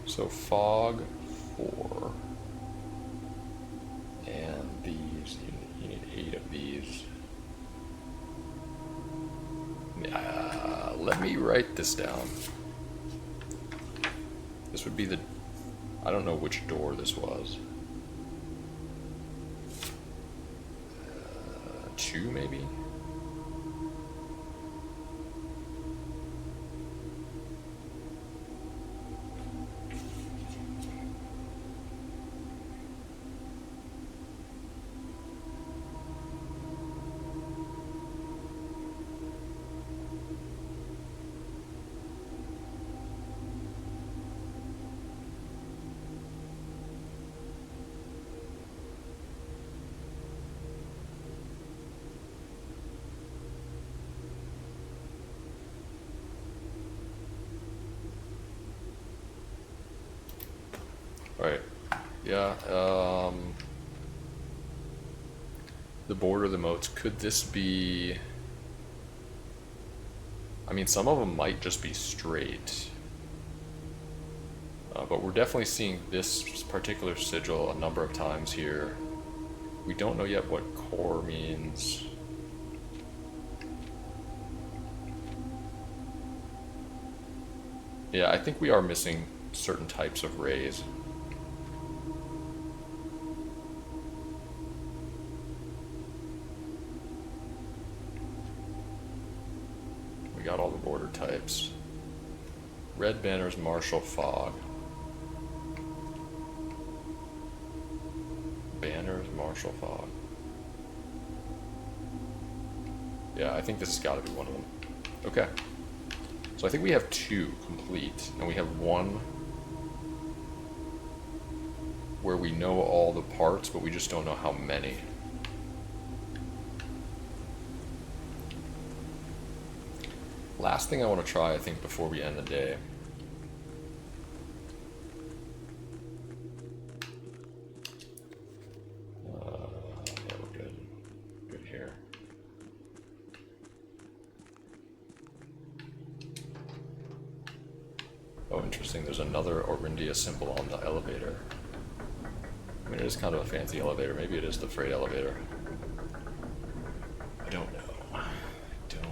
So fog 4. And these, you need 8 of these. Let me write this down. This would be the, I don't know which door this was. 2 maybe? Right. Yeah. The border of the moats. Could this be... I mean, some of them might just be straight. But we're definitely seeing this particular sigil a number of times here. We don't know yet what core means. Yeah, I think we are missing certain types of rays. We got all the border types. Red banners, martial fog. Banners, martial fog. Yeah, I think this has got to be one of them. Okay. So I think we have 2 complete, and we have 1 where we know all the parts, but we just don't know how many. Last thing I want to try, I think, before we end the day. Yeah, we're good. Good here. Oh, interesting. There's another Orindia symbol on the elevator. I mean, it is kind of a fancy elevator. Maybe it is the freight elevator. I don't know. I don't know.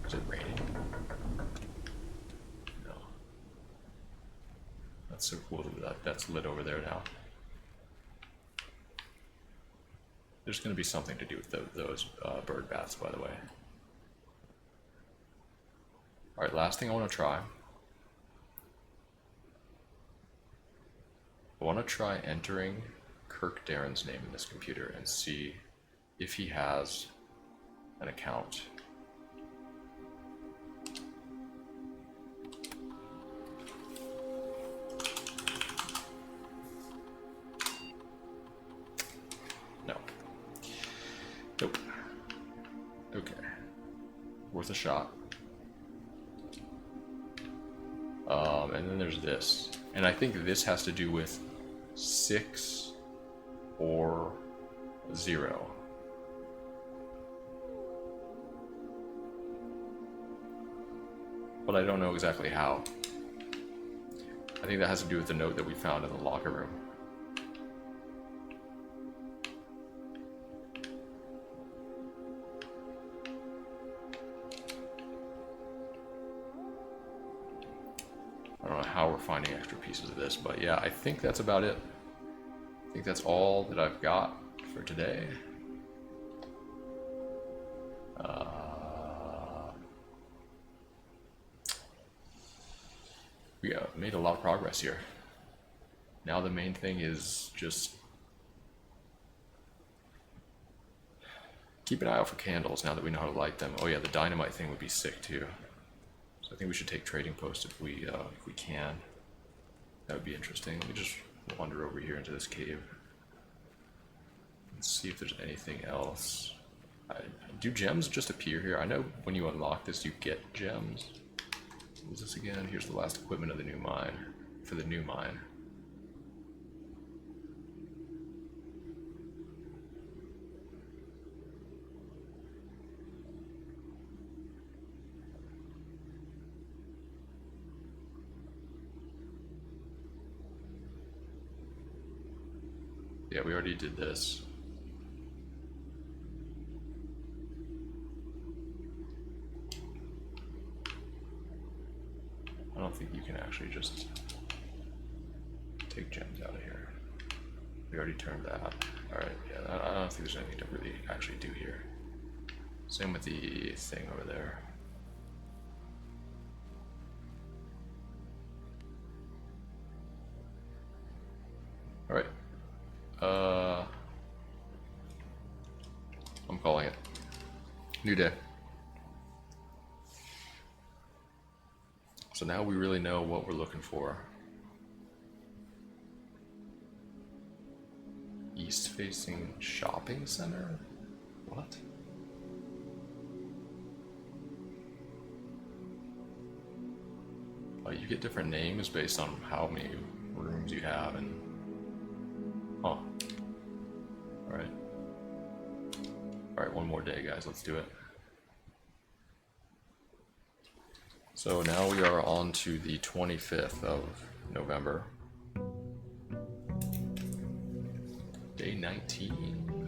Is it raining? No. That's so cool that that's lit over there now. There's going to be something to do with those bird baths, by the way. Alright, last thing I want to try. I want to try entering Kirk Darren's name in this computer and see if he has an account. No. Nope. Okay. Worth a shot. And then there's this. And I think this has to do with 6 or 0. But I don't know exactly how. I think that has to do with the note that we found in the locker room. I don't know how we're finding extra pieces of this, but yeah, I think that's about it. I think that's all that I've got for today. We made a lot of progress here. Now the main thing is just keep an eye out for candles now that we know how to light them. Oh yeah, the dynamite thing would be sick too. I think we should take trading post if we can. That would be interesting. Let me just wander over here into this cave and see if there's anything else. Do gems just appear here? I know when you unlock this, you get gems. What is this again? Here's the last equipment of the new mine. For the new mine. Yeah, we already did this. I don't think you can actually just take gems out of here. We already turned that. Alright, yeah, I don't think there's anything to really actually do here. Same with the thing over there. Alright. I'm calling it. New day. So now we really know what we're looking for. East-facing shopping center? What? Oh, you get different names based on how many rooms you have and... Huh. Alright. Alright, one more day, guys. Let's do it. So now we are on to the 25th of November. Day 19.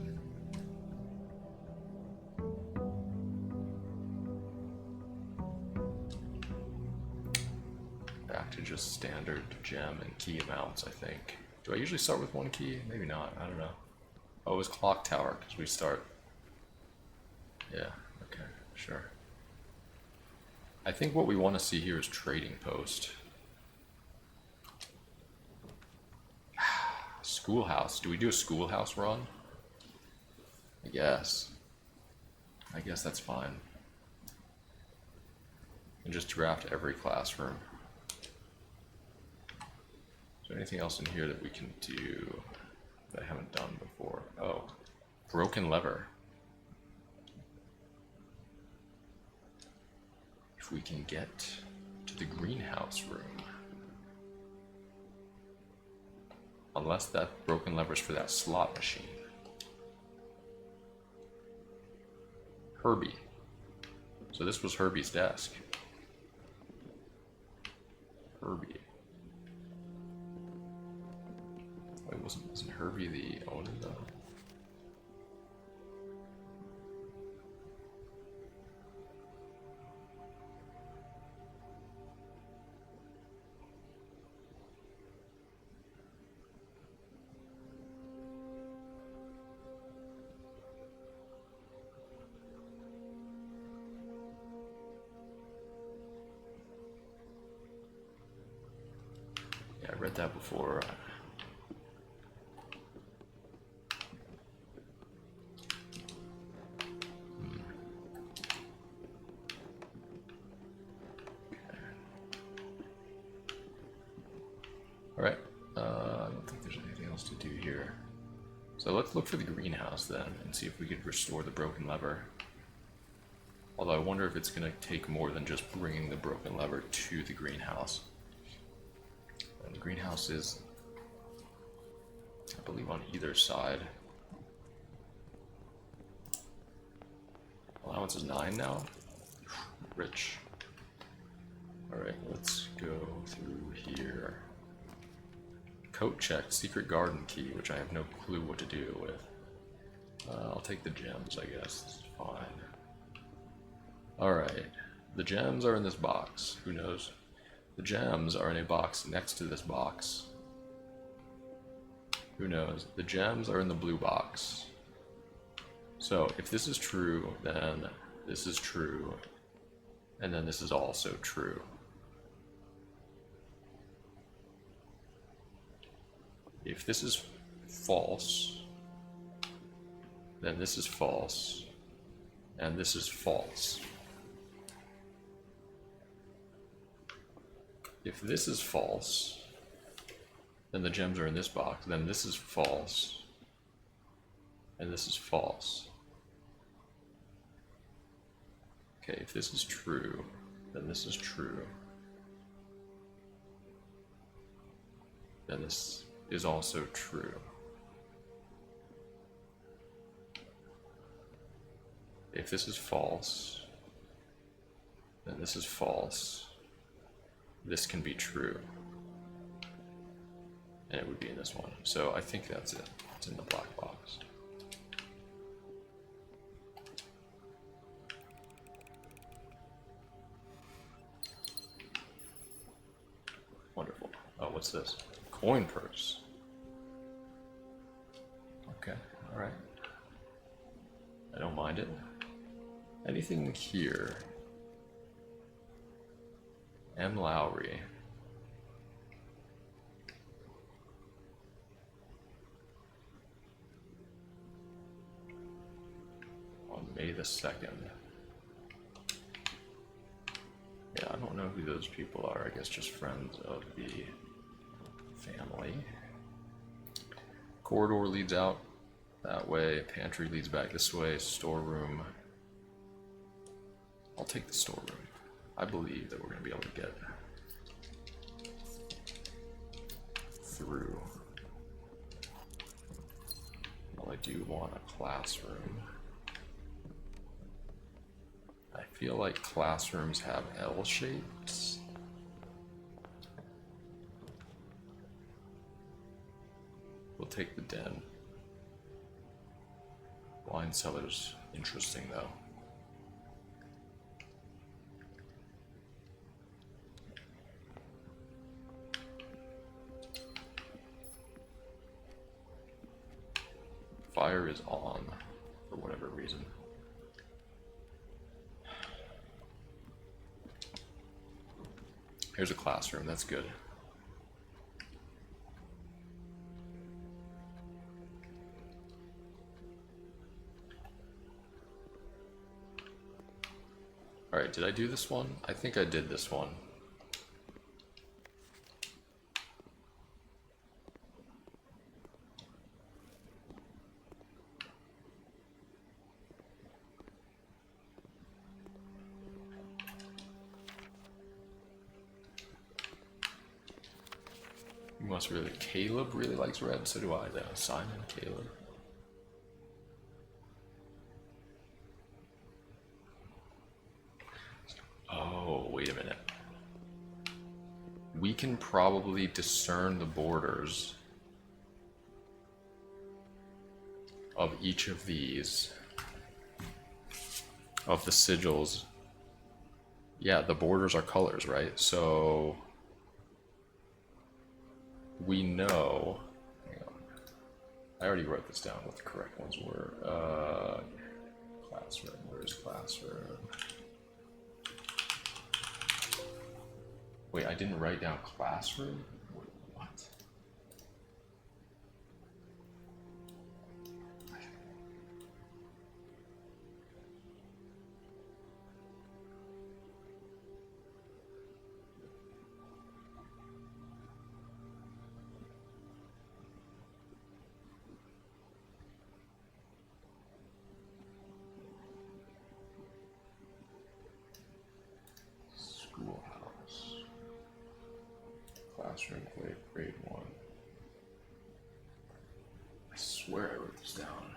Back to just standard gem and key amounts, I think. Do I usually start with one key? Maybe not. I don't know. Oh, it was clock tower because we start. Yeah, okay, sure. I think what we want to see here is trading post. Schoolhouse. Do we do a schoolhouse run? I guess. I guess that's fine. And just draft every classroom. Is there anything else in here that we can do that I haven't done before? Oh, broken lever. If we can get to the greenhouse room. Unless that broken lever is for that slot machine. Herbie. So this was Herbie's desk. Herbie. Wait, wasn't Herbie the owner though? I read that before. Alright, I don't think there's anything else to do here. So let's look for the greenhouse then and see if we could restore the broken lever. Although I wonder if it's going to take more than just bringing the broken lever to the greenhouse. And the greenhouse is, I believe, on either side. Allowance is 9 now. Rich. Alright, let's go through here. Coat check, secret garden key, which I have no clue what to do with. I'll take the gems, I guess. It's fine. Alright, the gems are in this box. Who knows? The gems are in a box next to this box. Who knows? The gems are in the blue box. So if this is true, then this is true, and then this is also true. If this is false, then this is false, and this is false. If this is false, then the gems are in this box, then this is false, and this is false. Okay, if this is true, then this is true. Then this is also true. If this is false, then this is false. This can be true. And it would be in this one. So I think that's it. It's in the black box. Wonderful. Oh, what's this? Coin purse. Alright. I don't mind it. Anything here? M. Lowry. On May the 2nd. Yeah, I don't know who those people are. I guess just friends of the family. Corridor leads out that way. Pantry leads back this way. Storeroom. I'll take the storeroom. I believe that we're going to be able to get through. Well, I do want a classroom. I feel like classrooms have L shapes. We'll take the den. Wine cellar's interesting though. Fire is on for whatever reason. Here's a classroom, that's good. Alright, did I do this one? I think I did this one. You must really... Caleb really likes red, so do I though. Simon, Caleb. Oh, wait a minute. We can probably discern the borders of each of these, of the sigils. Yeah, the borders are colors, right? So we know, hang on. I already wrote this down what the correct ones were. Classroom, where's classroom? Wait, I didn't write down classroom? Wait, what? Schoolhouse. Classroom, grade 1. I swear I wrote this down.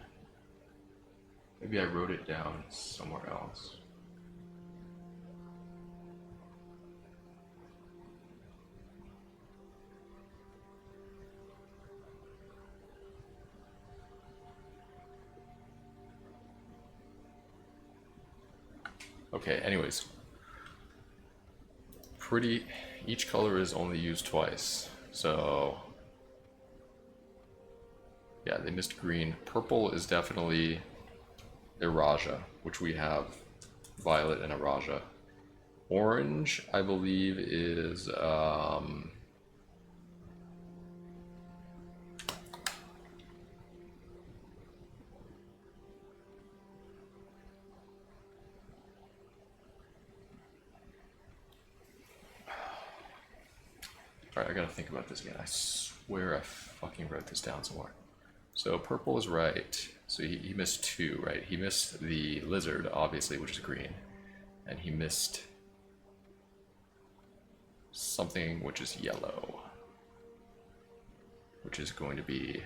Maybe I wrote it down somewhere else. Okay, anyways. Each color is only used twice, so yeah, they missed green. Purple is definitely Iraja, which we have violet and Iraja. Orange, I believe, is Alright, I gotta think about this again. I swear I fucking wrote this down somewhere. So purple is right. So he missed 2, right? He missed the lizard, obviously, which is green. And he missed something which is yellow. Which is going to be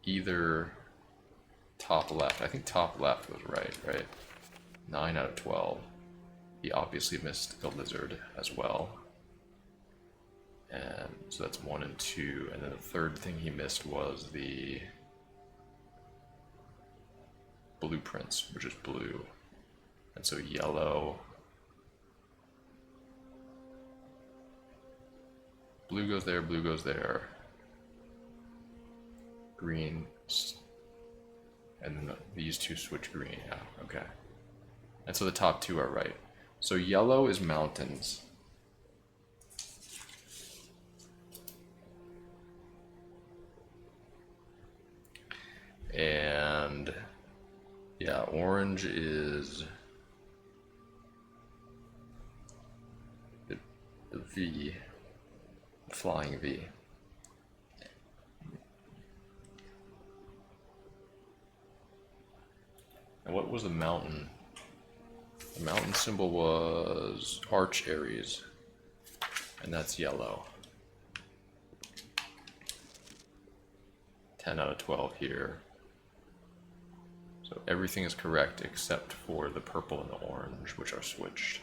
either top left. I think top left was right? 9 out of 12. He obviously missed the lizard as well. And so that's 1 and 2. And then the third thing he missed was the blueprints, which is blue. And so yellow. Blue goes there, blue goes there. green, and then these two switch green. Yeah, okay. And so the top two are right. So yellow is mountains. And yeah, orange is the V, flying V. And what was the mountain? The mountain symbol was Arch Aries, and that's yellow. 10 out of 12 here. So everything is correct except for the purple and the orange, which are switched.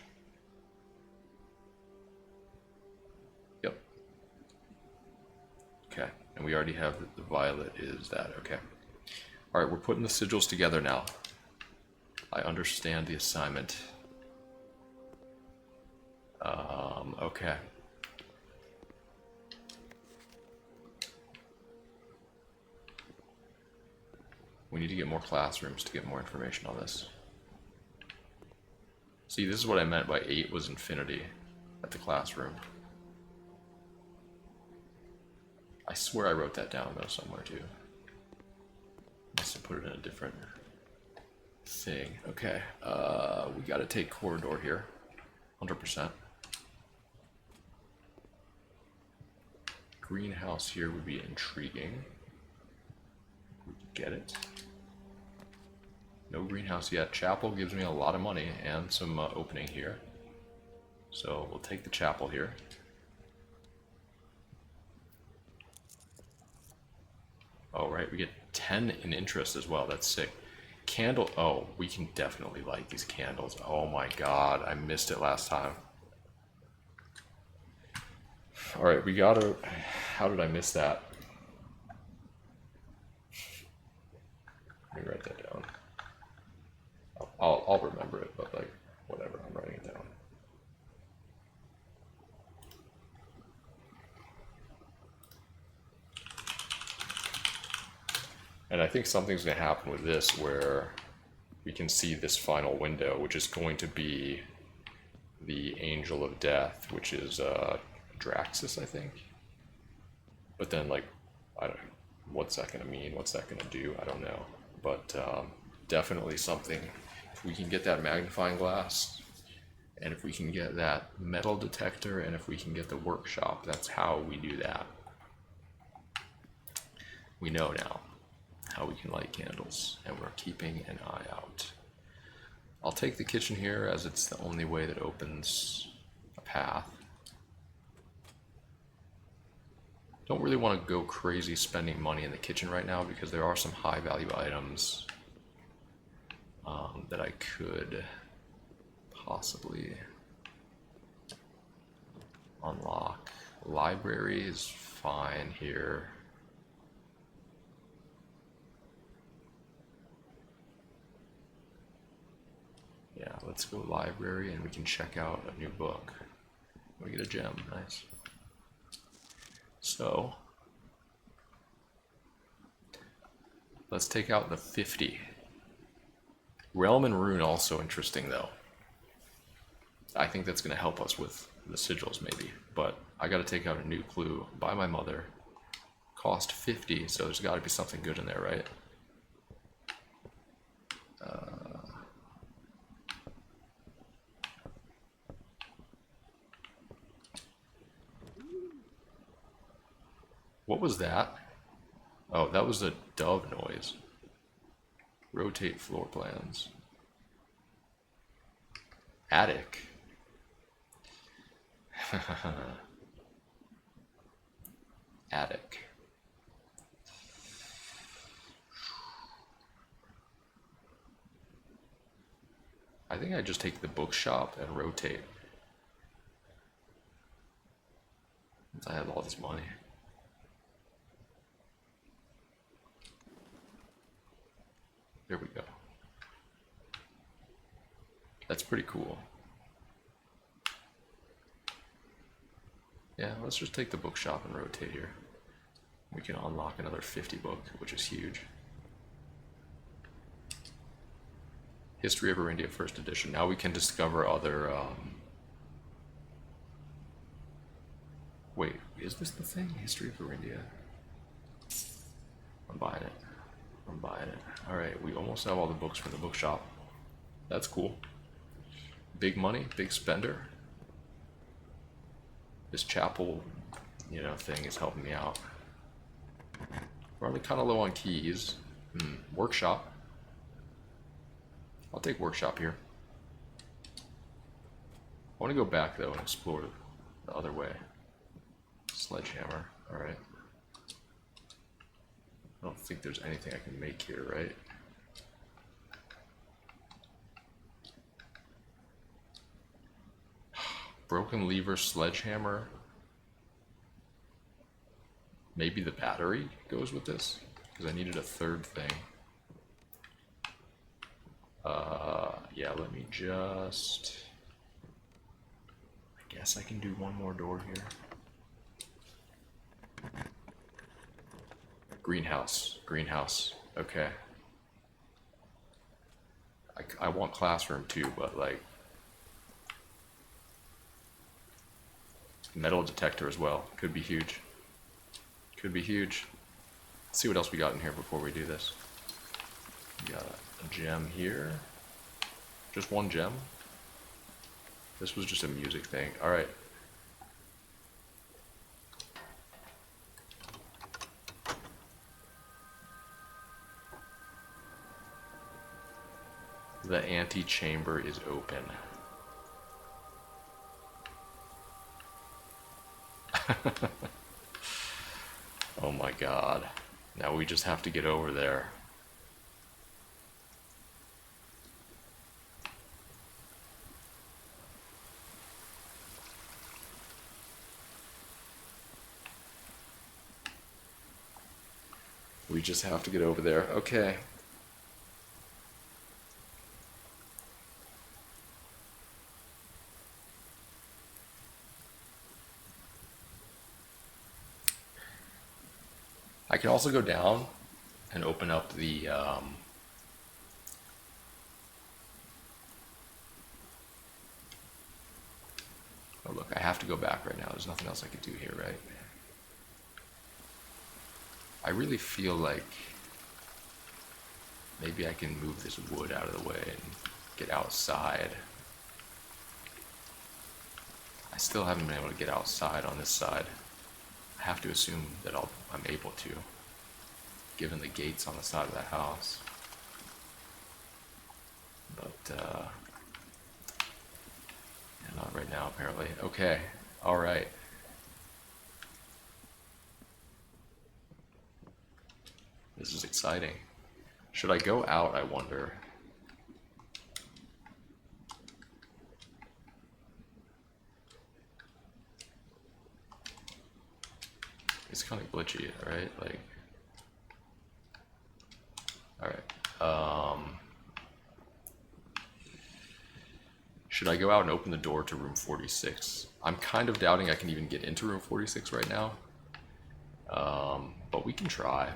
Yep. Okay, and we already have the violet is that, okay. Alright, we're putting the sigils together now. I understand the assignment. Okay. We need to get more classrooms to get more information on this. See, this is what I meant by 8 was infinity at the classroom. I swear I wrote that down though somewhere too. Must have put it in a different thing. Okay, we gotta take corridor here, 100%. Greenhouse here would be intriguing. We get it. No greenhouse yet. Chapel gives me a lot of money and some opening here. So we'll take the chapel here. Oh, right, we get 10 in interest as well. That's sick. Candle. Oh, we can definitely light these candles. Oh my god, I missed it last time. Alright, we gotta... How did I miss that? Let me write that down. I'll remember it, but like, whatever, I'm writing it down. And I think something's going to happen with this where we can see this final window, which is going to be the Angel of Death, which is Draxus, I think. But then, like, I don't know, what's that going to mean? What's that going to do? I don't know. But definitely something, if we can get that magnifying glass, and if we can get that metal detector, and if we can get the workshop, that's how we do that. We know now how we can light candles, and we're keeping an eye out. I'll take the kitchen here as it's the only way that opens a path. Don't really want to go crazy spending money in the kitchen right now because there are some high value items that I could possibly unlock. Library is fine here. Yeah, let's go library and we can check out a new book. We get a gem, nice. So, let's take out the 50. Realm and Rune also interesting though. I think that's going to help us with the sigils maybe, but I got to take out a new clue by my mother. Cost 50, so there's got to be something good in there, right? What was that? Oh, that was a dove noise. Rotate floor plans. Attic. Attic. I think I just take the bookshop and rotate. I have all this money. There we go. That's pretty cool. Yeah, let's just take the bookshop and rotate here. We can unlock another 50 book, which is huge. History of Arindia First Edition. Now we can discover other... Wait, is this the thing? History of Arindia? I'm buying it. I'm buying it. Alright, we almost have all the books from the bookshop. That's cool. Big money, big spender. This chapel, you know, thing is helping me out. We're only kind of low on keys. Workshop. I'll take workshop here. I want to go back though and explore the other way. Sledgehammer. Alright. I don't think there's anything I can make here, right? Broken lever sledgehammer. Maybe the battery goes with this? Because I needed a third thing. Yeah, let me just... I guess I can do one more door here. Greenhouse. Greenhouse. Okay. I want classroom too, but like... Metal detector as well. Could be huge. Could be huge. Let's see what else we got in here before we do this. We got a gem here. Just one gem. This was just a music thing. Alright. The antechamber is open. Oh my god. Now we just have to get over there. We just have to get over there. Okay. I can also go down and open up the oh look, I have to go back right now. There's nothing else I could do here, right? I really feel like maybe I can move this wood out of the way and get outside. I still haven't been able to get outside on this side. I have to assume that I'm able to, given the gates on the side of the house. But, yeah, not right now, apparently. Okay, alright. This is exciting. Should I go out, I wonder? It's kind of glitchy, right? Like, alright. Should I go out and open the door to room 46? I'm kind of doubting I can even get into room 46 right now. But we can try.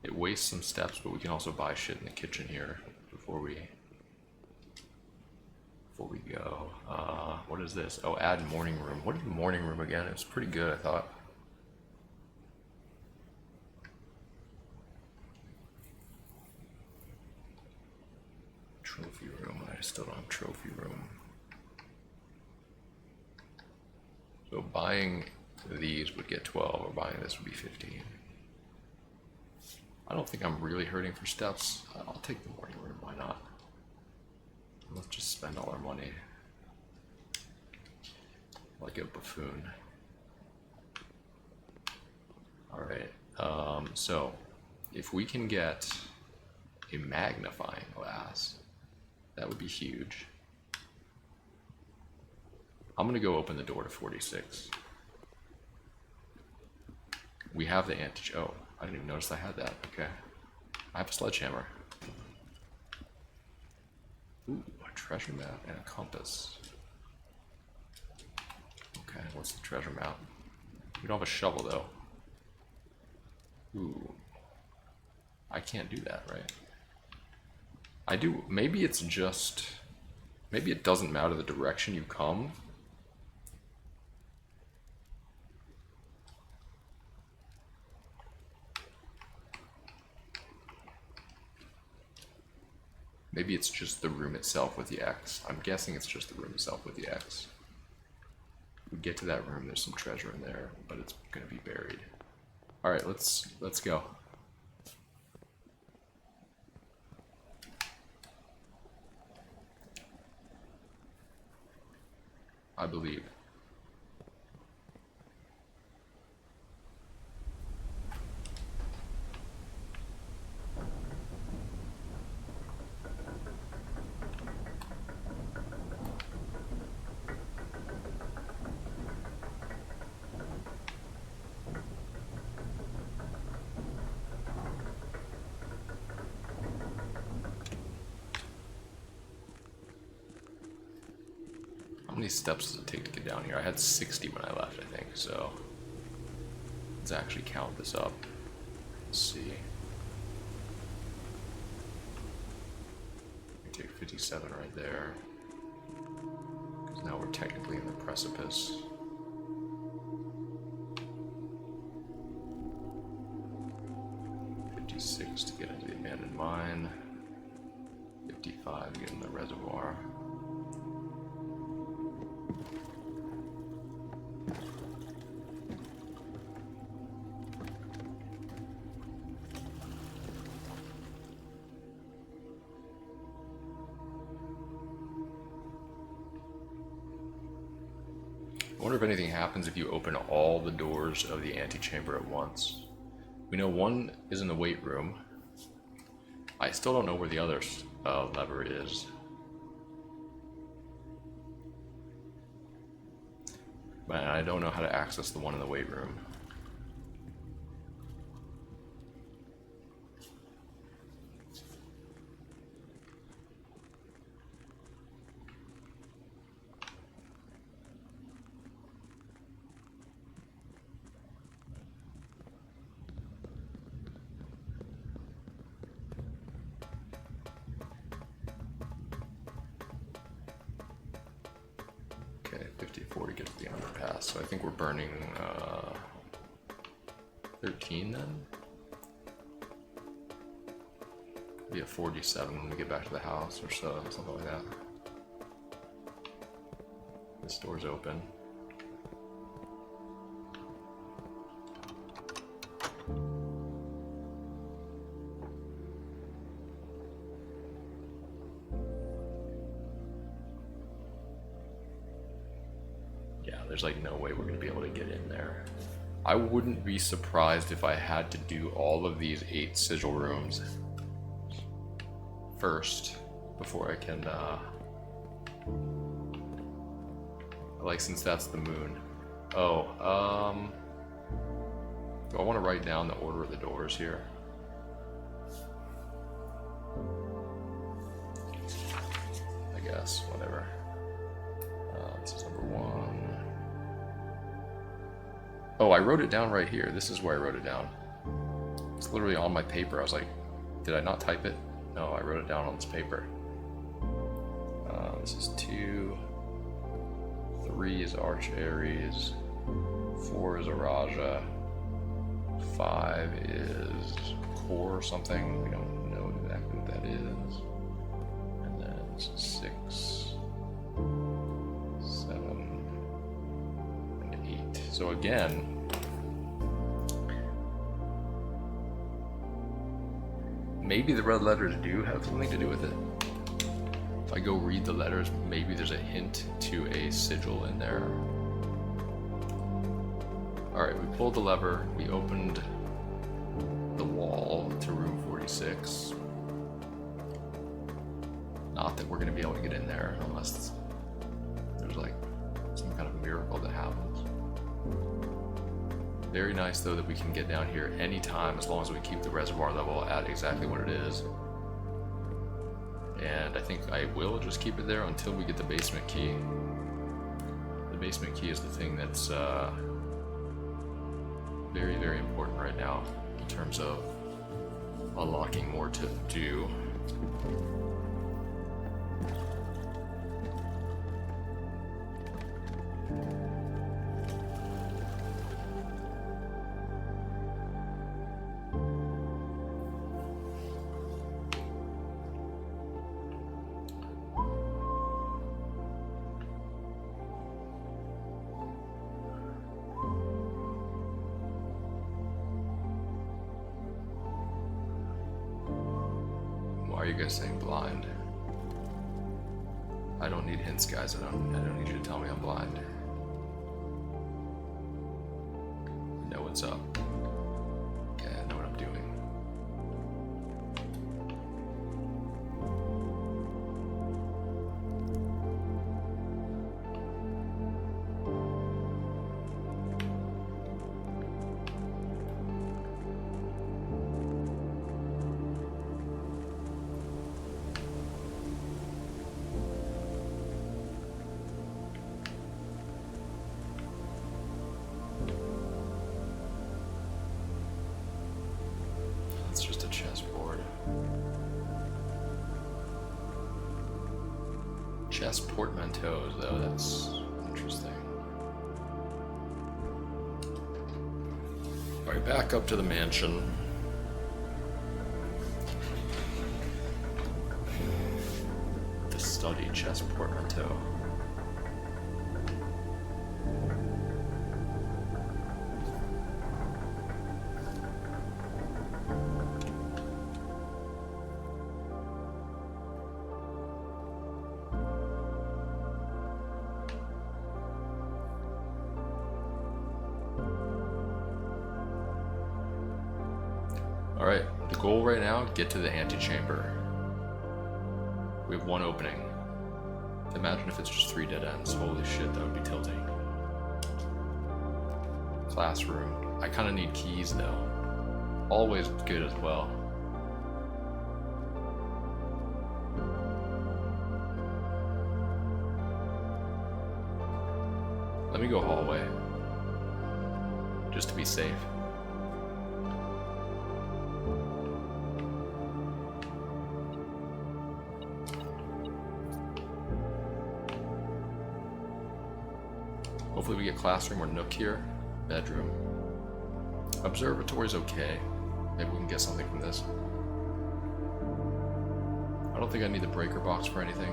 It wastes some steps, but we can also buy shit in the kitchen here before we go. What is this? Oh, add morning room. What is the morning room again? It was pretty good, I thought. Trophy room. I still don't have trophy room. So buying these would get 12, or buying this would be 15. I don't think I'm really hurting for steps. I'll take the morning room, why not? Let's just spend all our money like a buffoon. Alright, so if we can get a magnifying glass, that would be huge. I'm gonna go open the door to 46. We have the oh, I didn't even notice I had that. Okay. I have a sledgehammer. Ooh, a treasure map and a compass. Okay, what's the treasure map? We don't have a shovel though. Ooh. I can't do that, right? I do. Maybe it's just... Maybe it doesn't matter the direction you come. Maybe it's just the room itself with the X. I'm guessing it's just the room itself with the X. We get to that room, there's some treasure in there, but it's gonna be buried. Alright, let's go. I believe. How many steps does it take to get down here? I had 60 when I left, I think, so let's actually count this up. Let's see. We take 57 right there, because now we're technically in the precipice. $56 to get into the abandoned mine. 55 to get in the reservoir. I wonder if anything happens if you open all the doors of the antechamber at once. We know one is in the weight room. I still don't know where the other lever is. But I don't know how to access the one in the weight room. Okay, 54 to get to the underpass, so I think we're burning 13 then? Be a 47 when we get back to the house or so, something like that. This door's open. There's like no way we're going to be able to get in there. I wouldn't be surprised if I had to do all of these 8 sigil rooms first before I can, like, since that's the moon. Oh, do I want to write down the order of the doors here? I guess, whatever. This is number 1. Oh, I wrote it down right here. This is where I wrote it down. It's literally on my paper. I was like, did I not type it? No, I wrote it down on this paper. This is 2. 3 is Arch Aries. 4 is Araja. 5 is Core or something. We don't know exactly what that is. And then this is 6, 7, and 8. So again, maybe the red letters do have something to do with it. If I go read the letters, maybe there's a hint to a sigil in there. Alright, we pulled the lever, we opened the wall to room 46. Not that we're going to be able to get in there unless there's like some kind of miracle that happens. Very nice though that we can get down here anytime as long as we keep the reservoir level at exactly what it is. And I think I will just keep it there until we get the basement key. The basement key is the thing that's Very, very important right now in terms of unlocking more to do. Why are you guys saying blind? I don't need hints, guys. I don't need you to tell me I'm blind. I know what's up. Okay, I know what I'm doing. It's just a chessboard. Chess portmanteaus, though, that's interesting. Alright, back up to the mansion. The study chess portmanteau. Alright, the goal right now, get to the antechamber. We have one opening. Imagine if it's just 3 dead ends. Holy shit, that would be tilting. Classroom. I kind of need keys though. Always good as well. Let me go hallway. Just to be safe. Hopefully we get classroom or nook here. Bedroom. Observatory's okay. Maybe we can get something from this. I don't think I need the breaker box for anything.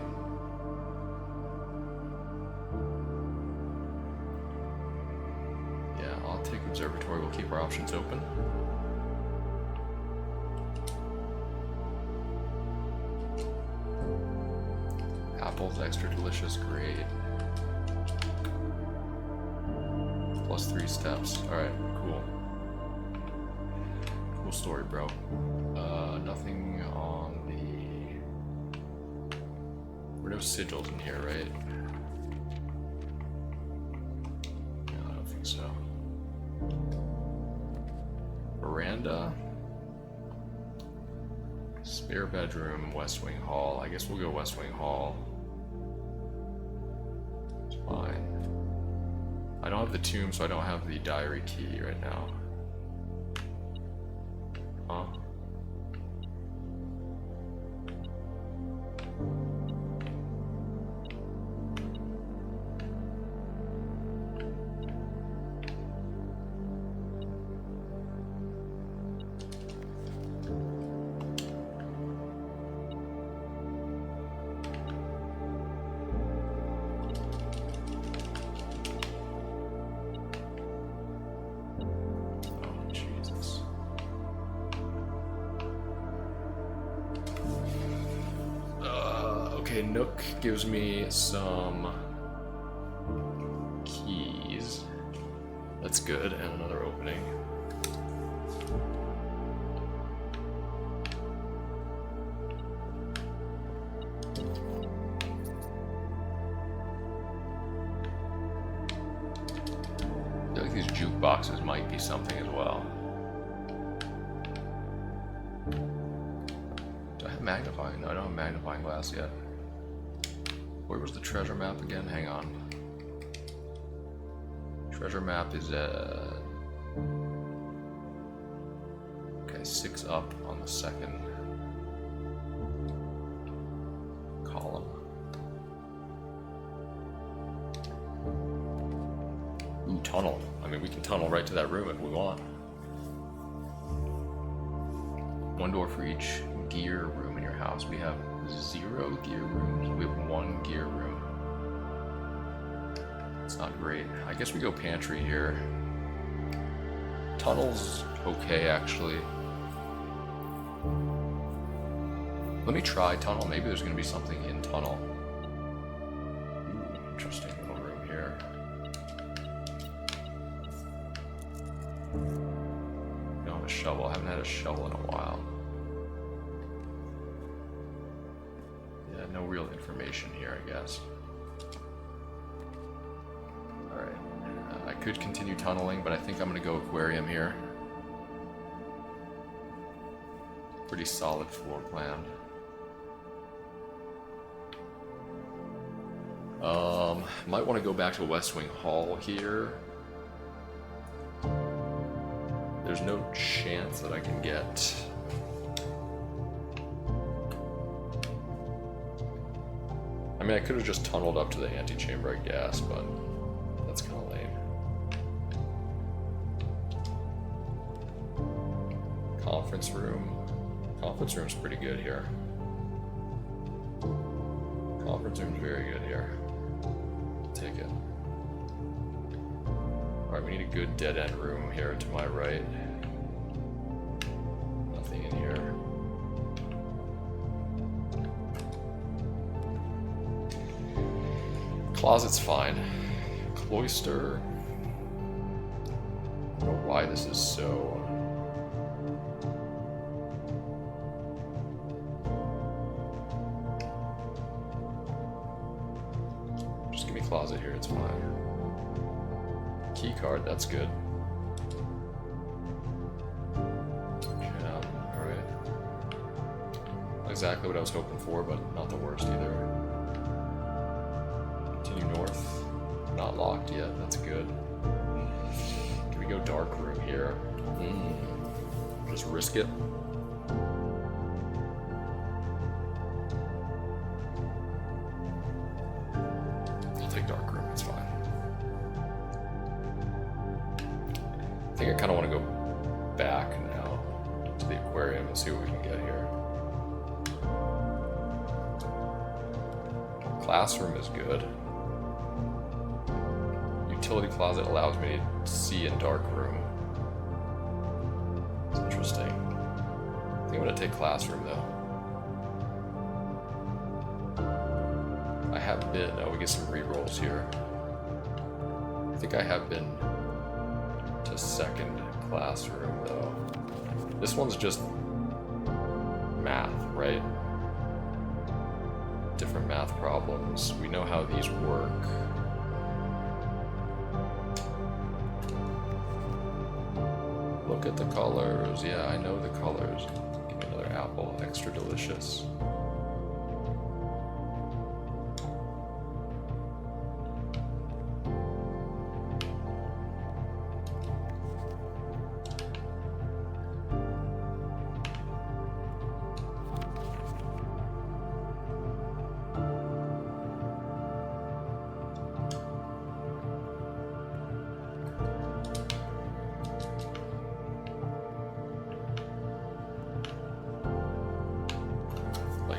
Yeah, I'll take observatory. We'll keep our options open. Apples, extra delicious, great. Plus 3 steps. Alright, cool. Cool story, bro. Nothing on the... There are no sigils in here, right? No, I don't think so. Veranda. Spare bedroom, West Wing Hall. I guess we'll go West Wing Hall. It's fine. I don't have the tomb, so I don't have the diary key right now. Huh? Okay, Nook gives me some keys. That's good, and another opening. I feel like these jukeboxes might be something as well. Do I have magnifying? No, I don't have magnifying glass yet. Where was the treasure map again? Hang on. Treasure map is 6 up on the second column. Ooh, tunnel. I mean, we can tunnel right to that room if we want. 1 door for each gear room in your house. We have 0 gear rooms. We have 1 gear room. It's not great. I guess we go pantry here. Tunnel's okay, actually. Let me try tunnel. Maybe there's going to be something in tunnel. Ooh, interesting little room here. We don't have a shovel. I haven't had a shovel in a while. Yeah, no real information here, I guess. Alright. I could continue tunneling, but I think I'm going to go aquarium here. Pretty solid floor plan. Might want to go back to West Wing Hall here. There's no chance that I can get... I mean, I could have just tunneled up to the antechamber, I guess, but that's kind of lame. Conference room. Conference room's pretty good here. Conference room's very good here. Take it. Alright, we need a good dead-end room here to my right. Nothing in here. Closet's fine. Cloister. I don't know why this is so... Just give me closet here, it's fine. Key card, that's good. Yeah, alright. Not exactly what I was hoping for, but not the worst either. Continue north. Not locked yet, that's good. Can we go dark room here? Just risk it. I'll take dark room, it's fine. I think I kind of want to go back now to the aquarium and see what we can get here. Classroom is good. Utility closet allows me to see in dark room. It's interesting. I think I'm going to take classroom though. I have been... Oh, we get some rerolls here. I think I have been to second classroom though. This one's just math, right? Different math problems. We know how these work. Look at the colors. Yeah, I know the colors. Give me another apple. Extra delicious.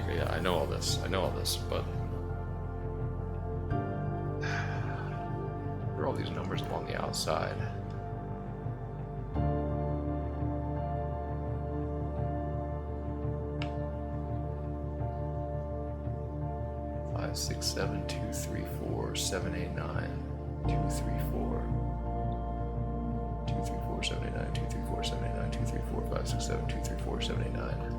Yeah, I know all this, but there are all these numbers along the outside. Five, 6, 7, 2, 3, 4, 7, 8, 9, 2, 3, 4, 2, 3, 4, 7, 8, 9, 2, 3, 4, 7, 8, 9, 2, 3, 4, 5, 6, 7, 2, 3, 4, 7, 8, 9.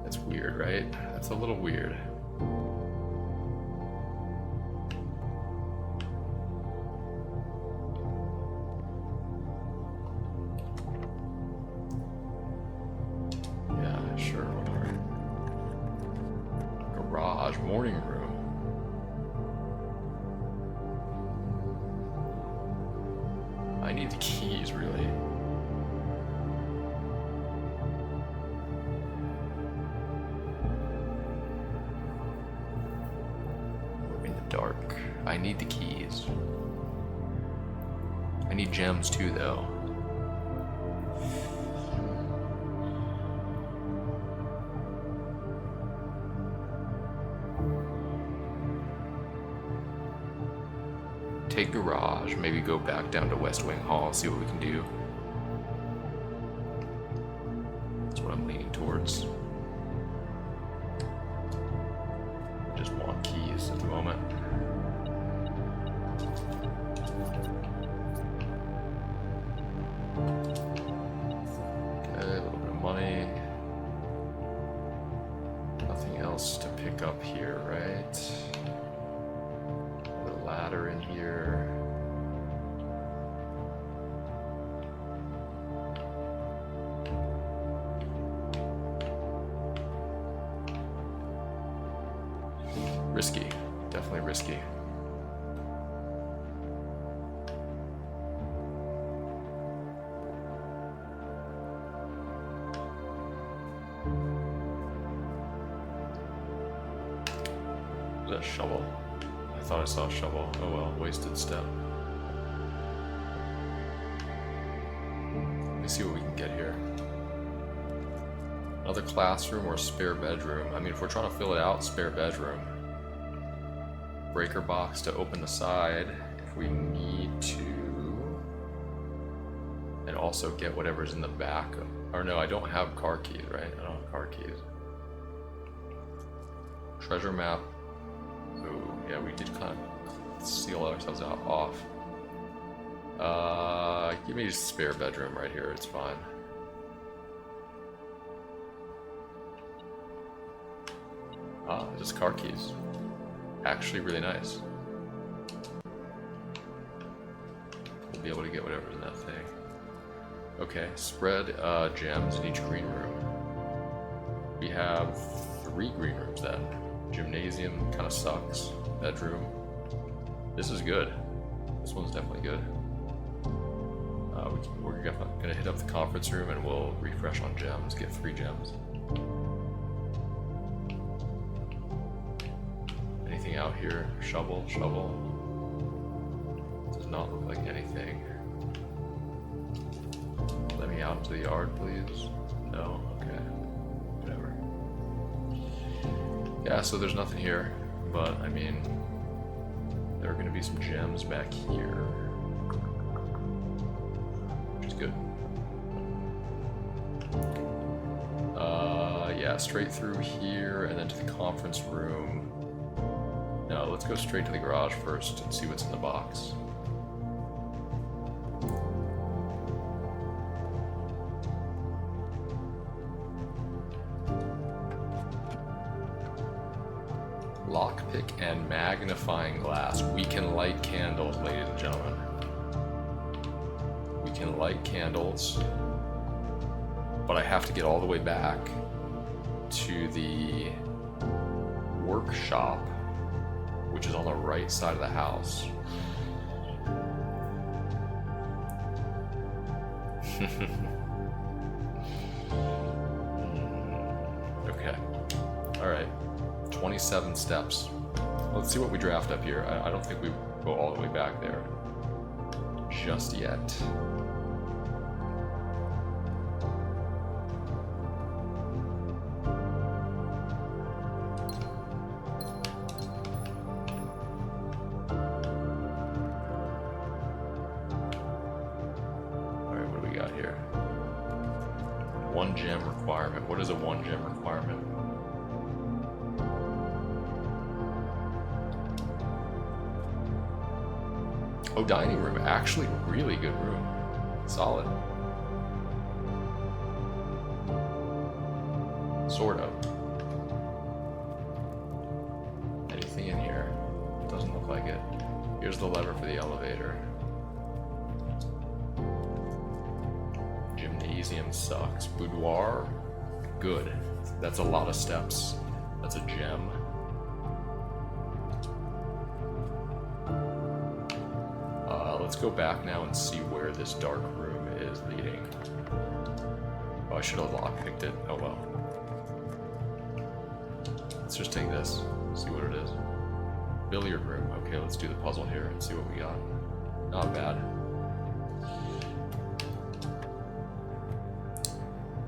That's weird, right? That's a little weird. Yeah, sure, whatever. Garage, morning room. I need the keys, really. need the keys. I need gems too, though. Take garage, maybe go back down to West Wing Hall, see what we can do. That's what I'm leaning towards. Just want keys at the moment. Okay, a little bit of money. Nothing else to pick up here, right? Ladder in here. Risky, definitely risky. Is that a shovel? I thought I saw a shovel. Oh well, wasted step. Let me see what we can get here. Another classroom or spare bedroom. I mean, if we're trying to fill it out, spare bedroom. Breaker box to open the side if we need to. And also get whatever's in the back. Or no, I don't have car keys, right? I don't have car keys. Treasure map. Oh, yeah, we did kind of seal ourselves out off. Give me a spare bedroom right here, it's fine. Ah, just car keys. Actually really nice. We'll be able to get whatever's in that thing. Okay, spread gems in each green room. We have 3 green rooms then. Gymnasium kind of sucks. Bedroom. This is good. This one's definitely good. We're gonna hit up the conference room and we'll refresh on gems. Get 3 gems. Anything out here? Shovel, shovel. Does not look like anything. Let me out into the yard, please. No? Okay. Whatever. Yeah, so there's nothing here, but I mean, there are going to be some gems back here, which is good. Yeah, straight through here and then to the conference room. No, let's go straight to the garage first and see what's in the box. Lockpick and magnifying glass. We can light candles, ladies and gentlemen. We can light candles, but I have to get all the way back to the workshop, which is on the right side of the house. Okay. All right. 27 steps. Let's see what we draft up here. I don't think we go all the way back there just yet. Alright, what do we got here? 1 gem requirement. What is a 1 gem requirement? Oh, dining room. Actually, really good room. Solid. Sort of. Anything in here? Doesn't look like it. Here's the lever for the elevator. Gymnasium sucks. Boudoir? Good. That's a lot of steps. That's a gem. Let's go back now and see where this dark room is leading. Oh, I should have lockpicked it. Oh well. Let's just take this, see what it is. Billiard room. Okay, let's do the puzzle here and see what we got. Not bad.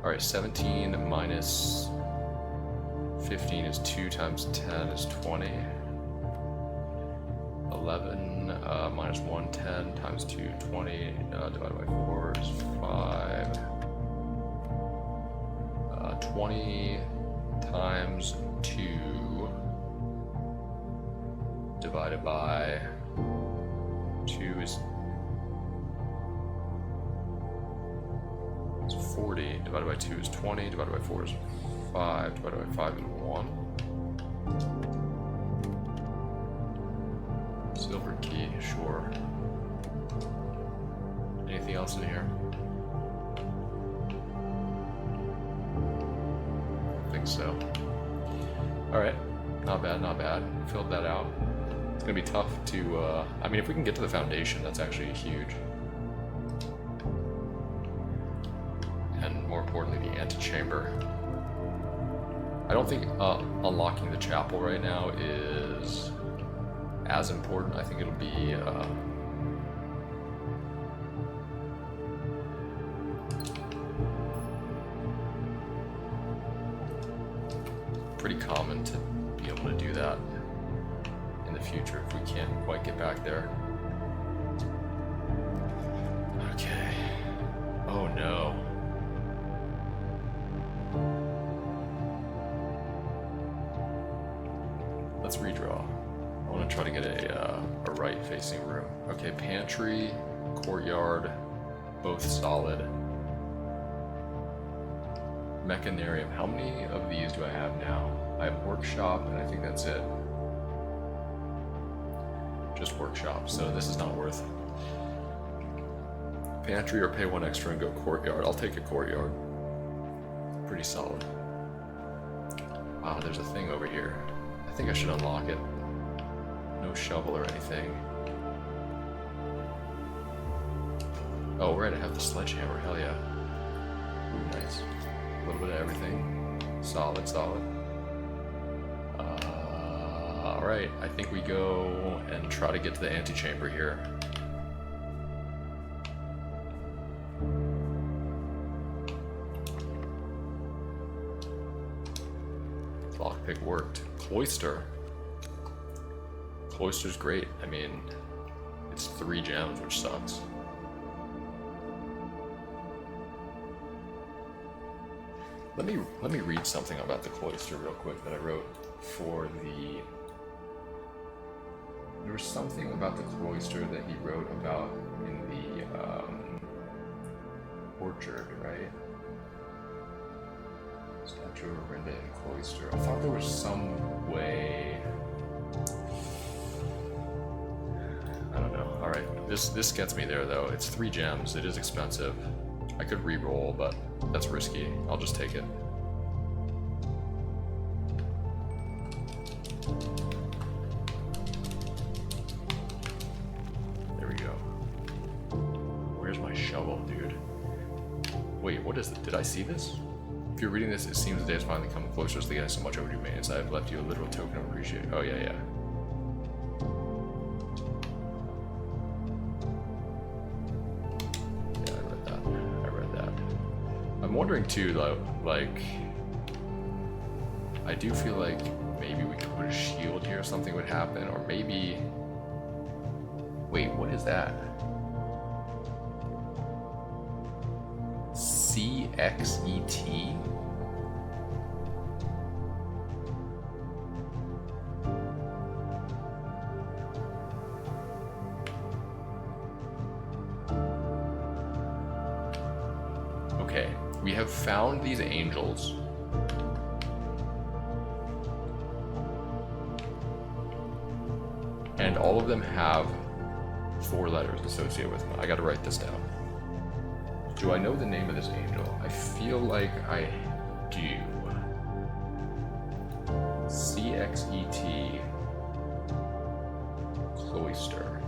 Alright, 17 minus 15 is 2 times 10 is 20. 11 minus 1, 10 times 2, 20 divided by 4 is 5. 20 times 2 divided by 2 is 40, divided by 2 is 20, divided by 4 is 5, divided by 5 is 1. Silver key, sure. Anything else in here? I think so. Alright, not bad, not bad. Filled that out. It's gonna be tough to, I mean, if we can get to the foundation, that's actually huge. And more importantly, the antechamber. I don't think unlocking the chapel right now is as important. I think it'll be pretty common to be able to do that in the future if we can't quite get back there. Okay. Oh no. Let's redraw. I want to try to get a right-facing room. Okay, pantry, courtyard, both solid. Mechanarium. How many of these do I have now? I have workshop, and I think that's it. Just workshop, so this is not worth it. Pantry or pay 1 extra and go courtyard. I'll take a courtyard. Pretty solid. Wow, there's a thing over here. I think I should unlock it. No shovel or anything. Oh, right, I have the sledgehammer. Hell yeah. Ooh, nice. A little bit of everything. Solid, solid. Alright, I think we go and try to get to the antechamber here. Lockpick worked. Cloister. Cloister's great. I mean, it's 3 gems, which sucks. Let me read something about the cloister real quick that I wrote for the. There was something about the cloister that he wrote about in the orchard, right? Statue of Orinda and cloister. I thought there was some way. I don't know. All right, this gets me there though. It's 3 gems. It is expensive. I could re-roll, but that's risky. I'll just take it. There we go. Where's my shovel, dude? Wait, what is it? Did I see this? If you're reading this, it seems the day has finally come closer to the end of so much overdue maintenance. I have left you a literal token of appreciation. Oh, yeah, yeah. I'm wondering too, though, like, I do feel like maybe we could put a shield here, something would happen, or maybe, wait, what is that? CXET? Okay. We have found these angels. And all of them have 4 letters associated with them. I gotta write this down. Do I know the name of this angel? I feel like I do. CXET Cloister.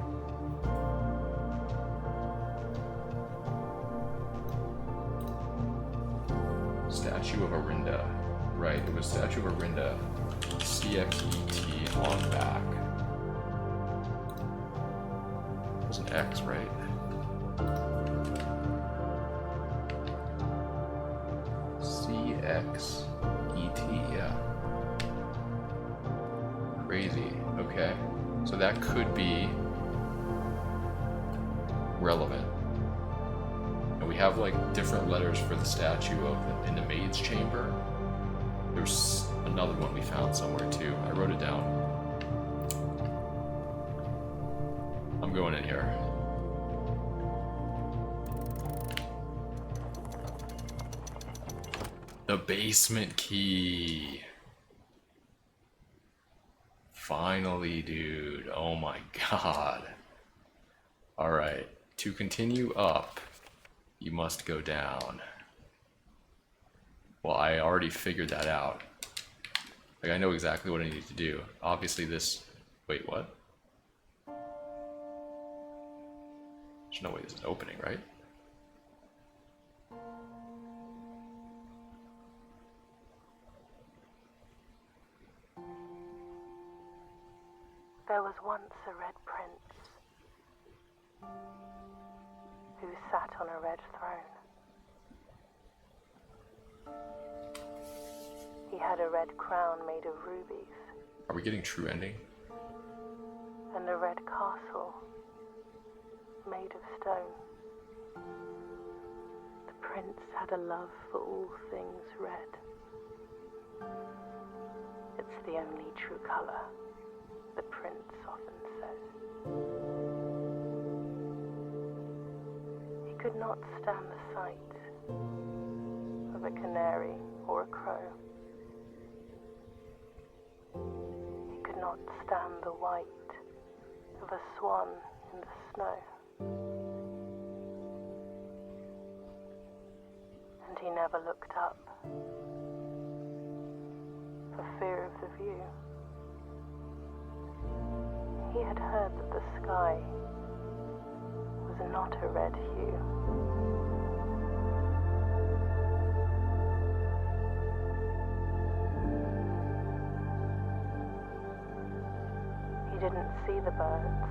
Statue of Orinda. Right, it was Statue of Orinda, CXET on back. X, right? CXET, yeah. Crazy. Okay. So that could be relevant. And we have like different letters for the statue of in the maid's chamber. There's another one we found somewhere too. I wrote it down. I'm going in here. The basement key. Finally, dude. Oh my god. Alright. To continue up, you must go down. Well, I already figured that out. Like, I know exactly what I need to do. Obviously this... Wait, what? There's no way this is opening, right? There was once a red prince who sat on a red throne. He had a red crown made of rubies Are we getting true ending? and a red castle made of stone. The prince had a love for all things red. It's the only true color, the prince often said. He could not stand the sight of a canary or a crow. He could not stand the white of a swan in the snow. And he never looked up for fear of the view. He had heard that the sky was not a red hue. He didn't see the birds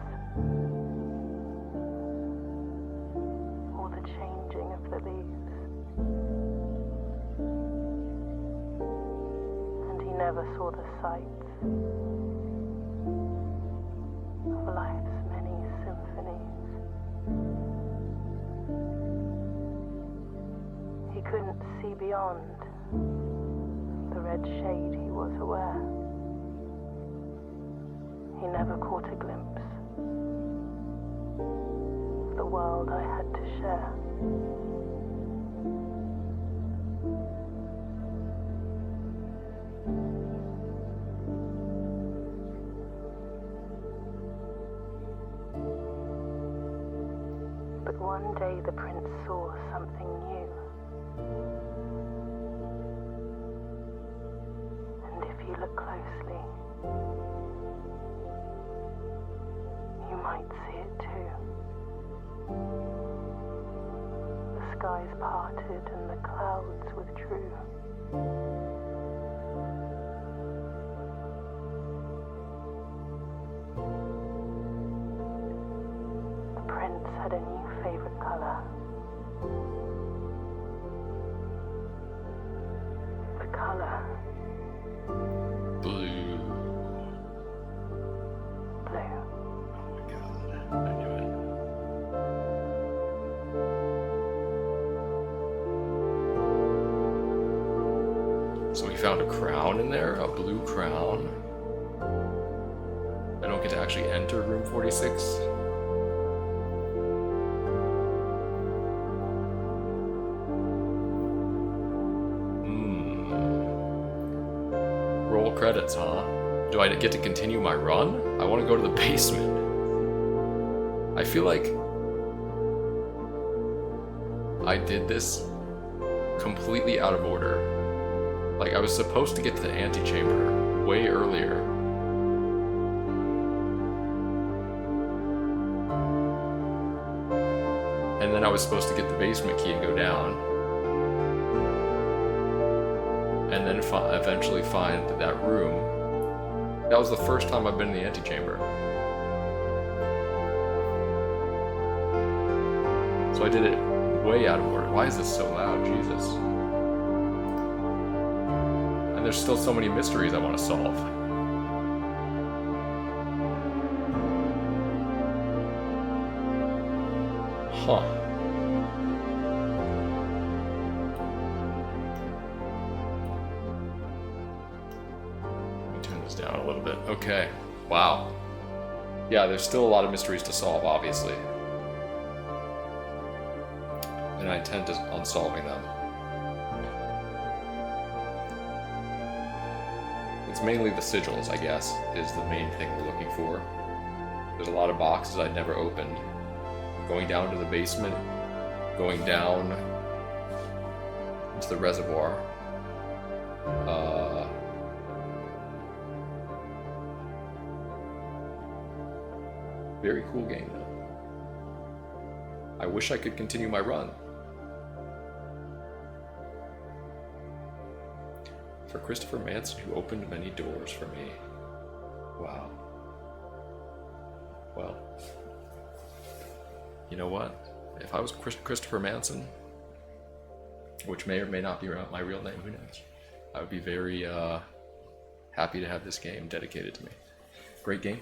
or the changing of the leaves. And he never saw the sights of life's many symphonies. He couldn't see beyond the red shade he was aware. He never caught a glimpse of the world I had to share. But one day the prince saw something new. And if you look closely, you might see it too. The skies parted and the clouds withdrew. The prince had a new favorite color. The color Blue. blue. God, I knew it. So we found a crown in there, a blue crown. I don't get to actually enter room 46. Roll credits, huh? Do I get to continue my run? I want to go to the basement. I feel like I did this completely out of order. Like, I was supposed to get to the antechamber way earlier. And then I was supposed to get the basement key and go down. And then eventually find that room. That was the first time I've been in the antechamber. So I did it way out of order. Why is this so loud? Jesus. And there's still so many mysteries I want to solve. Huh. Let me turn this down a little bit. Okay. Wow. Yeah, there's still a lot of mysteries to solve, obviously. And I intend on solving them. It's mainly the sigils, I guess, is the main thing we're looking for. There's a lot of boxes I'd never opened. Going down to the basement, going down into the reservoir. Very cool game, though. I wish I could continue my run. For Christopher Manson, who opened many doors for me. Wow. Well, you know what? If I was Christopher Manson, which may or may not be my real name, who knows? I would be very happy to have this game dedicated to me. Great game.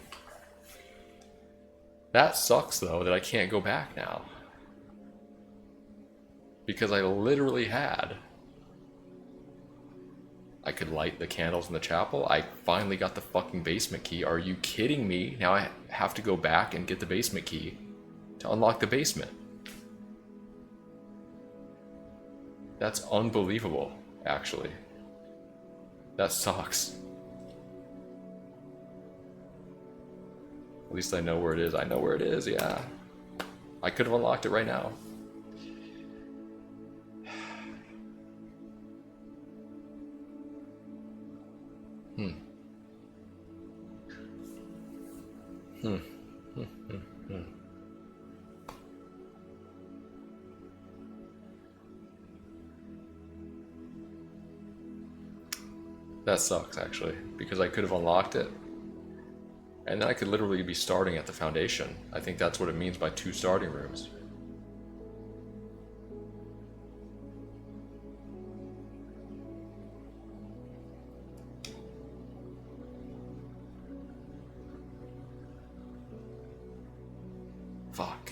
That sucks, though, that I can't go back now. Because I literally had. I could light the candles in the chapel. I finally got the fucking basement key. Are you kidding me? Now I have to go back and get the basement key to unlock the basement. That's unbelievable, actually. That sucks. At least I know where it is. I know where it is, yeah. I could have unlocked it right now. That sucks, actually, because I could have unlocked it. And then I could literally be starting at the foundation. I think that's what it means by 2 starting rooms. Fuck.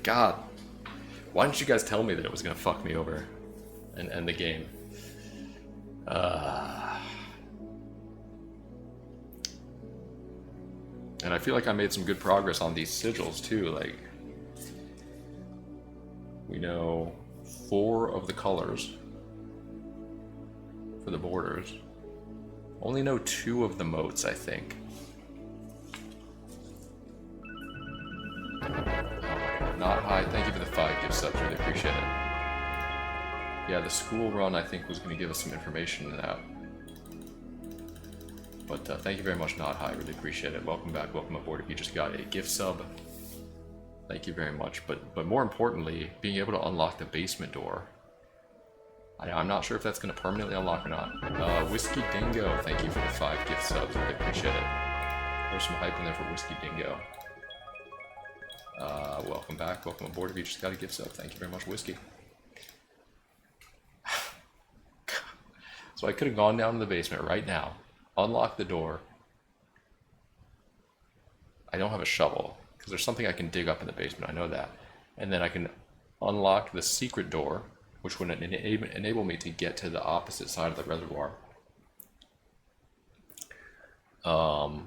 God. Why didn't you guys tell me that it was gonna fuck me over and end the game? And I feel like I made some good progress on these sigils too. Like, we know 4 of the colors for the borders. Only know 2 of the moats, I think. Not high. Thank you for the 5 gift subs. Really appreciate it. Yeah, the school run, I think, was going to give us some information in that. But thank you very much, Not High. Really appreciate it. Welcome back. Welcome aboard. If you just got a gift sub, thank you very much. But more importantly, being able to unlock the basement door. I'm not sure if that's going to permanently unlock or not. Whiskey Dingo, thank you for the 5 gift subs. Really appreciate it. There's some hype in there for Whiskey Dingo. Welcome back. Welcome aboard. If you just got a gift sub, thank you very much, Whiskey. So I could have gone down to the basement right now, unlocked the door. I don't have a shovel, because there's something I can dig up in the basement, I know that. And then I can unlock the secret door, which would enable me to get to the opposite side of the reservoir.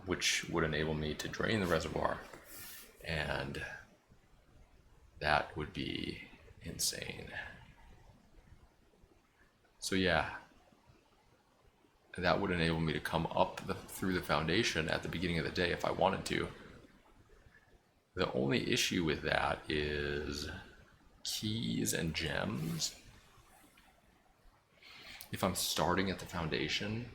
Which would enable me to drain the reservoir. And that would be insane. So yeah. That would enable me to come up through the foundation at the beginning of the day if I wanted to. The only issue with that is keys and gems. If I'm starting at the foundation,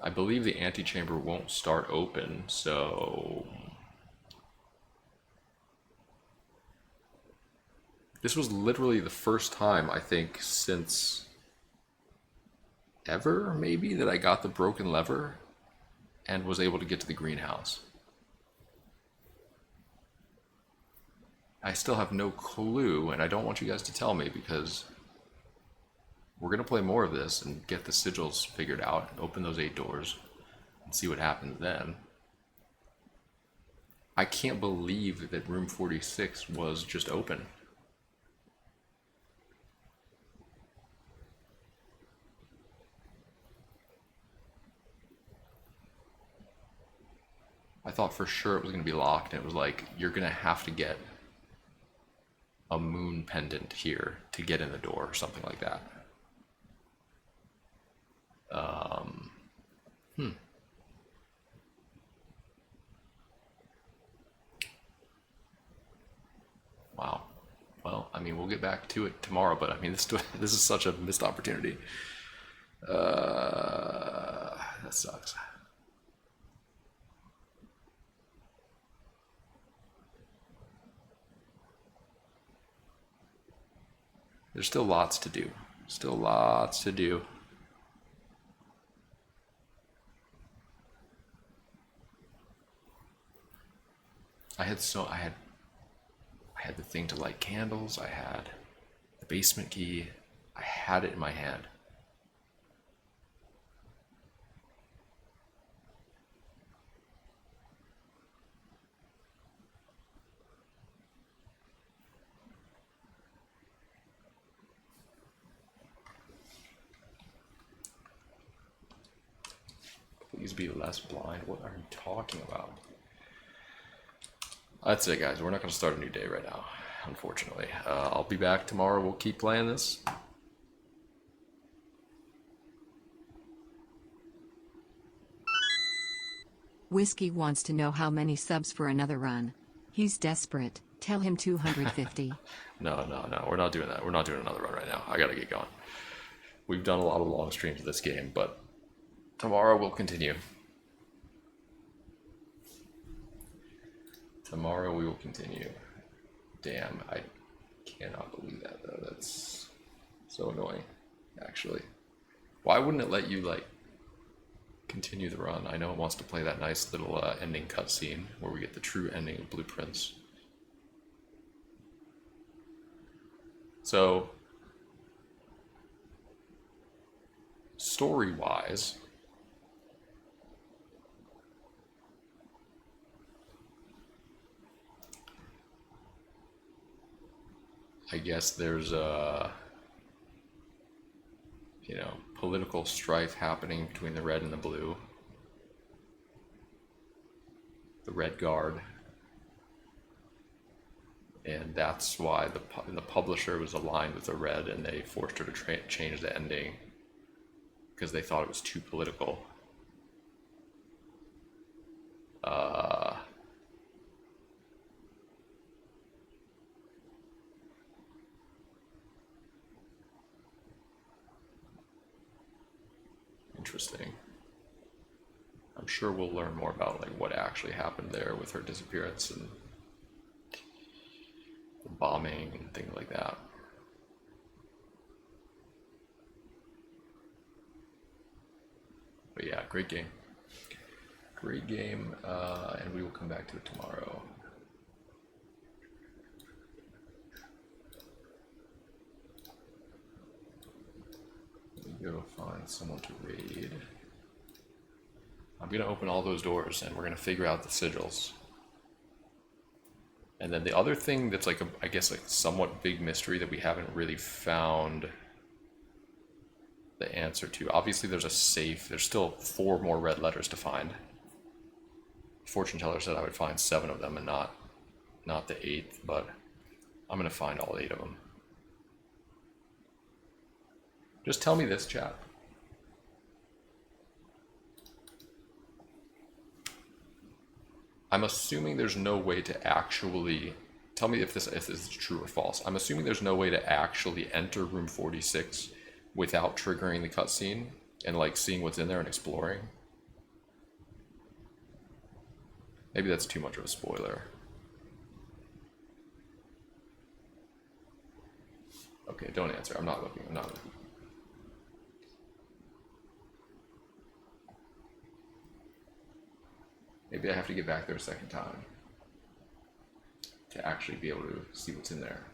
I believe the antechamber won't start open, so this was literally the first time, I think, since ever, maybe, that I got the broken lever and was able to get to the greenhouse. I still have no clue, and I don't want you guys to tell me because we're going to play more of this and get the sigils figured out and open those 8 doors and see what happens then. I can't believe that room 46 was just open. I thought for sure it was going to be locked, and it was like, you're going to have to get a moon pendant here to get in the door or something like that. Wow. Well, I mean, we'll get back to it tomorrow, but I mean, this is such a missed opportunity. That sucks. There's still lots to do. Still lots to do. I had the thing to light candles. I had the basement key. I had it in my hand. Please be less blind. What are you talking about? That's it, guys. We're not going to start a new day right now, unfortunately. I'll be back tomorrow. We'll keep playing this. Whiskey wants to know how many subs for another run. He's desperate. Tell him 250. No. We're not doing that. We're not doing another run right now. I got to get going. We've done a lot of long streams of this game, but tomorrow we'll continue. Tomorrow we will continue. Damn, I cannot believe that though. That's so annoying, actually. Why wouldn't it let you like continue the run? I know it wants to play that nice little ending cutscene where we get the true ending of Blueprints. So, story-wise, I guess there's a, political strife happening between the red and the blue. The Red Guard. And that's why the publisher was aligned with the red, and they forced her to change the ending because they thought it was too political. Interesting. I'm sure we'll learn more about like what actually happened there with her disappearance and the bombing and things like that. But yeah, great game. Great game, and we will come back to it tomorrow. Go find someone to raid. I'm gonna open all those doors and we're gonna figure out the sigils. And then the other thing that's like I guess like somewhat big mystery that we haven't really found the answer to. Obviously there's a safe. There's still 4 more red letters to find. Fortune teller said I would find 7 of them and not the 8th, but I'm gonna find all 8 of them. Just tell me this, chat. I'm assuming there's no way to actually... Tell me if this is true or false. I'm assuming there's no way to actually enter room 46 without triggering the cutscene and like seeing what's in there and exploring. Maybe that's too much of a spoiler. Okay, don't answer. I'm not looking. Maybe I have to get back there a second time to actually be able to see what's in there.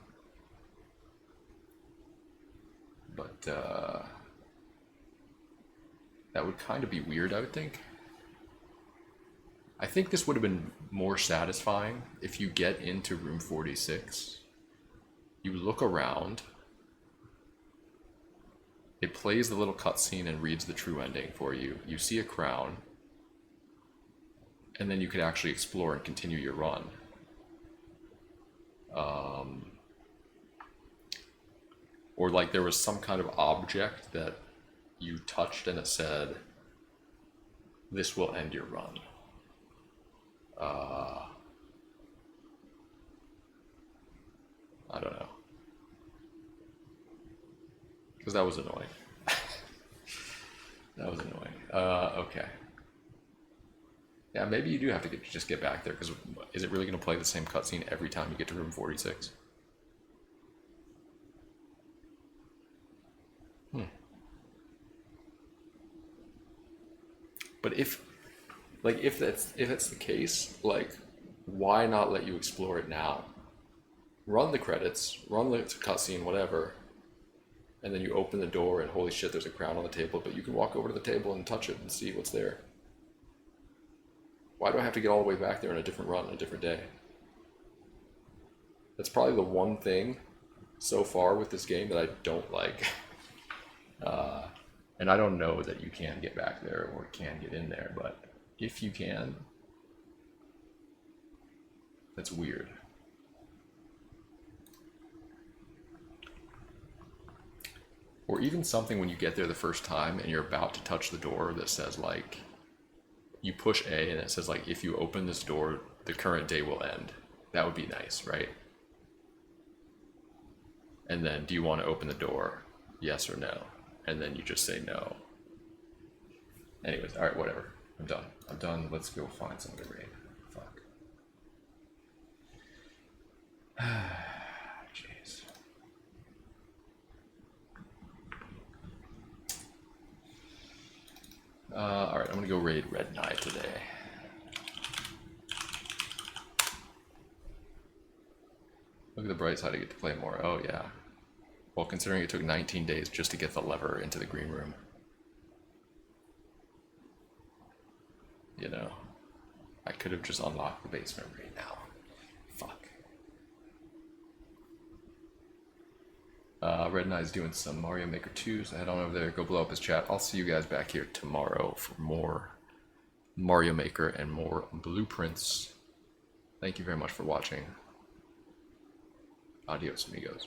But that would kind of be weird, I would think. I think this would have been more satisfying if you get into room 46, you look around, it plays the little cutscene and reads the true ending for you. You see a crown, and then you could actually explore and continue your run. Or like there was some kind of object that you touched and it said, this will end your run. I don't know. Because that was annoying. That was annoying. Okay. Yeah, maybe you do have to just get back there, because is it really going to play the same cutscene every time you get to room 46? But if that's the case, like, why not let you explore it now? Run the credits, run the cutscene, whatever, and then you open the door and holy shit, there's a crown on the table, but you can walk over to the table and touch it and see what's there. Why do I have to get all the way back there in a different run, a different day? That's probably the one thing so far with this game that I don't like. And I don't know that you can get back there or can get in there, but if you can, that's weird. Or even something when you get there the first time and you're about to touch the door that says, like, you push A and it says, like, if you open this door, the current day will end. That would be nice, right? And then, do you want to open the door? Yes or no? And then you just say no. Anyways, alright, whatever. I'm done. I'm done. Let's go find some to raid. Fuck. Jeez. Alright, I'm gonna go raid Red Knight today. Look at the bright side, I get to play more. Oh yeah. Well, considering it took 19 days just to get the lever into the green room. You know, I could have just unlocked the basement right now. Fuck. Red Knight's doing some Mario Maker 2, so head on over there, go blow up his chat. I'll see you guys back here tomorrow for more Mario Maker and more blueprints. Thank you very much for watching. Adios, amigos.